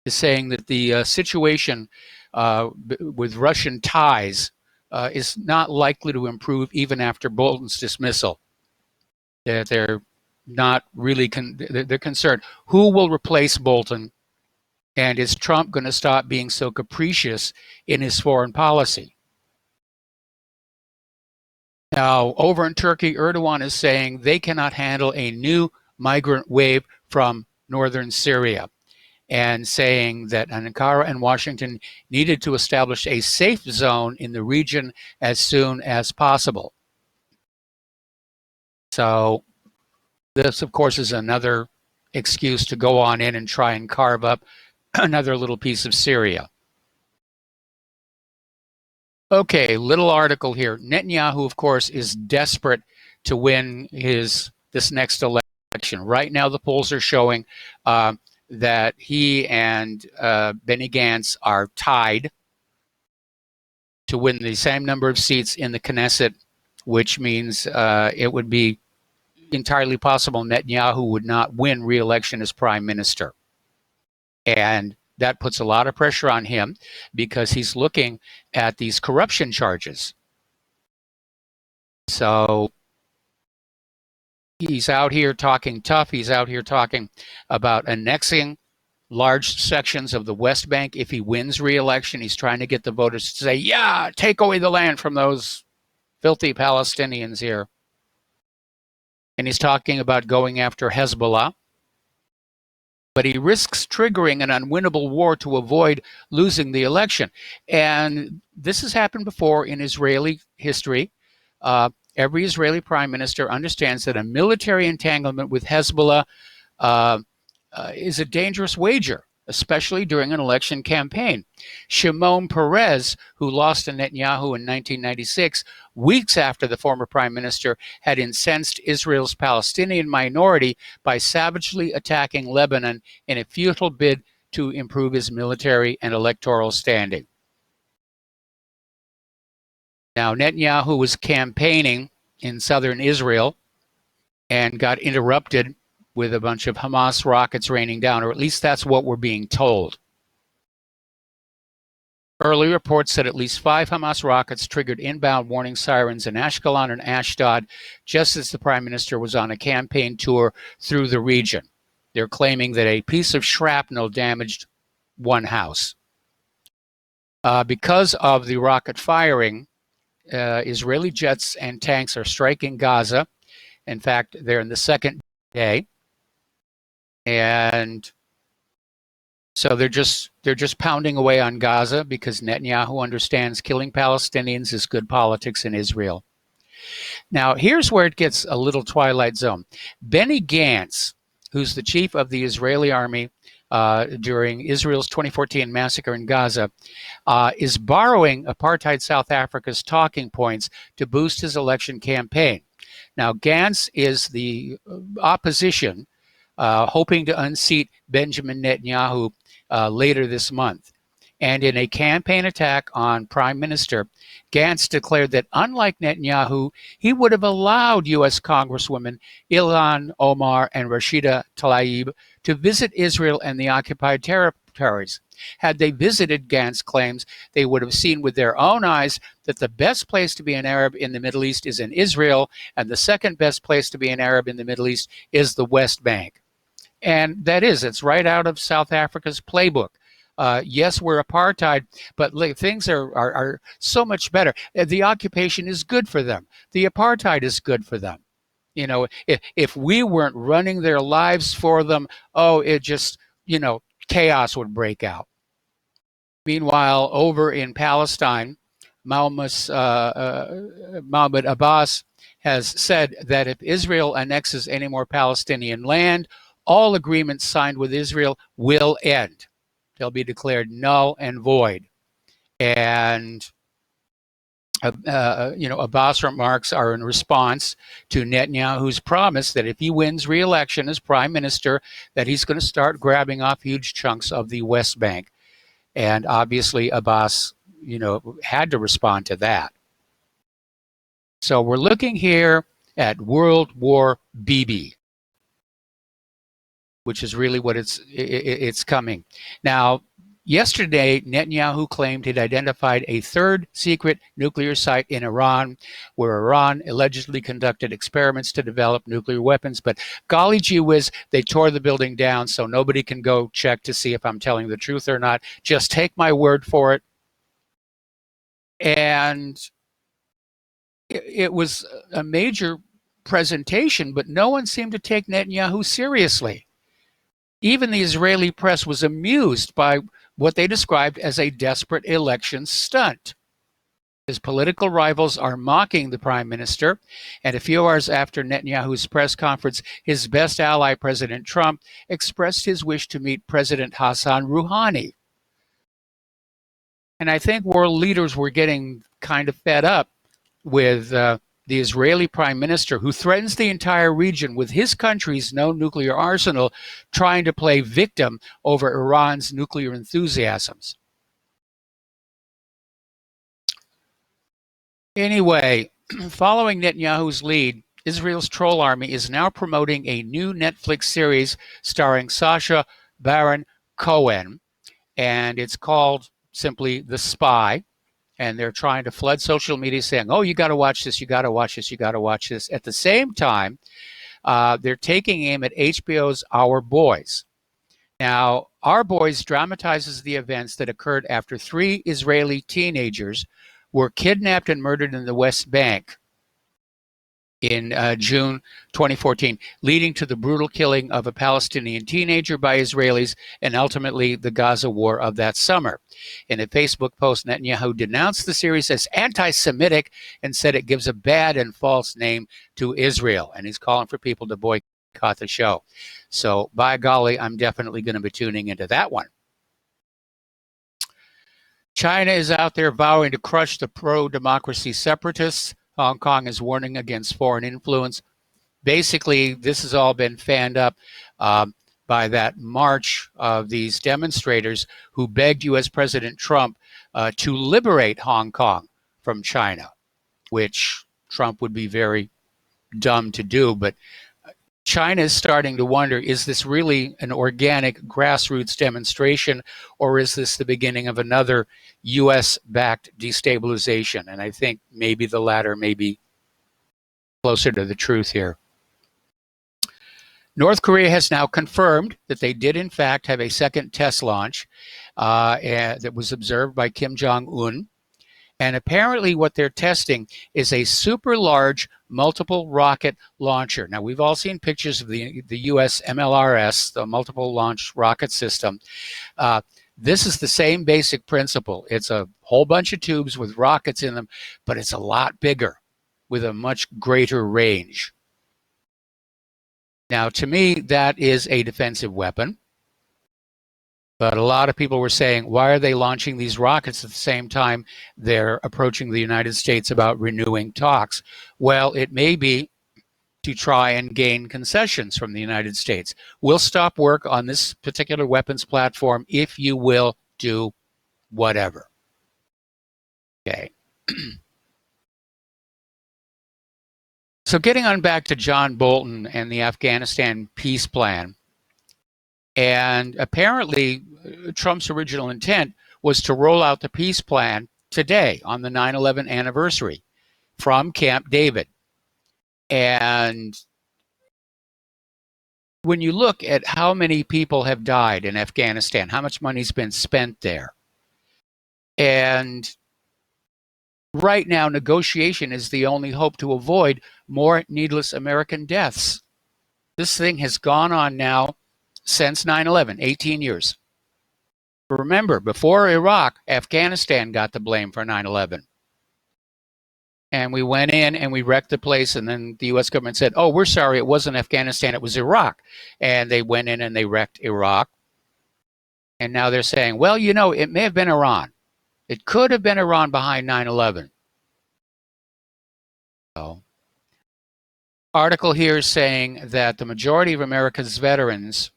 is saying that the situation with Russian ties is not likely to improve even after Bolton's dismissal. They're not really they're concerned. Who will replace Bolton? And is Trump going to stop being so capricious in his foreign policy? Now, over in Turkey, Erdogan is saying they cannot handle a new migrant wave from northern Syria, and saying that Ankara and Washington needed to establish a safe zone in the region as soon as possible. So this, of course, is another excuse to go on in and try and carve up another little piece of Syria. Okay, little article here. Netanyahu, of course, is desperate to win this next election. Right now, the polls are showing that he and Benny Gantz are tied to win the same number of seats in the Knesset, which means it would be entirely possible Netanyahu would not win re-election as prime minister. And that puts a lot of pressure on him because he's looking at these corruption charges. So he's out here talking tough. He's out here talking about annexing large sections of the West Bank if he wins re-election. He's trying to get the voters to say, yeah, take away the land from those filthy Palestinians here. And he's talking about going after Hezbollah. But he risks triggering an unwinnable war to avoid losing the election. And this has happened before in Israeli history. Every Israeli prime minister understands that a military entanglement with Hezbollah is a dangerous wager, especially during an election campaign. Shimon Peres, who lost to Netanyahu in 1996, weeks after the former prime minister had incensed Israel's Palestinian minority by savagely attacking Lebanon in a futile bid to improve his military and electoral standing. Now, Netanyahu was campaigning in southern Israel and got interrupted with a bunch of Hamas rockets raining down, or at least that's what we're being told. Early reports said at least 5 Hamas rockets triggered inbound warning sirens in Ashkelon and Ashdod just as the prime minister was on a campaign tour through the region. They're claiming that a piece of shrapnel damaged one house. Because of the rocket firing, Israeli jets and tanks are striking Gaza. In fact, they're in the second day. And so they're just pounding away on Gaza because Netanyahu understands killing Palestinians is good politics in Israel. Now, here's where it gets a little twilight zone. Benny Gantz, who's the chief of the Israeli army during Israel's 2014 massacre in Gaza, is borrowing apartheid South Africa's talking points to boost his election campaign. Now, Gantz is the opposition hoping to unseat Benjamin Netanyahu later this month. And in a campaign attack on Prime Minister, Gantz declared that unlike Netanyahu, he would have allowed U.S. Congresswomen Ilhan Omar and Rashida Tlaib to visit Israel and the occupied territories. Had they visited, Gantz claims, they would have seen with their own eyes that the best place to be an Arab in the Middle East is in Israel, and the second best place to be an Arab in the Middle East is the West Bank. And that is, it's right out of South Africa's playbook. Yes, we're apartheid, but things are so much better. The occupation is good for them. The apartheid is good for them. You know, if we weren't running their lives for them, it just, chaos would break out. Meanwhile, over in Palestine, Mahmoud Abbas has said that if Israel annexes any more Palestinian land, all agreements signed with Israel will end. They'll be declared null and void. And Abbas remarks are in response to Netanyahu's promise that if he wins re-election as prime minister, that he's going to start grabbing off huge chunks of the West Bank. And obviously Abbas, had to respond to that. So we're looking here at World War Bibi, which is really what it's coming. Now, yesterday, Netanyahu claimed he'd identified a third secret nuclear site in Iran, where Iran allegedly conducted experiments to develop nuclear weapons. But golly gee whiz, they tore the building down, so nobody can go check to see if I'm telling the truth or not. Just take my word for it. And it was a major presentation, but no one seemed to take Netanyahu seriously. Even the Israeli press was amused by what they described as a desperate election stunt. His political rivals are mocking the prime minister, and a few hours after Netanyahu's press conference, his best ally, President Trump, expressed his wish to meet President Hassan Rouhani. And I think world leaders were getting kind of fed up with the Israeli prime minister, who threatens the entire region with his country's no nuclear arsenal, trying to play victim over Iran's nuclear enthusiasms. Anyway, following Netanyahu's lead, Israel's troll army is now promoting a new Netflix series starring Sacha Baron Cohen, and it's called simply The Spy. And they're trying to flood social media saying, oh, you got to watch this, you got to watch this, you got to watch this. At the same time, they're taking aim at HBO's Our Boys. Now, Our Boys dramatizes the events that occurred after 3 Israeli teenagers were kidnapped and murdered in the West Bank in June 2014, leading to the brutal killing of a Palestinian teenager by Israelis and ultimately the Gaza war of that summer. In a Facebook post, Netanyahu denounced the series as anti-Semitic and said it gives a bad and false name to Israel. And he's calling for people to boycott the show. So by golly, I'm definitely going to be tuning into that one. China is out there vowing to crush the pro-democracy separatists. Hong Kong is warning against foreign influence. Basically, this has all been fanned up by that march of these demonstrators who begged U.S. President Trump to liberate Hong Kong from China, which Trump would be very dumb to do. But China is starting to wonder, is this really an organic grassroots demonstration, or is this the beginning of another U.S.-backed destabilization? And I think maybe the latter may be closer to the truth here. North Korea has now confirmed that they did, in fact, have a second test launch that was observed by Kim Jong-un. And apparently what they're testing is a super large multiple rocket launcher. Now, we've all seen pictures of the U.S. MLRS, the multiple launch rocket system. This is the same basic principle. It's a whole bunch of tubes with rockets in them, but it's a lot bigger with a much greater range. Now, to me, that is a defensive weapon. But a lot of people were saying, why are they launching these rockets at the same time they're approaching the United States about renewing talks? Well, it may be to try and gain concessions from the United States. We'll stop work on this particular weapons platform if you will do whatever. Okay. So getting on back to John Bolton and the Afghanistan peace plan. And apparently, Trump's original intent was to roll out the peace plan today on the 9/11 anniversary from Camp David. And when you look at how many people have died in Afghanistan, how much money's been spent there, and right now negotiation is the only hope to avoid more needless American deaths. This thing has gone on now since 9/11, 18 years. Remember, before Iraq, Afghanistan got the blame for 9/11. And we went in and we wrecked the place, and then the U.S. government said, oh, we're sorry, it wasn't Afghanistan, it was Iraq. And they went in and they wrecked Iraq. And now they're saying, well, you know, it may have been Iran. It could have been Iran behind 9/11. So, article here is saying that the majority of America's veterans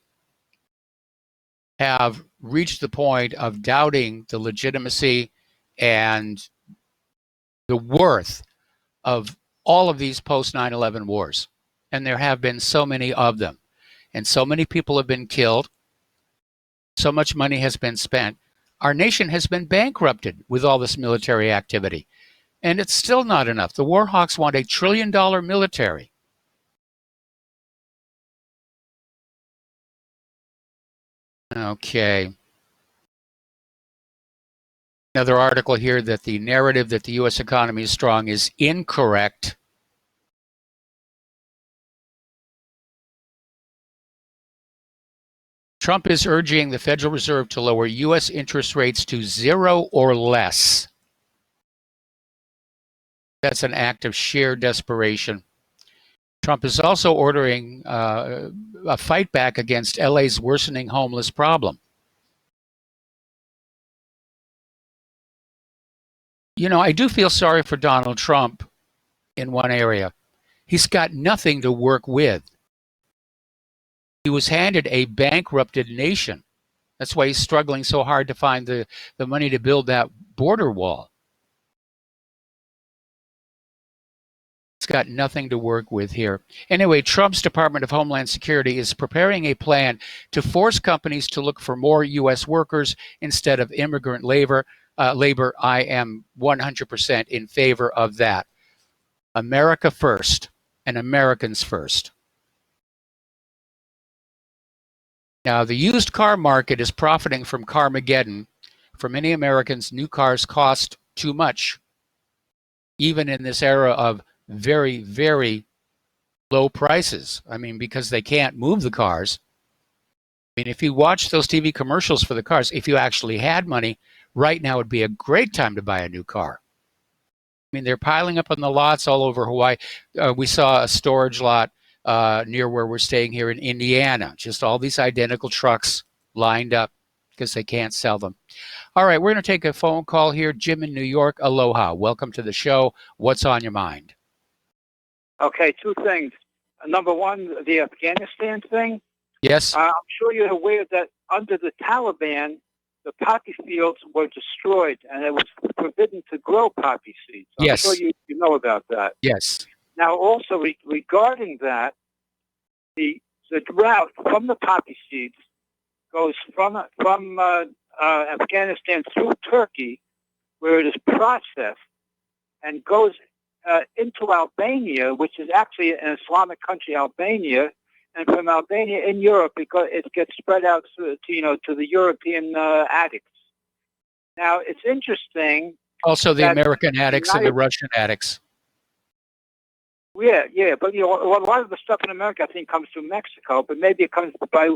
have reached the point of doubting the legitimacy and the worth of all of these post 9/11 wars. And there have been so many of them. And so many people have been killed. So much money has been spent. Our nation has been bankrupted with all this military activity. And it's still not enough. The war hawks want $1 trillion military. Okay. Another article here that the narrative that the U.S. economy is strong is incorrect. Trump is urging the Federal Reserve to lower U.S. interest rates to 0 or less. That's an act of sheer desperation. Trump is also ordering a fight back against LA's worsening homeless problem. You know, I do feel sorry for Donald Trump in one area. He's got nothing to work with. He was handed a bankrupted nation. That's why he's struggling so hard to find the money to build that border wall. He's got nothing to work with here. Anyway, Trump's Department of Homeland Security is preparing a plan to force companies to look for more U.S. workers instead of immigrant labor. I am 100% in favor of that. America first and Americans first. Now, the used car market is profiting from Carmageddon. For many Americans, new cars cost too much, even in this era of very, very low prices. I mean, because they can't move the cars. I mean, if you watch those TV commercials for the cars, if you actually had money, right now would be a great time to buy a new car. I mean, they're piling up on the lots all over Hawaii. We saw a storage lot near where we're staying here in Indiana. Just all these identical trucks lined up because they can't sell them. All right, we're going to take a phone call here. Jim in New York, aloha. Welcome to the show. What's on your mind? Okay, two things. Number one, the Afghanistan thing. Yes. I'm sure you're aware that under the Taliban, the poppy fields were destroyed and it was forbidden to grow poppy seeds. Yes. I'm sure you know about that. Yes. Now, also regarding that, the route from the poppy seeds goes from Afghanistan through Turkey, where it is processed, and goes into Albania, which is actually an Islamic country, Albania, and from Albania in Europe, because it gets spread out to the European addicts. Now, it's interesting. Also, the American addicts and the Russian addicts. Yeah, but a lot of the stuff in America, I think, comes through Mexico, but maybe it comes by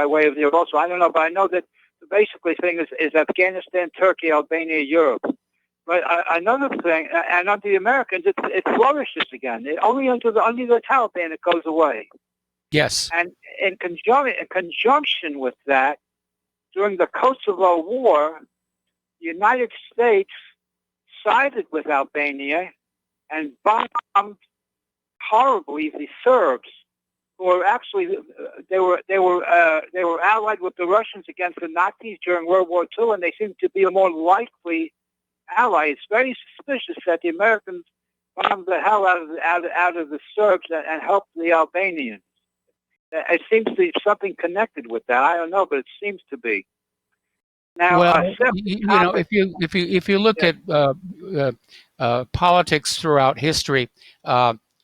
way of there also. I don't know, but I know that the basically thing is Afghanistan, Turkey, Albania, Europe. But another thing, and under the Americans, it flourishes again. Only under the Taliban it goes away. Yes. And in conjunction with that, during the Kosovo War, the United States sided with Albania and bombed horribly the Serbs, who were actually they were allied with the Russians against the Nazis during World War II, and they seemed to be a more likely ally. It's very suspicious that the Americans bombed the hell out of the Serbs and helped the Albanians. It seems to be something connected with that. I don't know, but it seems to be. Now, well, if you look at politics throughout history,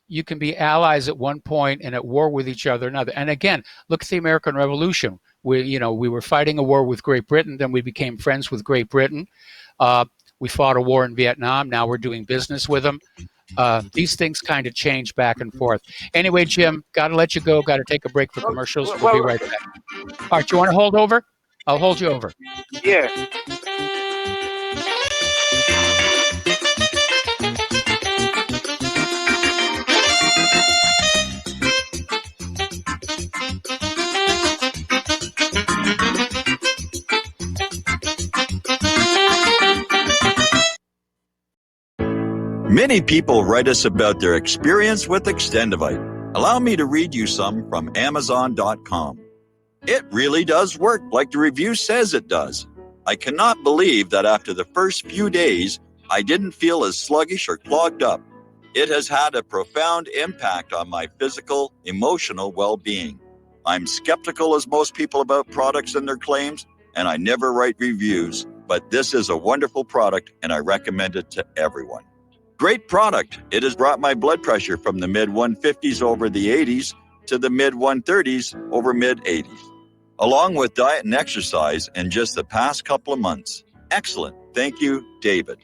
you can be allies at one point and at war with each other another. And again, look at the American Revolution. We were fighting a war with Great Britain, then we became friends with Great Britain. We fought a war in Vietnam. Now we're doing business with them. These things kind of change back and forth. Anyway, Jim, got to let you go. Got to take a break for commercials. We'll be right back. All right, you want to hold over? I'll hold you over. Yeah. Many people write us about their experience with Extendivite. Allow me to read you some from Amazon.com. It really does work like the review says it does. I cannot believe that after the first few days, I didn't feel as sluggish or clogged up. It has had a profound impact on my physical, emotional well-being. I'm skeptical as most people about products and their claims, and I never write reviews, but this is a wonderful product and I recommend it to everyone. Great product. It has brought my blood pressure from the mid-150s over the 80s to the mid-130s over mid-80s, along with diet and exercise in just the past couple of months. Excellent. Thank you, David.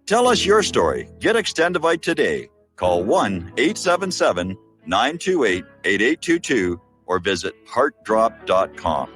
Tell us your story. Get Extendivite today. Call 1-877-928-8822 or visit heartdrop.com.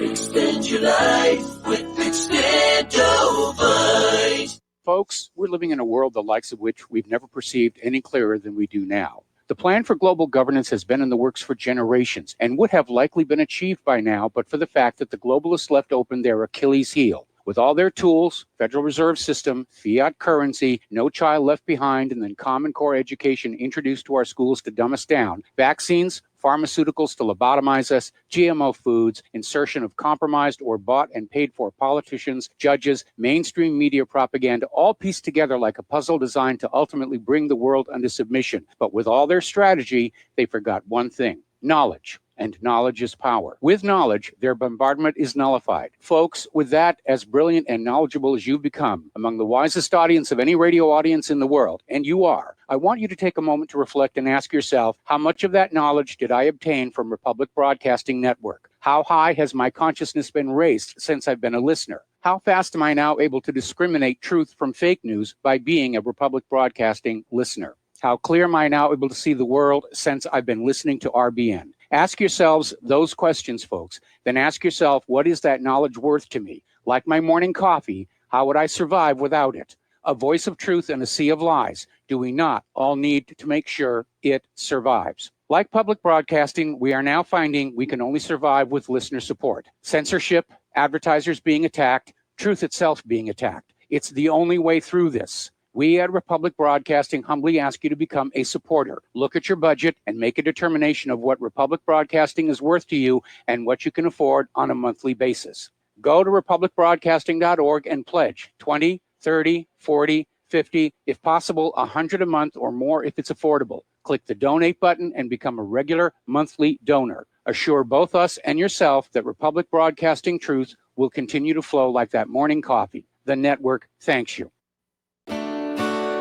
Extend your life with Extendivite. Folks, we're living in a world the likes of which we've never perceived any clearer than we do now. The plan for global governance has been in the works for generations and would have likely been achieved by now, but for the fact that the globalists left open their Achilles heel. With all their tools, Federal Reserve System, fiat currency, no child left behind, and then Common Core education introduced to our schools to dumb us down, vaccines, pharmaceuticals to lobotomize us, GMO foods, insertion of compromised or bought and paid for politicians, judges, mainstream media propaganda, all pieced together like a puzzle designed to ultimately bring the world under submission. But with all their strategy, they forgot one thing: knowledge. And knowledge is power. With knowledge, their bombardment is nullified. Folks, with that, as brilliant and knowledgeable as you've become, among the wisest audience of any radio audience in the world, and you are, I want you to take a moment to reflect and ask yourself, how much of that knowledge did I obtain from Republic Broadcasting Network? How high has my consciousness been raised since I've been a listener? How fast am I now able to discriminate truth from fake news by being a Republic Broadcasting listener? How clear am I now able to see the world since I've been listening to RBN? Ask yourselves those questions, folks. Then ask yourself, what is that knowledge worth to me? Like my morning coffee, how would I survive without it? A voice of truth in a sea of lies. Do we not all need to make sure it survives? Like public broadcasting, we are now finding we can only survive with listener support. Censorship, advertisers being attacked, truth itself being attacked. It's the only way through this. We at Republic Broadcasting humbly ask you to become a supporter. Look at your budget and make a determination of what Republic Broadcasting is worth to you and what you can afford on a monthly basis. Go to republicbroadcasting.org and pledge 20, 30, 40, 50, if possible, 100 a month or more if it's affordable. Click the donate button and become a regular monthly donor. Assure both us and yourself that Republic Broadcasting truth will continue to flow like that morning coffee. The network thanks you.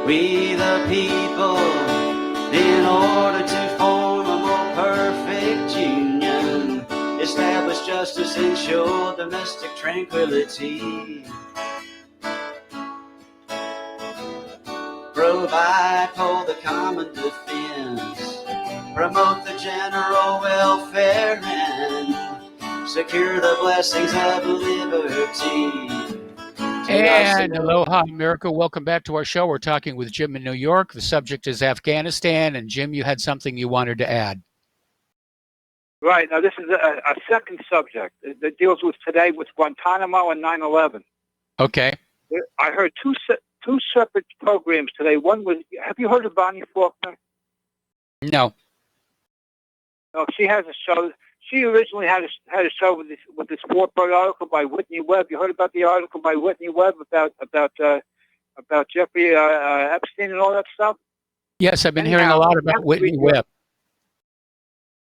We the people, in order to form a more perfect union, establish justice, ensure domestic tranquility, provide for the common defense, promote the general welfare, and secure the blessings of liberty. And aloha, America. Welcome back to our show. We're talking with Jim in New York. The subject is Afghanistan. And Jim, you had something you wanted to add. Right. Now, this is a second subject that deals with today with Guantanamo and 9/11. Okay. I heard two separate programs today. One was, have you heard of Bonnie Faulkner? No. No, she has a show. She originally had a show with this 4-part article by Whitney Webb. You heard about the article by Whitney Webb about Jeffrey Epstein and all that stuff? Yes, I've been hearing a lot about Whitney Webb.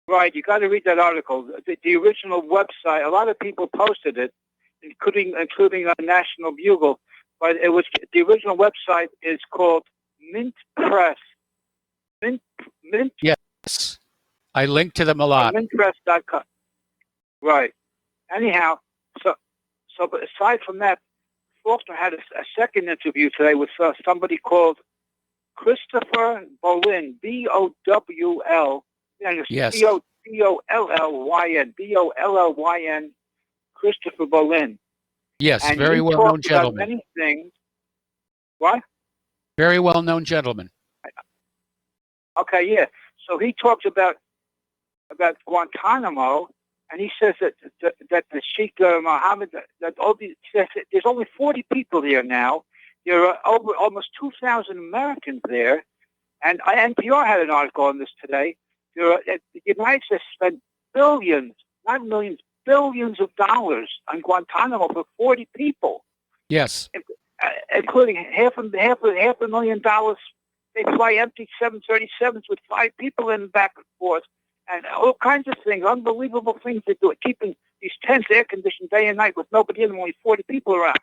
Right, you got to read that article. The original website, a lot of people posted it, including a National Bugle, but it was the original website is called Mint Press. Mint. Yes. I link to them a lot. Mintpress.com. Right. Anyhow, so but aside from that, Faulkner had a second interview today with somebody called Christopher Bollyn, B-O-W-L. Yes. B-O-L-L-Y-N, B-O-L-L-Y-N, Christopher Bollyn. Yes, and very well-known gentleman. Many things. What? Very well-known gentleman. Okay, yeah. So he talks about Guantanamo, and he says that the Sheikh Mohammed, that all these, there's only 40 people here now, There are over almost 2,000 Americans there, and NPR had an article on this today. The United States spent billions, not millions, billions of dollars on Guantanamo for 40 people. Yes. Including half a $1 million. They fly empty 737s with 5 people in back and forth, and all kinds of things, unbelievable things they do, keeping these tents air conditioned day and night with nobody in them, only 40 people around.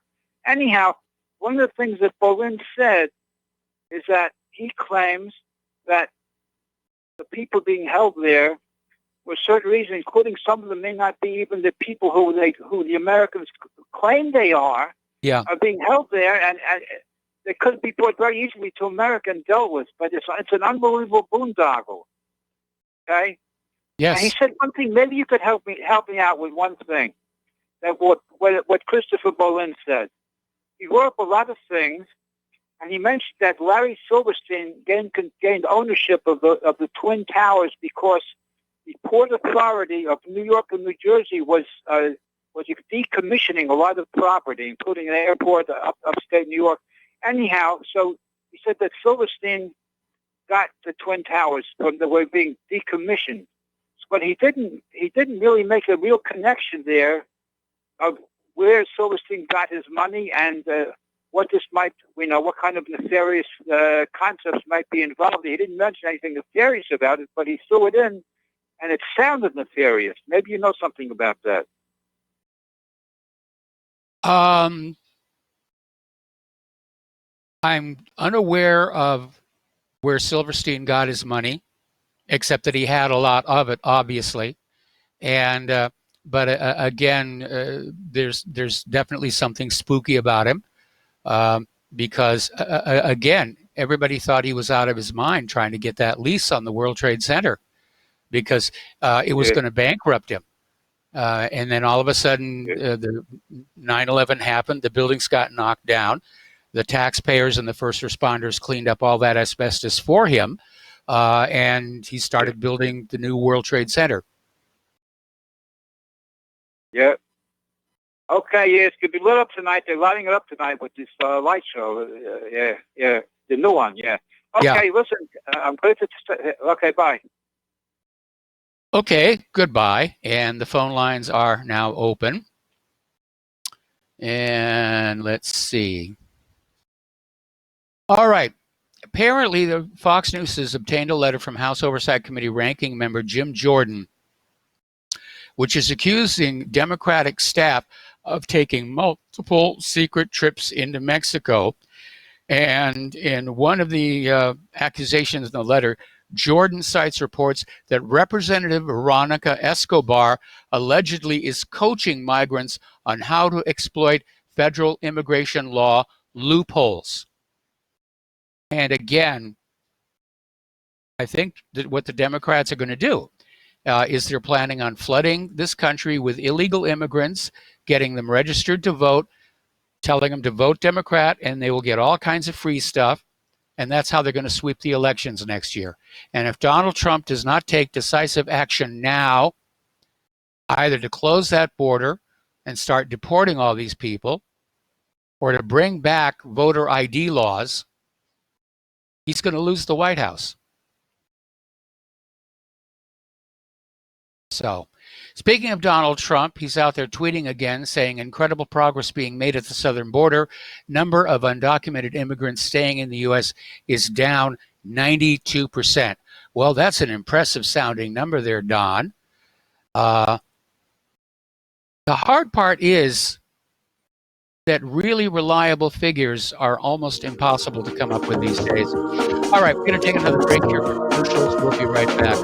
Anyhow, one of the things that Boleyn said is that he claims that the people being held there, for certain reasons, including some of them may not be even the people who the Americans claim they are being held there, and they could be brought very easily to America and dealt with. But it's an unbelievable boondoggle. Okay. Yes. And he said one thing. Maybe you could help me out with one thing. That what Christopher Boleyn said. He wrote up a lot of things, and he mentioned that Larry Silverstein gained ownership of the Twin Towers because the Port Authority of New York and New Jersey was decommissioning a lot of property, including an airport upstate New York. Anyhow, so he said that Silverstein got the Twin Towers from the way being decommissioned, but he didn't really make a real connection there of where Silverstein got his money and what this might, what kind of nefarious concepts might be involved. He didn't mention anything nefarious about it, but he threw it in, and it sounded nefarious. Maybe you know something about that. I'm unaware of where Silverstein got his money, except that he had a lot of it, obviously. And but again, there's definitely something spooky about him, because again, everybody thought he was out of his mind trying to get that lease on the World Trade Center, because it was going to bankrupt him. And then all of a sudden, the 9/11 happened. The buildings got knocked down. The taxpayers and the first responders cleaned up all that asbestos for him, and he started building the new World Trade Center. Yeah. Okay, yes, it could be lit up tonight. They're lighting it up tonight with this light show. Yeah, the new one, yeah. Okay, listen, I'm going to... Okay, bye. Okay, goodbye. And the phone lines are now open. And let's see. All right. Apparently, the Fox News has obtained a letter from House Oversight Committee ranking member Jim Jordan, which is accusing Democratic staff of taking multiple secret trips into Mexico. And in one of the accusations in the letter, Jordan cites reports that Representative Veronica Escobar allegedly is coaching migrants on how to exploit federal immigration law loopholes. And again, I think that what the Democrats are going to do is they're planning on flooding this country with illegal immigrants, getting them registered to vote, telling them to vote Democrat, and they will get all kinds of free stuff. And that's how they're going to sweep the elections next year. And if Donald Trump does not take decisive action now, either to close that border and start deporting all these people, or to bring back voter ID laws, he's going to lose the White House. So, speaking of Donald Trump, he's out there tweeting again, saying incredible progress being made at the southern border. Number of undocumented immigrants staying in the U.S. is down 92%. Well, that's an impressive sounding number there, Don. The hard part is that really reliable figures are almost impossible to come up with these days. All right, we're going to take another break here for commercials. We'll be right back.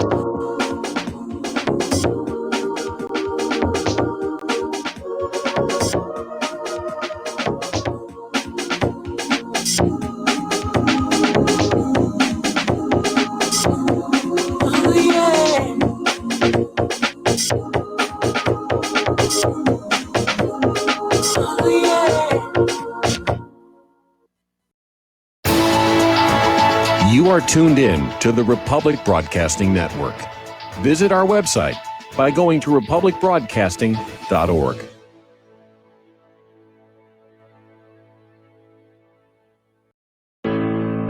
You are tuned in to the Republic Broadcasting Network. Visit our website by going to republicbroadcasting.org.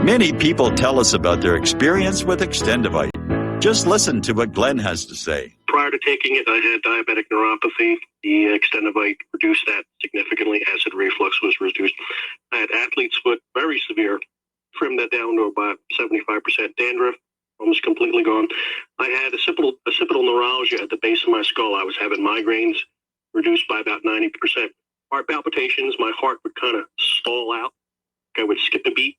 Many people tell us about their experience with Extendivite. Just listen to what Glenn has to say. Prior to taking it, I had diabetic neuropathy. The Extendivite reduced that significantly. Acid reflux was reduced. I had athlete's foot, very severe. Trimmed that down to about 75%. Dandruff, almost completely gone. I had occipital neuralgia at the base of my skull. I was having migraines, reduced by about 90%. Heart palpitations, my heart would kind of stall out. I would skip a beat,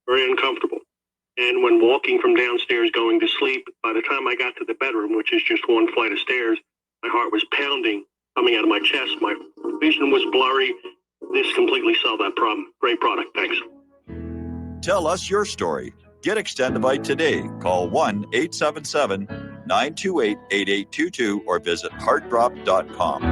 very uncomfortable. And when walking from downstairs going to sleep, by the time I got to the bedroom, which is just one flight of stairs, my heart was pounding, coming out of my chest. My vision was blurry. This completely solved that problem. Great product. Thanks. Tell us your story. Get Extendivite today. Call 1-877-928-8822 or visit heartdrop.com.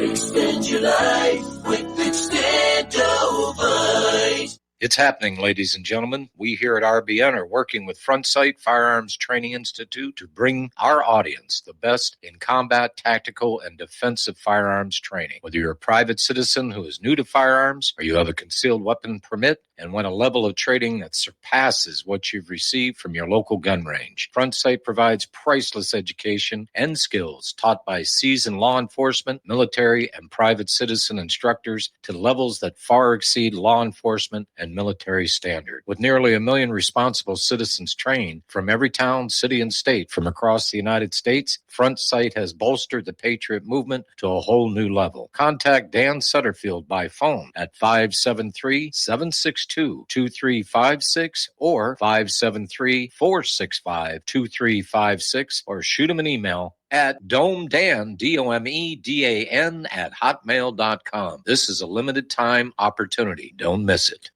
Extend your life with Extendivite. It's happening, ladies and gentlemen. We here at RBN are working with Front Sight Firearms Training Institute to bring our audience the best in combat, tactical, and defensive firearms training. Whether you're a private citizen who is new to firearms or you have a concealed weapon permit and want a level of training that surpasses what you've received from your local gun range, Front Sight provides priceless education and skills taught by seasoned law enforcement, military, and private citizen instructors to levels that far exceed law enforcement and military standard. With nearly 1 million responsible citizens trained from every town, city, and state from across the United States, Front Sight has bolstered the Patriot movement to a whole new level. Contact Dan Sutterfield by phone at 573-762-2356 or 573-465-2356 or shoot him an email at domedan, DOMEDAN at hotmail.com. This is a limited time opportunity. Don't miss it.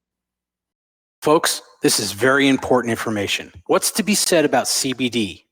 Folks, this is very important information. What's to be said about CBD?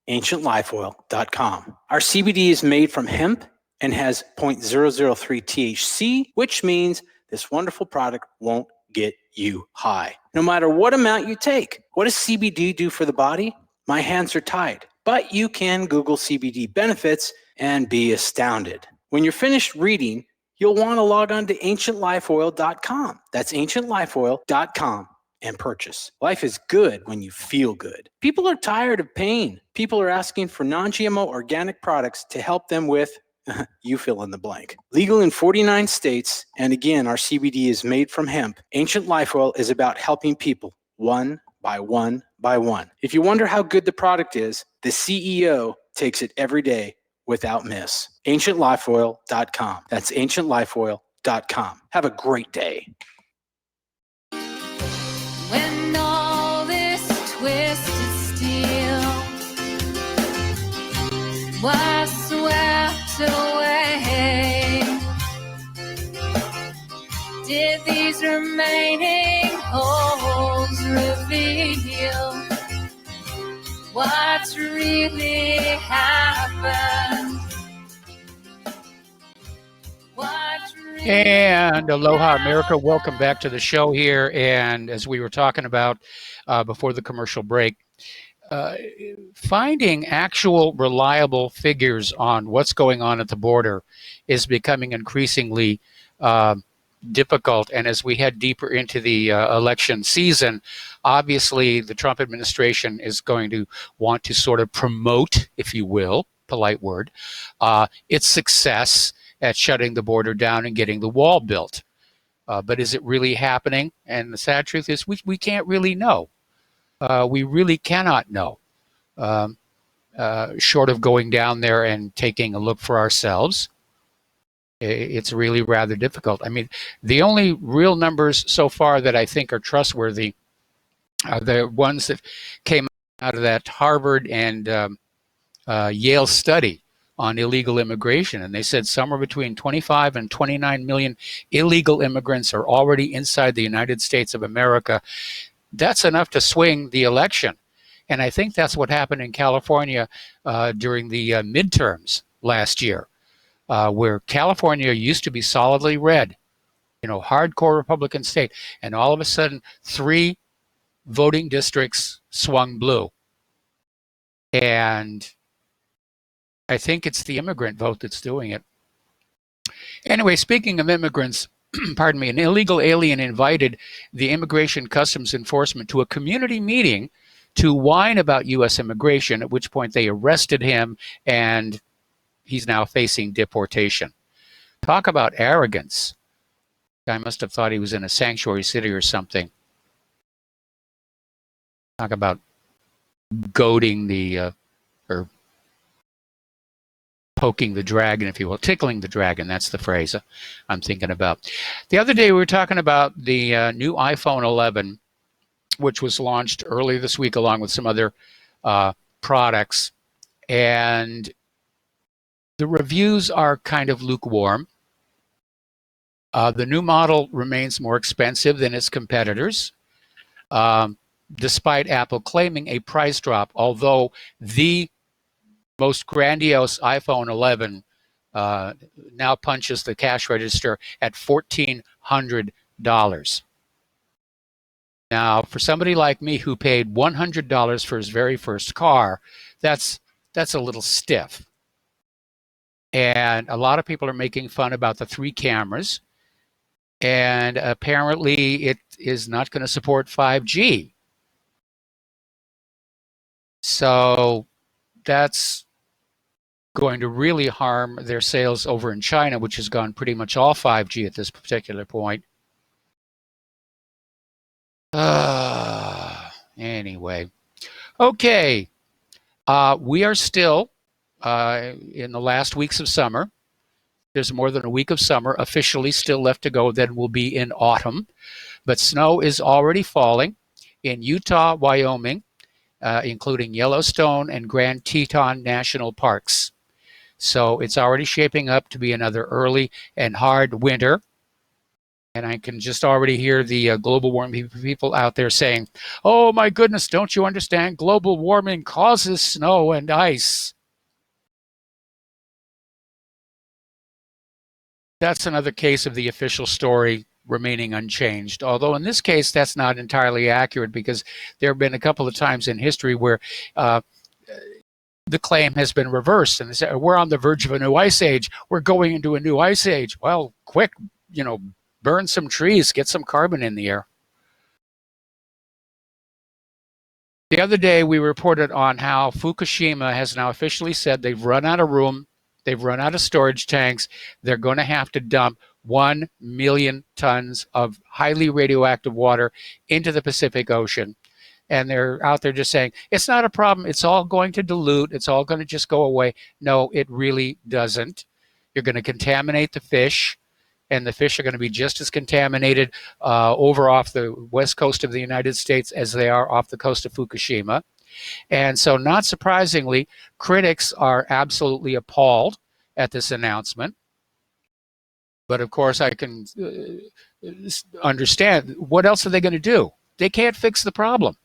AncientLifeOil.com. Our CBD is made from hemp and has 0.003 THC, which means this wonderful product won't get you high, no matter what amount you take. What does CBD do for the body? My hands are tied, but you can Google CBD benefits and be astounded. When you're finished reading, you'll want to log on to AncientLifeOil.com. That's AncientLifeOil.com and purchase. Life is good when you feel good. People are tired of pain. People are asking for non-GMO organic products to help them with, you fill in the blank. Legal in 49 states, and again, our CBD is made from hemp. Ancient Life Oil is about helping people one by one by one. If you wonder how good the product is, the CEO takes it every day without miss. AncientLifeOil.com. That's AncientLifeOil.com. Have a great day. When all this twisted steel was swept away, did these remaining holes reveal what's really happened? And aloha, America. Welcome back to the show here. And as we were talking about before the commercial break, finding actual reliable figures on what's going on at the border is becoming increasingly difficult. And as we head deeper into the election season, obviously the Trump administration is going to want to sort of promote, if you will, polite word, its success at shutting the border down and getting the wall built. But is it really happening? And the sad truth is we can't really know. We really cannot know, short of going down there and taking a look for ourselves. It's really rather difficult. I mean, the only real numbers so far that I think are trustworthy are the ones that came out of that Harvard and Yale study on illegal immigration. And they said somewhere between 25 and 29 million illegal immigrants are already inside the United States of America. That's enough to swing the election. And I think that's what happened in California during the midterms last year, where California used to be solidly red, hardcore Republican state. And all of a sudden, 3 voting districts swung blue. And I think it's the immigrant vote that's doing it. Anyway, speaking of immigrants, pardon me, an illegal alien invited the Immigration Customs Enforcement to a community meeting to whine about U.S. immigration, at which point they arrested him, and he's now facing deportation. Talk about arrogance. Guy must have thought he was in a sanctuary city or something. Talk about goading the, or poking the dragon, if you will, tickling the dragon. That's the phrase I'm thinking about. The other day we were talking about the new iPhone 11, which was launched early this week along with some other products. And the reviews are kind of lukewarm. The new model remains more expensive than its competitors, despite Apple claiming a price drop, although the most grandiose iPhone 11 now punches the cash register at $1,400. Now, for somebody like me who paid $100 for his very first car, that's a little stiff. And a lot of people are making fun about the 3 cameras. And apparently it is not going to support 5G. So that's going to really harm their sales over in China, which has gone pretty much all 5G at this particular point. Anyway. Okay. We are still in the last weeks of summer. There's more than a week of summer officially still left to go. Then we'll be in autumn. But snow is already falling in Utah, Wyoming, including Yellowstone and Grand Teton National Parks. So it's already shaping up to be another early and hard winter. And I can just already hear the global warming people out there saying, oh my goodness, don't you understand? Global warming causes snow and ice. That's another case of the official story remaining unchanged. Although in this case, that's not entirely accurate, because there have been a couple of times in history where the claim has been reversed, and they say, we're on the verge of a new ice age. We're going into a new ice age. Well, quick, burn some trees, get some carbon in the air. The other day, we reported on how Fukushima has now officially said they've run out of room, they've run out of storage tanks. They're going to have to dump 1 million tons of highly radioactive water into the Pacific Ocean. And they're out there just saying, it's not a problem. It's all going to dilute. It's all going to just go away. No, it really doesn't. You're going to contaminate the fish, and the fish are going to be just as contaminated over off the west coast of the United States as they are off the coast of Fukushima. And so, not surprisingly, critics are absolutely appalled at this announcement. But of course, I can understand, what else are they going to do? They can't fix the problem.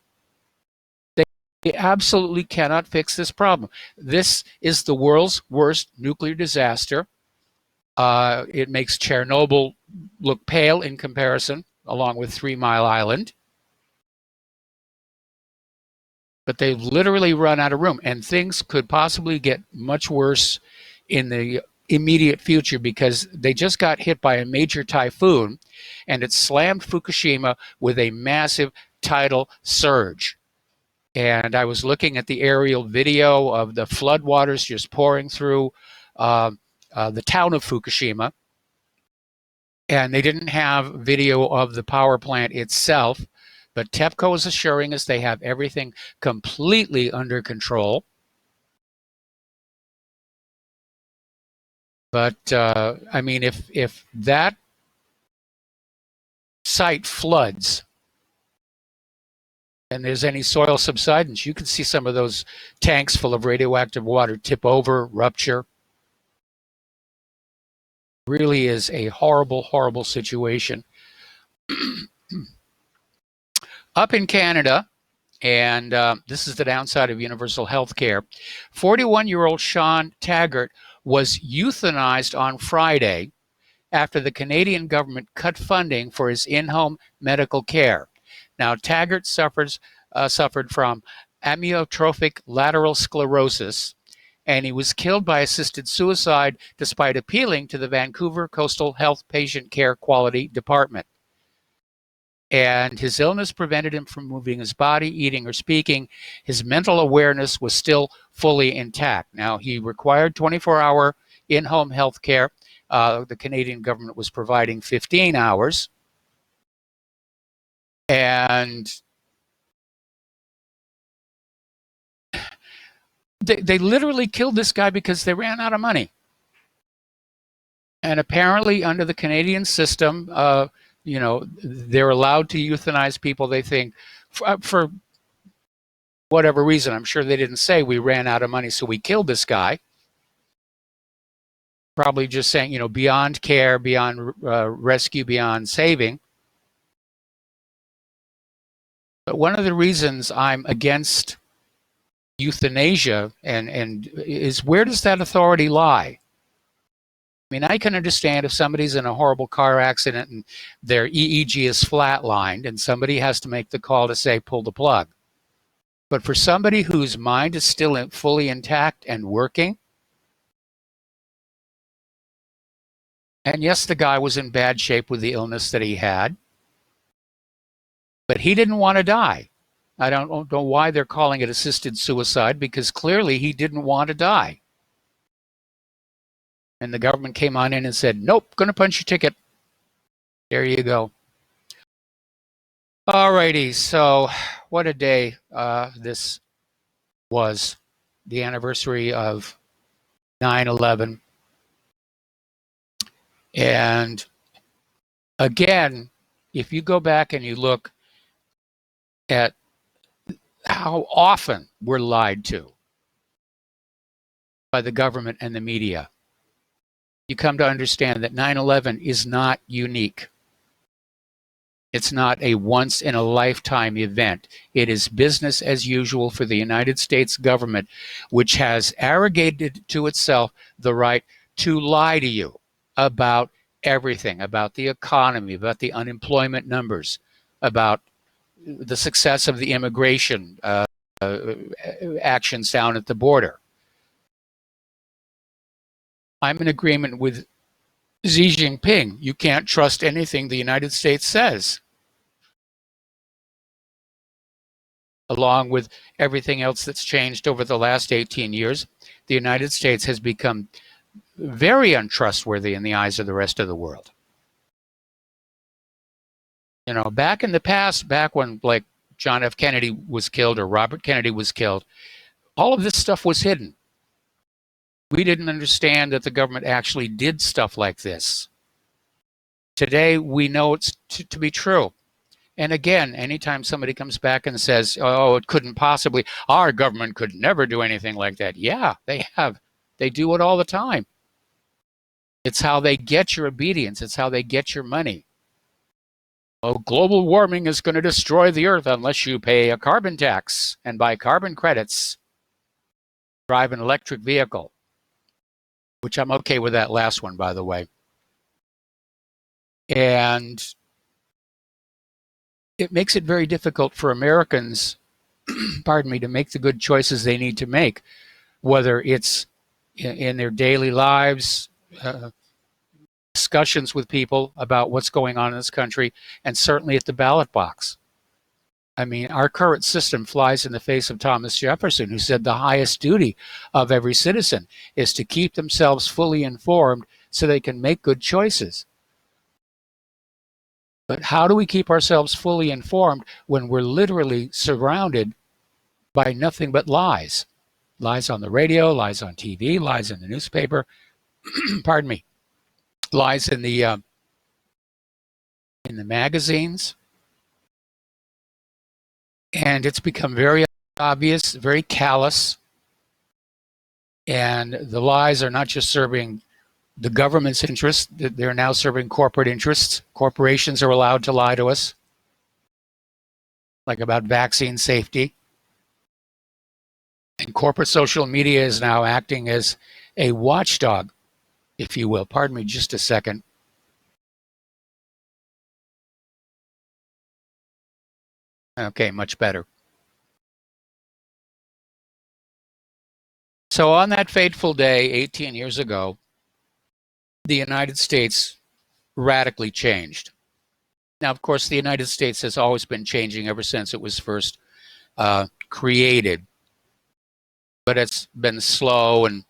They absolutely cannot fix this problem. This is the world's worst nuclear disaster. It makes Chernobyl look pale in comparison, along with 3 Mile Island. But they've literally run out of room, and things could possibly get much worse in the immediate future, because they just got hit by a major typhoon, and it slammed Fukushima with a massive tidal surge. And I was looking at the aerial video of the floodwaters just pouring through the town of Fukushima, and they didn't have video of the power plant itself, but TEPCO is assuring us they have everything completely under control. But I mean, if that site floods and there's any soil subsidence, you can see some of those tanks full of radioactive water tip over, rupture. Really is a horrible, horrible situation. Up in Canada, and this is the downside of universal health care, 41-year-old Sean Taggart was euthanized on Friday after the Canadian government cut funding for his in-home medical care. Now, Taggart suffered from amyotrophic lateral sclerosis, and he was killed by assisted suicide despite appealing to the Vancouver Coastal Health Patient Care Quality Department. And his illness prevented him from moving his body, eating, or speaking. His mental awareness was still fully intact. Now, he required 24-hour in-home health care. The Canadian government was providing 15 hours. And they literally killed this guy because they ran out of money. And apparently, under the Canadian system, they're allowed to euthanize people, they think, for whatever reason. I'm sure they didn't say we ran out of money, so we killed this guy. Probably just saying, beyond care, beyond rescue, beyond saving. But one of the reasons I'm against euthanasia and is, where does that authority lie? I mean, I can understand if somebody's in a horrible car accident and their EEG is flatlined and somebody has to make the call to say, pull the plug. But for somebody whose mind is still fully intact and working, and yes, the guy was in bad shape with the illness that he had, but he didn't want to die. I don't know why they're calling it assisted suicide, because clearly he didn't want to die. And the government came on in and said, nope, going to punch your ticket. There you go. All righty, so what a day this was, the anniversary of 9/11. And again, if you go back and you look at how often we're lied to by the government and the media, you come to understand that 9/11 is not unique. It's not a once-in-a-lifetime event. It is business as usual for the United States government, which has arrogated to itself the right to lie to you about everything, about the economy, about the unemployment numbers, about the success of the immigration actions down at the border. I'm in agreement with Xi Jinping. You can't trust anything the United States says. Along with everything else that's changed over the last 18 years, the United States has become very untrustworthy in the eyes of the rest of the world. Back in the past, back when like John F. Kennedy was killed or Robert Kennedy was killed, all of this stuff was hidden. We didn't understand that the government actually did stuff like this. Today, we know it's to be true. And again, anytime somebody comes back and says, oh, it couldn't possibly, our government could never do anything like that. Yeah, they have. They do it all the time. It's how they get your obedience. It's how they get your money. Oh, global warming is going to destroy the earth unless you pay a carbon tax and buy carbon credits, drive an electric vehicle, which I'm okay with that last one, by the way. And it makes it very difficult for Americans, pardon me, to make the good choices they need to make, whether it's in their daily lives, discussions with people about what's going on in this country, and certainly at the ballot box. I mean, our current system flies in the face of Thomas Jefferson, who said the highest duty of every citizen is to keep themselves fully informed so they can make good choices. But how do we keep ourselves fully informed when we're literally surrounded by nothing but lies? Lies on the radio, lies on TV, lies in the newspaper, pardon me, lies in the magazines. And it's become very obvious, very callous. And the lies are not just serving the government's interests, they're now serving corporate interests. Corporations are allowed to lie to us, like about vaccine safety. And corporate social media is now acting as a watchdog, if you will. Pardon me just a second. Okay, much better. So on that fateful day, 18 years ago, the United States radically changed. Now, of course, the United States has always been changing ever since it was first created, but it's been slow, and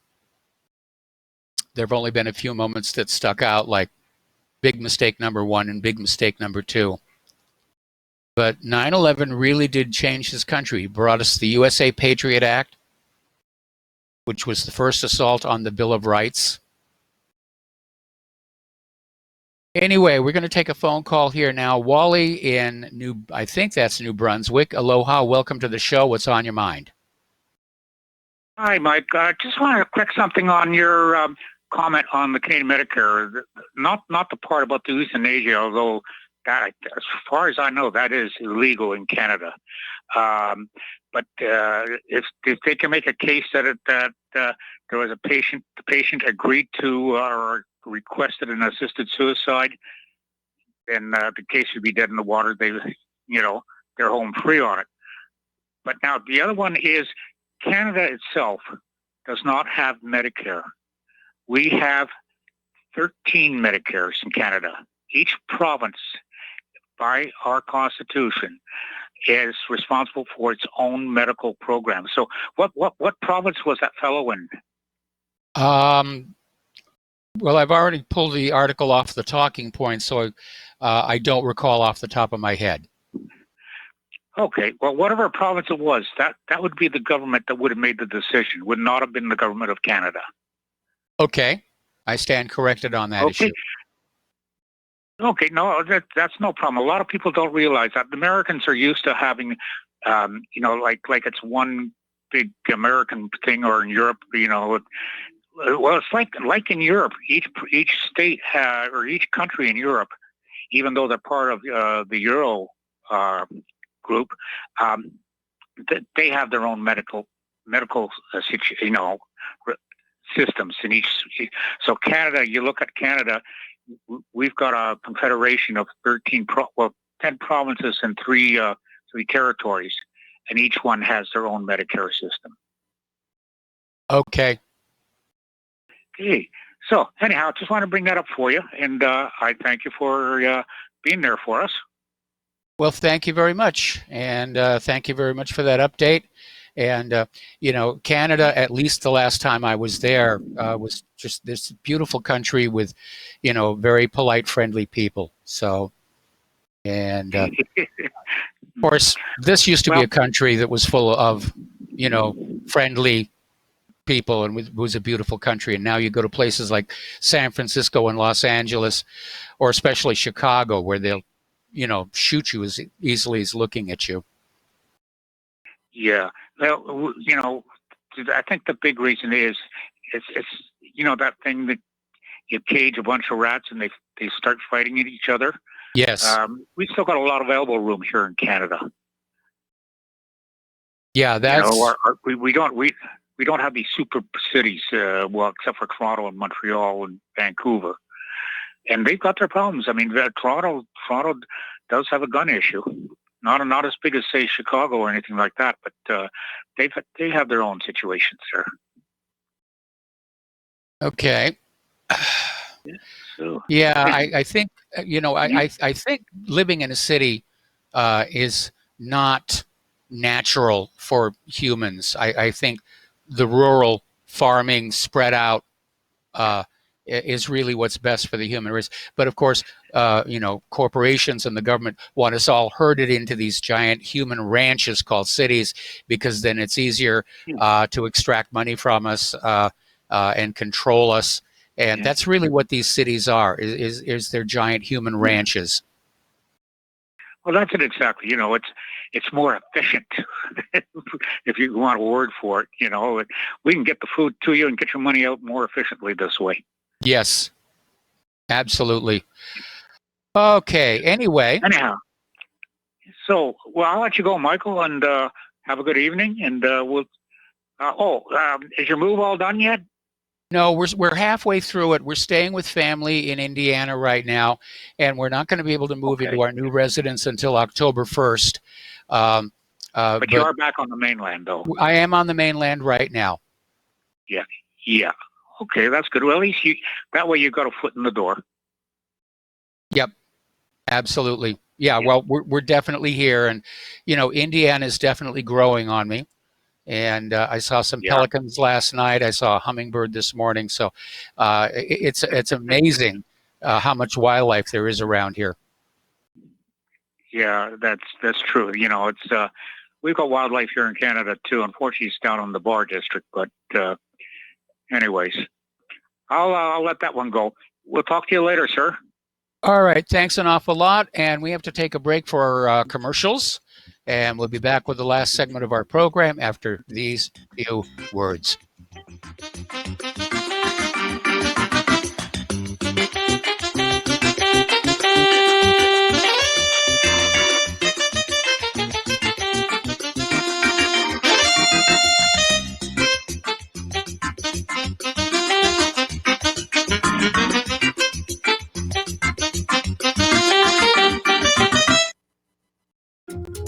there have only been a few moments that stuck out, like big mistake number 1 and big mistake number 2. But 9/11 really did change this country. It brought us the USA Patriot Act, which was the first assault on the Bill of Rights. Anyway, we're going to take a phone call here now. Wally in I think that's New Brunswick. Aloha, welcome to the show. What's on your mind? Hi, Mike. Just wanted to click something on your comment on the Canadian Medicare. Not the part about the euthanasia, although that, as far as I know, that is illegal in Canada. But if they can make a case that there was a patient, the patient agreed to or requested an assisted suicide, then the case would be dead in the water. They're home free on it. But now the other one is Canada itself does not have Medicare. We have 13 Medicares in Canada. Each province, by our Constitution, is responsible for its own medical program. So what province was that fellow in? Well, I've already pulled the article off the talking points, so I don't recall off the top of my head. Okay, well, whatever province it was, that would be the government that would have made the decision. Would not have been the government of Canada. Okay, I stand corrected on that issue. Okay, no, that's no problem. A lot of people don't realize that. The Americans are used to having, like it's one big American thing, or in Europe, well, it's like in Europe. Each state or each country in Europe, even though they're part of the Euro group, they have their own medical systems in each. So Canada, you look at Canada, we've got a confederation of 10 provinces and three territories, and each one has their own Medicare system. Okay. Okay. So anyhow, just want to bring that up for you, and I thank you for being there for us. Well, thank you very much, and thank you very much for that update. And Canada, at least the last time I was there, was just this beautiful country with, very polite, friendly people. So, and of course, this used to be a country that was full of, friendly people, and it was a beautiful country. And now you go to places like San Francisco and Los Angeles, or especially Chicago, where they'll, shoot you as easily as looking at you. Yeah. Well, I think the big reason is it's that thing that you cage a bunch of rats and they start fighting at each other. Yes. We've still got a lot of elbow room here in Canada. Yeah, that's we don't have these super cities, except for Toronto and Montreal and Vancouver, and they've got their problems. I mean, Toronto does have a gun issue. Not as big as, say, Chicago or anything like that, but they have their own situations there. Okay. Yeah, I think I think living in a city is not natural for humans. I think the rural farming spread out is really what's best for the human race. But of course, corporations and the government want us all herded into these giant human ranches called cities, because then it's easier to extract money from us and control us. And that's really what these cities are, is they're giant human ranches. Well, that's it exactly. It's more efficient, if you want a word for it. We can get the food to you and get your money out more efficiently this way. Yes, absolutely. Okay. Anyhow, so I'll let you go, Michael, and have a good evening. And we'll. Is your move all done yet? No, we're halfway through it. We're staying with family in Indiana right now, and we're not going to be able to move into our new residence until October 1st. But you are back on the mainland, though. I am on the mainland right now. Yeah. Okay, that's good. Well, at least that way you got a foot in the door. Yep, absolutely. Yeah, well, we're definitely here, and Indiana is definitely growing on me. And I saw some pelicans last night. I saw a hummingbird this morning. So it's amazing how much wildlife there is around here. Yeah, that's true. It's we've got wildlife here in Canada too. Unfortunately, it's down in the Bar District, but anyways, I'll let that one go. We'll talk to you later, sir. All right, thanks an awful lot, and we have to take a break for commercials, and we'll be back with the last segment of our program after these few words.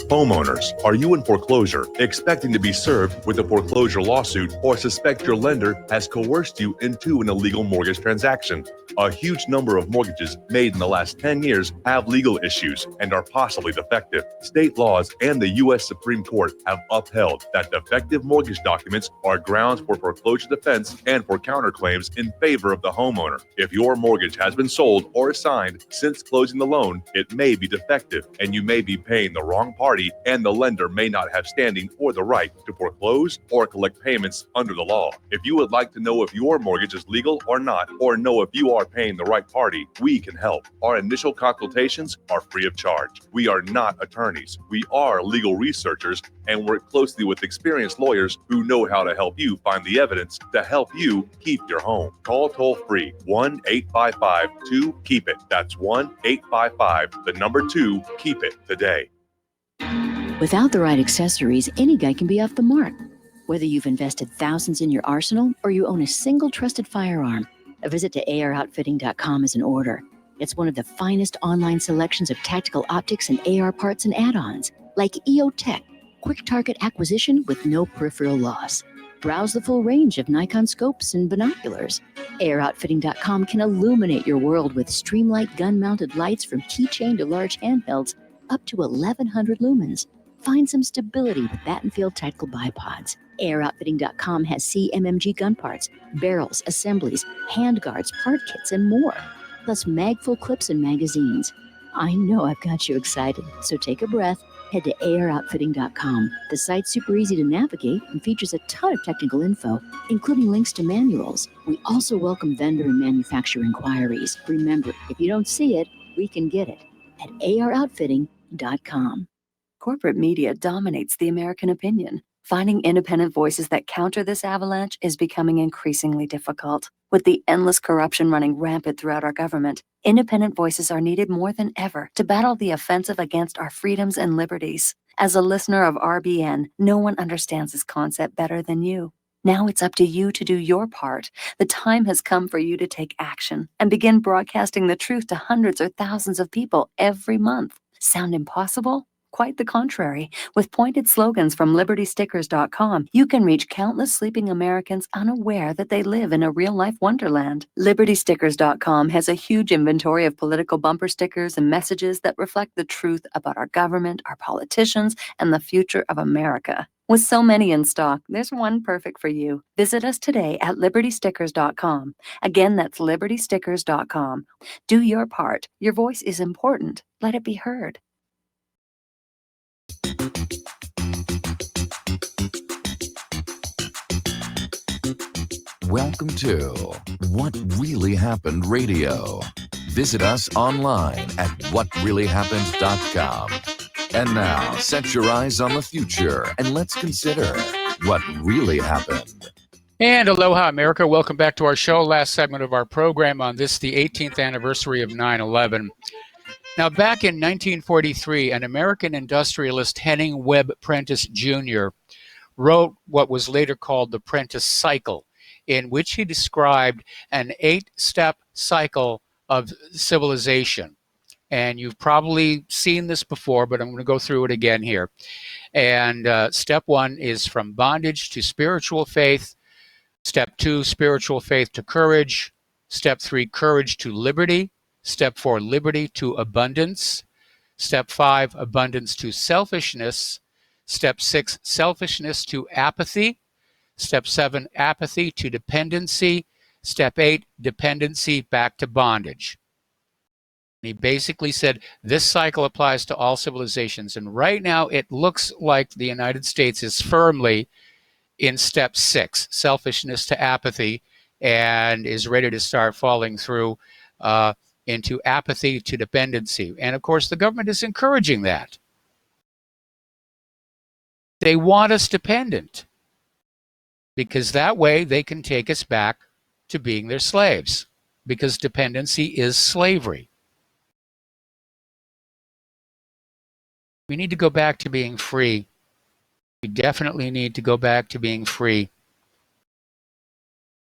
Homeowners, are you in foreclosure, expecting to be served with a foreclosure lawsuit, or suspect your lender has coerced you into an illegal mortgage transaction? A huge number of mortgages made in the last 10 years have legal issues and are possibly defective. State laws and the U.S. Supreme Court have upheld that defective mortgage documents are grounds for foreclosure defense and for counterclaims in favor of the homeowner. If your mortgage has been sold or assigned since closing the loan, it may be defective and you may be paying the wrong party, and the lender may not have standing or the right to foreclose or collect payments under the law. If you would like to know if your mortgage is legal or not, or know if you are paying the right party, we can help. Our initial consultations are free of charge. We are not attorneys. We are legal researchers and work closely with experienced lawyers who know how to help you find the evidence to help you keep your home. Call toll-free 1-855-2-KEEP-IT. That's 1-855-2-KEEP-IT today. Without the right accessories, any guy can be off the mark. Whether you've invested thousands in your arsenal or you own a single trusted firearm, a visit to AROutfitting.com is in order. It's one of the finest online selections of tactical optics and AR parts and add-ons, like EOTech, quick target acquisition with no peripheral loss. Browse the full range of Nikon scopes and binoculars. AROutfitting.com can illuminate your world with Streamlight gun-mounted lights from keychain to large handhelds up to 1,100 lumens. Find some stability with Battenfield tactical bipods. AirOutfitting.com has CMMG gun parts, barrels, assemblies, handguards, part kits, and more. Plus magful clips and magazines. I know I've got you excited, so take a breath. Head to AirOutfitting.com. The site's super easy to navigate and features a ton of technical info, including links to manuals. We also welcome vendor and manufacturer inquiries. Remember, if you don't see it, we can get it at AirOutfitting.com. Corporate media dominates the American opinion. Finding independent voices that counter this avalanche is becoming increasingly difficult. With the endless corruption running rampant throughout our government, independent voices are needed more than ever to battle the offensive against our freedoms and liberties. As a listener of RBN, no one understands this concept better than you. Now it's up to you to do your part. The time has come for you to take action and begin broadcasting the truth to hundreds or thousands of people every month. Sound impossible? Quite the contrary. With pointed slogans from LibertyStickers.com, you can reach countless sleeping Americans unaware that they live in a real-life wonderland. LibertyStickers.com has a huge inventory of political bumper stickers and messages that reflect the truth about our government, our politicians, and the future of America. With so many in stock, there's one perfect for you. Visit us today at LibertyStickers.com. Again, that's LibertyStickers.com. Do your part. Your voice is important. Let it be heard. Welcome to What Really Happened Radio. Visit us online at whatreallyhappened.com. And now, set your eyes on the future and let's consider what really happened. And aloha, America. Welcome back to our show. Last segment of our program on this, the 18th anniversary of 9/11. Now, back in 1943, an American industrialist, Henning Webb Prentice Jr., wrote what was later called the Prentice Cycle, in which he described an 8-step cycle of civilization. And you've probably seen this before, but I'm going to go through it again here. And step 1 is from bondage to spiritual faith. Step 2, spiritual faith to courage. Step 3, courage to liberty. Step 4, liberty to abundance. Step 5, abundance to selfishness. Step 6, selfishness to apathy. Step 7, apathy to dependency. Step 8, dependency back to bondage. He basically said this cycle applies to all civilizations. And right now it looks like the United States is firmly in step 6, selfishness to apathy, and is ready to start falling through into apathy to dependency. And of course, the government is encouraging that. They want us dependent because that way they can take us back to being their slaves, because dependency is slavery. We need to go back to being free. We definitely need to go back to being free.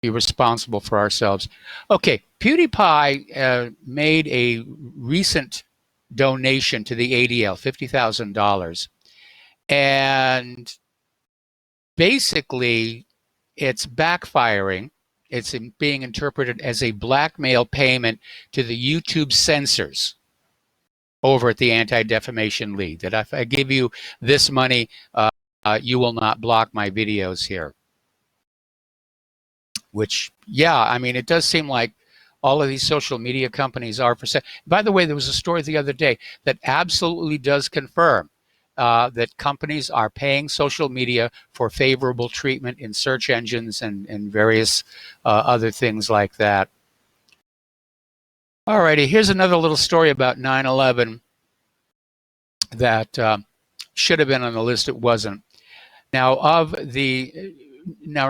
Be responsible for ourselves. Okay, PewDiePie made a recent donation to the ADL, $50,000. And basically, it's backfiring. It's being interpreted as a blackmail payment to the YouTube censors over at the Anti-Defamation League, that if I give you this money, you will not block my videos here. Which, yeah, I mean, it does seem like all of these social media companies are for sale. By the way, there was a story the other day that absolutely does confirm that companies are paying social media for favorable treatment in search engines and various other things like that. Alrighty, here's another little story about 9/11 that should have been on the list. It wasn't. Now,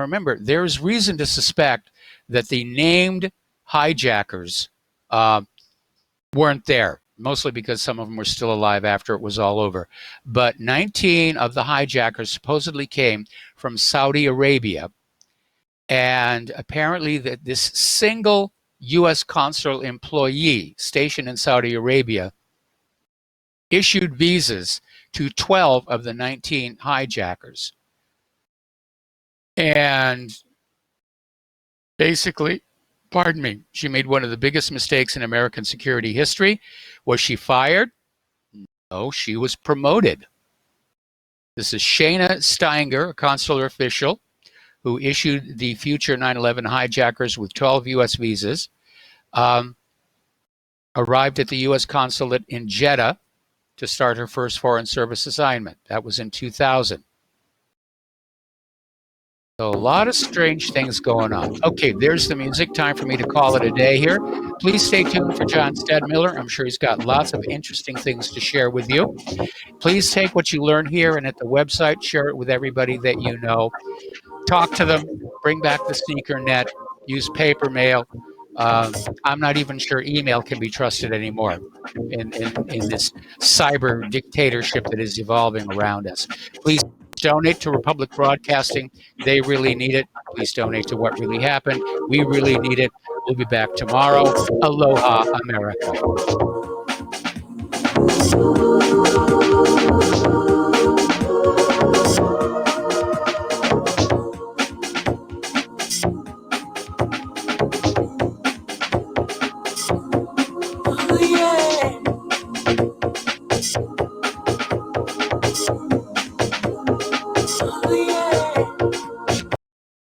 remember, there's reason to suspect that the named hijackers weren't there, mostly because some of them were still alive after it was all over. But 19 of the hijackers supposedly came from Saudi Arabia, and apparently that this single U.S. consular employee stationed in Saudi Arabia issued visas to 12 of the 19 hijackers. And basically, pardon me, she made one of the biggest mistakes in American security history. Was she fired? No, she was promoted. This is Shayna Steiger, a consular official who issued the future 9/11 hijackers with 12 U.S. visas, arrived at the U.S. consulate in Jeddah to start her first foreign service assignment. That was in 2000. So a lot of strange things going on. Okay, there's the music. Time for me to call it a day here. Please stay tuned for John Stadmiller. I'm sure he's got lots of interesting things to share with you. Please take what you learn here and at the website, share it with everybody that you know. Talk to them, bring back the sneaker net, use paper mail. I'm not even sure email can be trusted anymore in this cyber dictatorship that is evolving around us. Please donate to Republic Broadcasting. They really need it. Please donate to What Really Happened. We really need it. We'll be back tomorrow. Aloha, America.